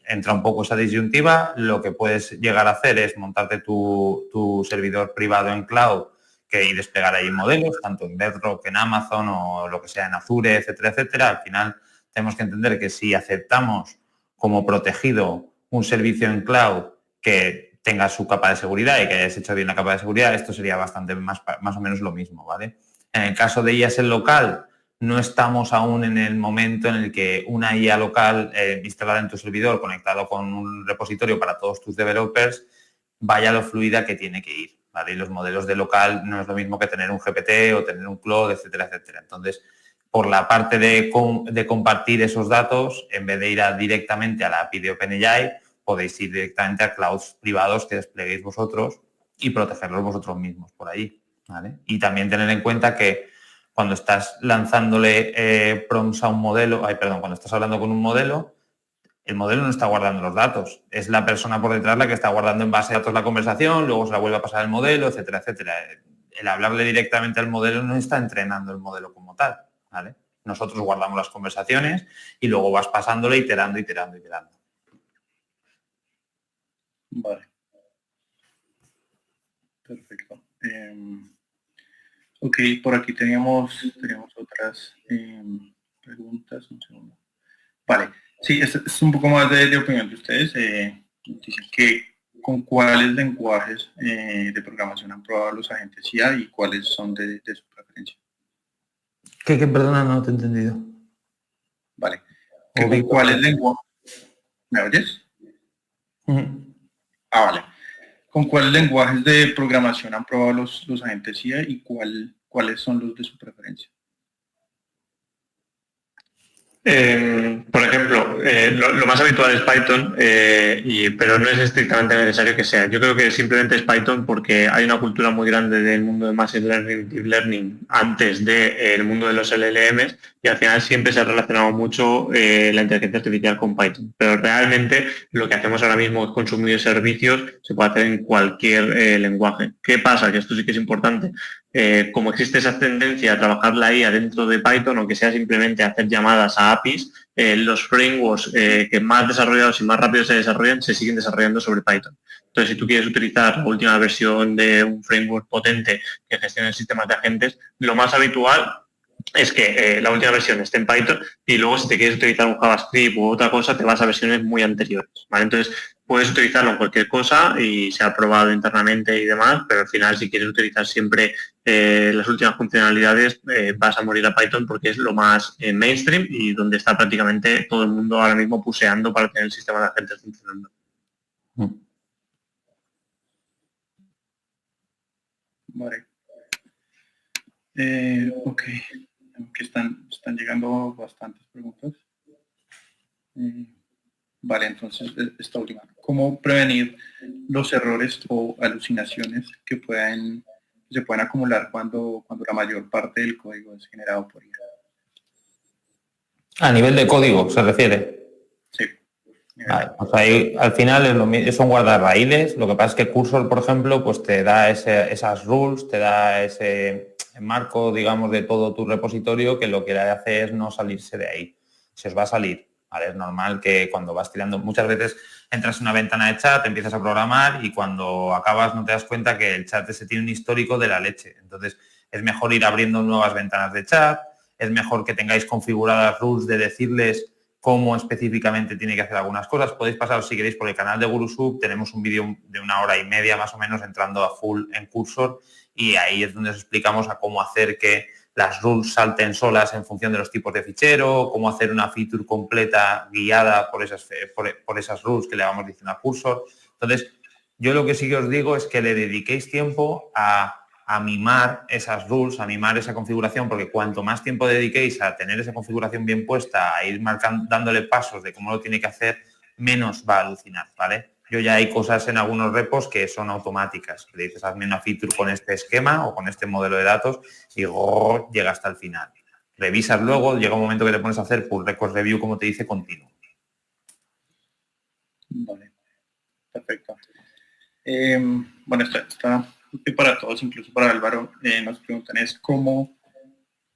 Speaker 4: entra un poco esa disyuntiva. Lo que puedes llegar a hacer es montarte tu servidor privado en cloud y desplegar ahí modelos, tanto en Bedrock, en Amazon o lo que sea en Azure, etcétera, etcétera. Al final tenemos que entender que si aceptamos como protegido un servicio en cloud que tenga su capa de seguridad y que hayas hecho bien la capa de seguridad, esto sería bastante más o menos lo mismo, ¿vale? En el caso de IaaS en local, no estamos aún en el momento en el que una IA local instalada en tu servidor, conectado con un repositorio para todos tus developers, vaya lo fluida que tiene que ir, ¿vale? Y los modelos de local no es lo mismo que tener un GPT o tener un Claude, etcétera, etcétera. Entonces, por la parte de compartir esos datos, en vez de ir directamente a la API de OpenAI, podéis ir directamente a clouds privados que despleguéis vosotros y protegerlos vosotros mismos por ahí, ¿vale? Y también tener en cuenta que cuando estás lanzándole prompts a un modelo, cuando estás hablando con un modelo, el modelo no está guardando los datos. Es la persona por detrás la que está guardando en base de datos la conversación, luego se la vuelve a pasar al modelo, etcétera, etcétera. El hablarle directamente al modelo no está entrenando el modelo como tal, ¿vale? Nosotros guardamos las conversaciones y luego vas pasándole iterando.
Speaker 3: Vale. Perfecto. Ok, por aquí teníamos otras preguntas. Un segundo. Vale, sí, es un poco más de opinión de ustedes. Dicen que con cuáles lenguajes de programación han probado los agentes IA y cuáles son de su preferencia.
Speaker 4: ¿Qué? Perdona, no te he entendido.
Speaker 3: Vale. ¿Con cuáles lenguajes? ¿Me oyes? Vale. ¿Con cuáles lenguajes de programación han probado los agentes IA y cuáles son los de su preferencia?
Speaker 2: Por ejemplo, lo más habitual es Python, pero no es estrictamente necesario que sea. Yo creo que simplemente es Python porque hay una cultura muy grande del mundo de Machine Learning, Deep Learning, antes del mundo de los LLMs, y al final siempre se ha relacionado mucho la inteligencia artificial con Python. Pero realmente lo que hacemos ahora mismo es consumir servicios, se puede hacer en cualquier lenguaje. ¿Qué pasa? Que esto sí que es importante. como existe esa tendencia a trabajar la IA dentro de Python, aunque sea simplemente hacer llamadas a APIs, los frameworks que más desarrollados y más rápido se desarrollan se siguen desarrollando sobre Python. Entonces, si tú quieres utilizar la última versión de un framework potente que gestione sistemas de agentes, lo más habitual es que la última versión esté en Python y luego si te quieres utilizar un JavaScript u otra cosa, te vas a versiones muy anteriores, ¿vale? Entonces, puedes utilizarlo en cualquier cosa y se ha probado internamente y demás, pero al final, si quieres utilizar siempre las últimas funcionalidades, vas a morir a Python porque es lo más mainstream y donde está prácticamente todo el mundo ahora mismo puseando para tener el sistema de agentes funcionando.
Speaker 3: Vale. Ok. Que están llegando bastantes preguntas. Vale, entonces esta última. ¿Cómo prevenir los errores o alucinaciones que se pueden acumular cuando la mayor parte del código es generado por IA?
Speaker 4: A nivel de código se refiere.
Speaker 3: Sí.
Speaker 4: Vale, pues ahí al final es un guardarraíles. Lo que pasa es que Cursor, por ejemplo, pues te da esas rules, te da ese marco, digamos, de todo tu repositorio que lo que hace es no salirse de ahí. Se os va a salir, ¿vale? Es normal que cuando vas tirando, muchas veces entras en una ventana de chat, empiezas a programar y cuando acabas no te das cuenta que el chat ese tiene un histórico de la leche. Entonces es mejor ir abriendo nuevas ventanas de chat, es mejor que tengáis configuradas rules de decirles cómo específicamente tiene que hacer algunas cosas. Podéis pasaros, si queréis, por el canal de GuruSub. Tenemos un vídeo de 1 hora y media más o menos entrando a full en Cursor y ahí es donde os explicamos a cómo hacer que las rules salten solas en función de los tipos de fichero, cómo hacer una feature completa guiada por esas rules que le vamos diciendo a Cursor. Entonces, yo lo que sí que os digo es que le dediquéis tiempo a mimar esas rules, a mimar esa configuración, porque cuanto más tiempo dediquéis a tener esa configuración bien puesta, a ir dándole pasos de cómo lo tiene que hacer, menos va a alucinar, ¿vale? Yo ya hay cosas en algunos repos que son automáticas. Le dices, hazme una feature con este esquema o con este modelo de datos y llega hasta el final. Revisas luego, llega un momento que te pones a hacer pull request review, como te dice, continuo.
Speaker 3: Vale, perfecto. Bueno, está para todos, incluso para Álvaro, nos preguntan es cómo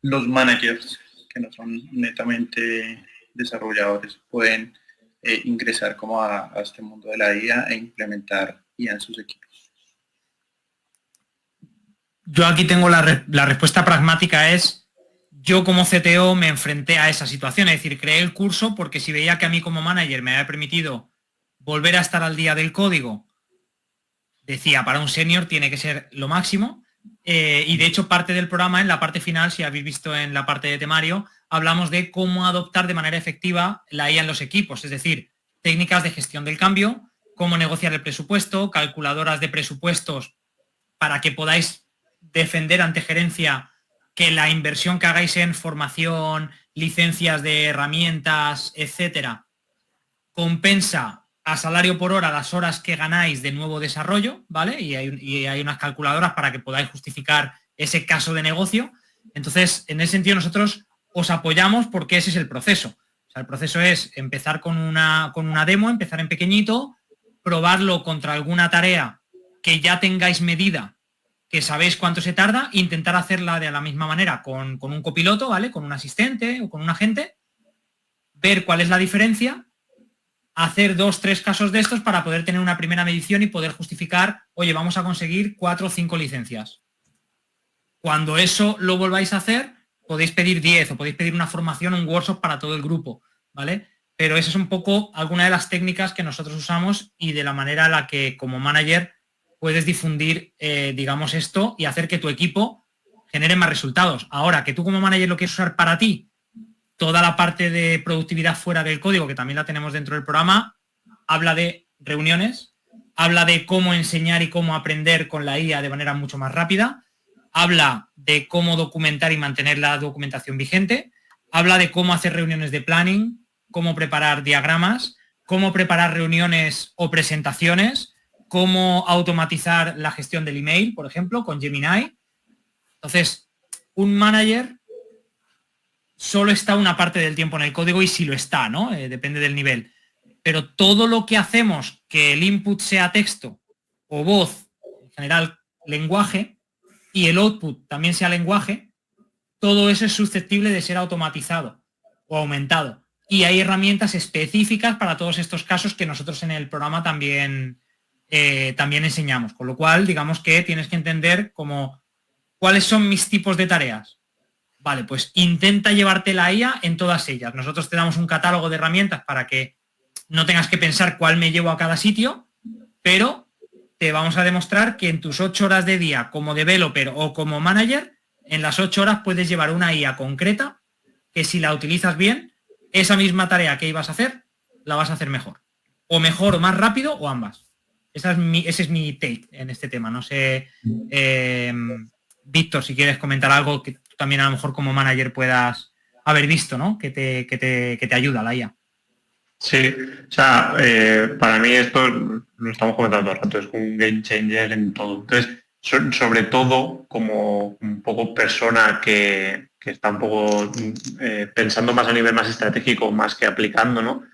Speaker 3: los managers, que no son netamente desarrolladores, pueden ingresar como a este mundo de la IA e implementar IA en sus equipos.
Speaker 1: Yo aquí tengo la respuesta pragmática es, yo como CTO me enfrenté a esa situación, es decir, creé el curso porque si veía que a mí como manager me había permitido volver a estar al día del código, decía, para un senior tiene que ser lo máximo. Y de hecho parte del programa, en la parte final, si habéis visto en la parte de temario, hablamos de cómo adoptar de manera efectiva la IA en los equipos, es decir, técnicas de gestión del cambio, cómo negociar el presupuesto, calculadoras de presupuestos para que podáis defender ante gerencia que la inversión que hagáis en formación, licencias de herramientas, etcétera, compensa a salario por hora las horas que ganáis de nuevo desarrollo, ¿vale? Y hay unas calculadoras para que podáis justificar ese caso de negocio. Entonces, en ese sentido, nosotros os apoyamos porque ese es el proceso. O sea, el proceso es empezar con una demo, empezar en pequeñito, probarlo contra alguna tarea que ya tengáis medida, que sabéis cuánto se tarda, intentar hacerla de la misma manera con un copiloto, ¿vale? Con un asistente o con un agente, ver cuál es la diferencia, hacer 2 o 3 casos de estos para poder tener una primera medición y poder justificar, oye, vamos a conseguir 4 o 5 licencias. Cuando eso lo volváis a hacer, podéis pedir 10 o podéis pedir una formación, un workshop para todo el grupo, ¿vale? Pero esa es un poco alguna de las técnicas que nosotros usamos y de la manera en la que como manager puedes difundir, digamos, esto y hacer que tu equipo genere más resultados. Ahora, que tú como manager lo quieres usar para ti, toda la parte de productividad fuera del código, que también la tenemos dentro del programa, habla de reuniones, habla de cómo enseñar y cómo aprender con la IA de manera mucho más rápida, habla de cómo documentar y mantener la documentación vigente, habla de cómo hacer reuniones de planning, cómo preparar diagramas, cómo preparar reuniones o presentaciones, cómo automatizar la gestión del email, por ejemplo, con Gemini. Entonces, un manager solo está una parte del tiempo en el código y si lo está, ¿no? Depende del nivel. Pero todo lo que hacemos, que el input sea texto o voz, en general lenguaje, y el output también sea lenguaje, todo eso es susceptible de ser automatizado o aumentado. Y hay herramientas específicas para todos estos casos que nosotros en el programa también enseñamos. Con lo cual, digamos que tienes que entender como cuáles son mis tipos de tareas. Vale, pues intenta llevarte la IA en todas ellas. Nosotros te damos un catálogo de herramientas para que no tengas que pensar cuál me llevo a cada sitio, pero te vamos a demostrar que en tus 8 horas de día como developer o como manager, en las 8 horas puedes llevar una IA concreta que si la utilizas bien, esa misma tarea que ibas a hacer, la vas a hacer mejor. O mejor o más rápido o ambas. Ese es mi take en este tema. No sé, Víctor, si quieres comentar algo que tú también a lo mejor como manager puedas haber visto, ¿no? Que te ayuda la IA.
Speaker 2: Sí, o sea, para mí esto lo estamos comentando todo el rato, es un game changer en todo. Entonces, sobre todo como un poco persona que está un poco pensando más a nivel más estratégico, más que aplicando, ¿no?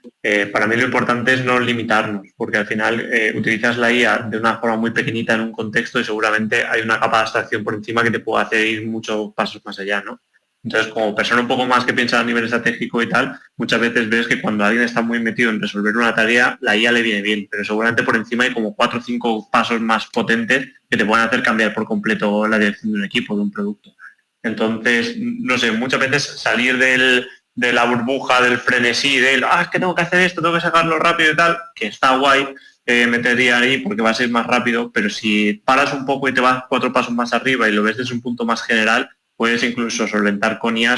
Speaker 2: Para mí lo importante es no limitarnos, porque al final utilizas la IA de una forma muy pequeñita en un contexto y seguramente hay una capa de abstracción por encima que te puede hacer ir muchos pasos más allá, ¿no? Entonces, como persona un poco más que piensa a nivel estratégico y tal, muchas veces ves que cuando alguien está muy metido en resolver una tarea, la IA le viene bien, pero seguramente por encima hay como 4 o 5 pasos más potentes que te pueden hacer cambiar por completo la dirección de un equipo, de un producto. Entonces, no sé, muchas veces salir de la burbuja, del frenesí, es que tengo que hacer esto, tengo que sacarlo rápido y tal, que está guay, metería ahí porque va a ser más rápido, pero si paras un poco y te vas 4 pasos más arriba y lo ves desde un punto más general, puedes incluso solventar con IA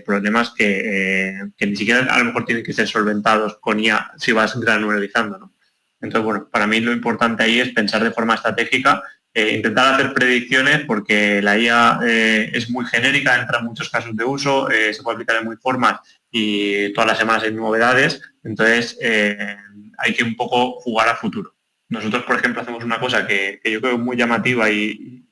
Speaker 2: problemas que ni siquiera a lo mejor tienen que ser solventados con IA si vas granularizando, ¿no? Entonces, bueno, para mí lo importante ahí es pensar de forma estratégica, intentar hacer predicciones porque la IA es muy genérica, entra en muchos casos de uso, se puede aplicar en muy formas y todas las semanas hay novedades, entonces hay que un poco jugar a futuro. Nosotros, por ejemplo, hacemos una cosa que yo creo muy llamativa y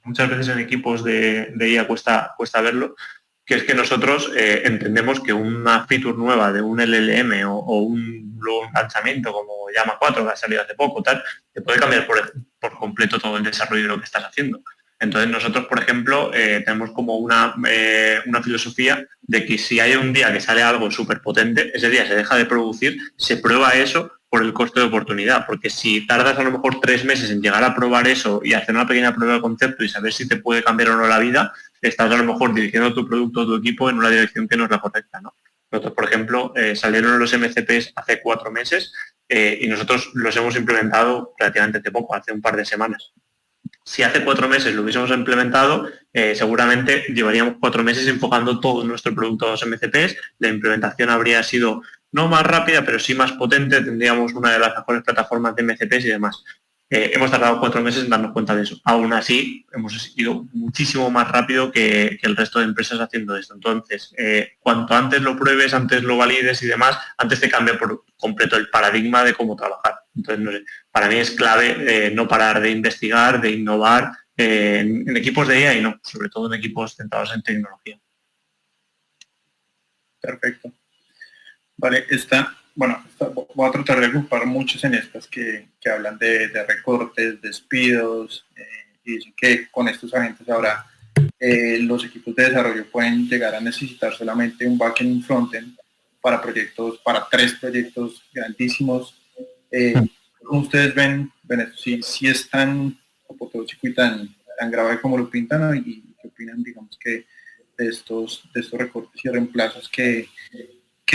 Speaker 2: muchas veces en equipos de IA cuesta verlo, que es que nosotros entendemos que una feature nueva de un LLM o un lanzamiento como Llama 4, que ha salido hace poco, tal, te puede cambiar por completo todo el desarrollo de lo que estás haciendo. Entonces nosotros, por ejemplo, tenemos como una filosofía de que si hay un día que sale algo súper potente, ese día se deja de producir, se prueba eso por el coste de oportunidad, porque si tardas a lo mejor 3 meses en llegar a probar eso y hacer una pequeña prueba de concepto y saber si te puede cambiar o no la vida, estás a lo mejor dirigiendo tu producto o tu equipo en una dirección que no es la correcta, ¿no? Nosotros, por ejemplo, salieron los MCPs hace 4 meses y nosotros los hemos implementado relativamente hace poco, hace un par de semanas. Si hace 4 meses lo hubiésemos implementado, seguramente llevaríamos 4 meses enfocando todo nuestro producto a los MCPs, la implementación habría sido no más rápida, pero sí más potente, tendríamos una de las mejores plataformas de MCPs y demás. Hemos tardado 4 meses en darnos cuenta de eso. Aún así, hemos ido muchísimo más rápido que el resto de empresas haciendo esto. Entonces, cuanto antes lo pruebes, antes lo valides y demás, antes te cambia por completo el paradigma de cómo trabajar. Entonces, no sé, para mí es clave no parar de investigar, de innovar en equipos de IA y no, sobre todo en equipos centrados en tecnología.
Speaker 3: Perfecto. Vale, voy a tratar de agrupar muchos en estas que hablan de recortes, despidos, y dicen que con estos agentes ahora los equipos de desarrollo pueden llegar a necesitar solamente un backend y un frontend para 3 proyectos grandísimos. ¿Cómo ustedes ven esto? Si es tan apoteósico y tan grave como lo pintan, ¿no? ¿Y qué opinan, digamos, que de estos recortes y reemplazos que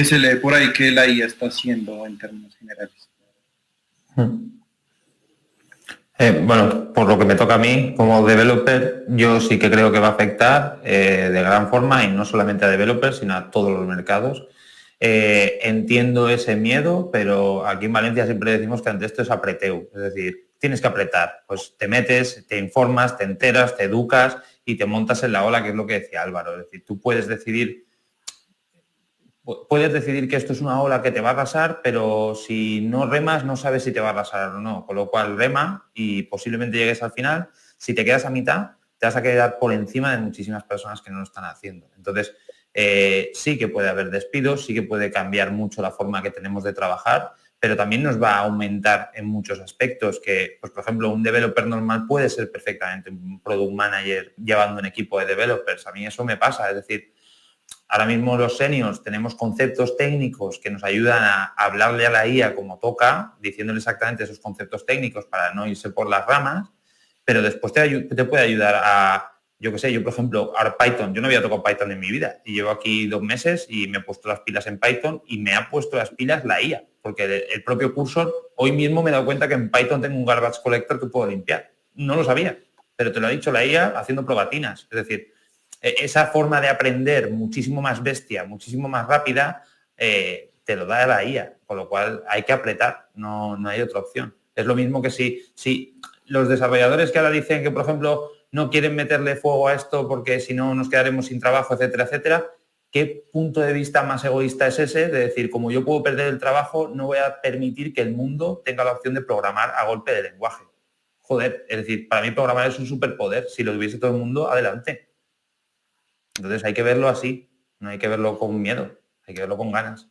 Speaker 3: se lee por ahí que la IA está haciendo en términos generales?
Speaker 4: Bueno, por lo que me toca a mí como developer, yo sí que creo que va a afectar de gran forma, y no solamente a developers, sino a todos los mercados. Entiendo ese miedo, pero aquí en Valencia siempre decimos que ante esto es apreteu, es decir, tienes que apretar, pues te metes, te informas, te enteras, te educas y te montas en la ola, que es lo que decía Álvaro, es decir, tú puedes decidir que esto es una ola que te va a arrasar, pero si no remas no sabes si te va a arrasar o no, con lo cual rema y posiblemente llegues al final. Si te quedas a mitad, te vas a quedar por encima de muchísimas personas que no lo están haciendo. Entonces, sí que puede haber despidos, sí que puede cambiar mucho la forma que tenemos de trabajar, pero también nos va a aumentar en muchos aspectos que, pues, por ejemplo, un developer normal puede ser perfectamente un product manager llevando un equipo de developers. A mí eso me pasa, es decir, ahora mismo los seniors tenemos conceptos técnicos que nos ayudan a hablarle a la IA como toca, diciéndole exactamente esos conceptos técnicos para no irse por las ramas, pero después te puede ayudar a, yo qué sé, yo por ejemplo, ahora Python, yo no había tocado Python en mi vida y llevo aquí 2 meses y me he puesto las pilas en Python y me ha puesto las pilas la IA, porque el propio cursor, hoy mismo me he dado cuenta que en Python tengo un garbage collector que puedo limpiar. No lo sabía, pero te lo ha dicho la IA haciendo probatinas, es decir, esa forma de aprender muchísimo más bestia, muchísimo más rápida, te lo da la IA, con lo cual hay que apretar, no hay otra opción. Es lo mismo que si los desarrolladores que ahora dicen que, por ejemplo, no quieren meterle fuego a esto porque si no nos quedaremos sin trabajo, etcétera, etcétera, ¿qué punto de vista más egoísta es ese? De decir, como yo puedo perder el trabajo, no voy a permitir que el mundo tenga la opción de programar a golpe de lenguaje. Joder, es decir, para mí programar es un superpoder. Si lo tuviese todo el mundo, adelante. Entonces hay que verlo así, no hay que verlo con miedo, hay que verlo con ganas.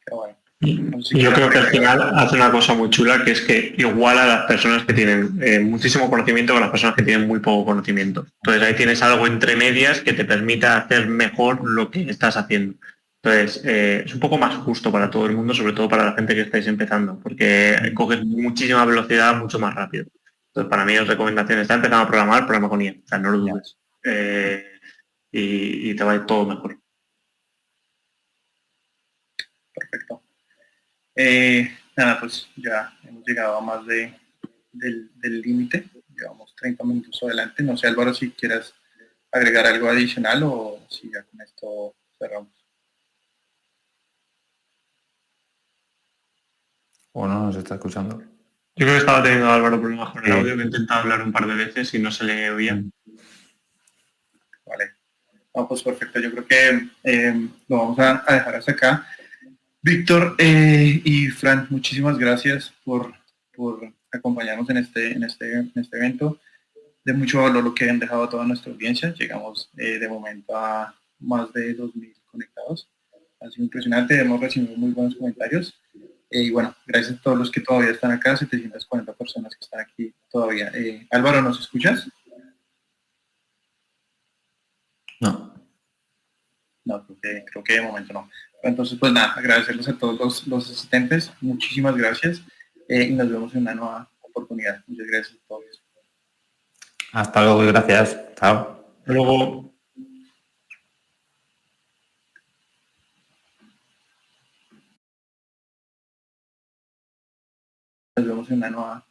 Speaker 3: Qué bueno.
Speaker 2: Yo creo que al final hace una cosa muy chula, que es que iguala a las personas que tienen muchísimo conocimiento con las personas que tienen muy poco conocimiento. Entonces ahí tienes algo entre medias que te permita hacer mejor lo que estás haciendo. Entonces es un poco más justo para todo el mundo, sobre todo para la gente que estáis empezando, porque coges muchísima velocidad mucho más rápido. Entonces para mí es recomendación, está empezando a programar, programa con IA, o sea, no lo dudes. Y te va a ir todo mejor.
Speaker 3: Perfecto. Nada, pues ya hemos llegado a más del límite. Llevamos 30 minutos adelante. No sé, Álvaro, si quieres agregar algo adicional o si ya con esto cerramos.
Speaker 4: ¿O no nos está escuchando?
Speaker 2: Yo creo que estaba teniendo Álvaro problemas con el audio, que he intentado hablar un par de veces y no se le oía.
Speaker 3: Vale. No, pues perfecto. Yo creo que lo vamos a dejar hasta acá. Víctor y Fran, muchísimas gracias por acompañarnos en este evento. De mucho valor lo que han dejado a toda nuestra audiencia. Llegamos de momento a más de 2.000 conectados. Ha sido impresionante, hemos recibido muy buenos comentarios. Y bueno, gracias a todos los que todavía están acá, 740 personas que están aquí todavía. Álvaro, ¿nos escuchas?
Speaker 4: No.
Speaker 3: No, creo que de momento no. Entonces, pues nada, agradecerles a todos los asistentes. Muchísimas gracias y nos vemos en una nueva oportunidad. Muchas gracias a todos.
Speaker 4: Hasta luego y gracias. Chao.
Speaker 2: Luego.
Speaker 3: Nos vemos en una nueva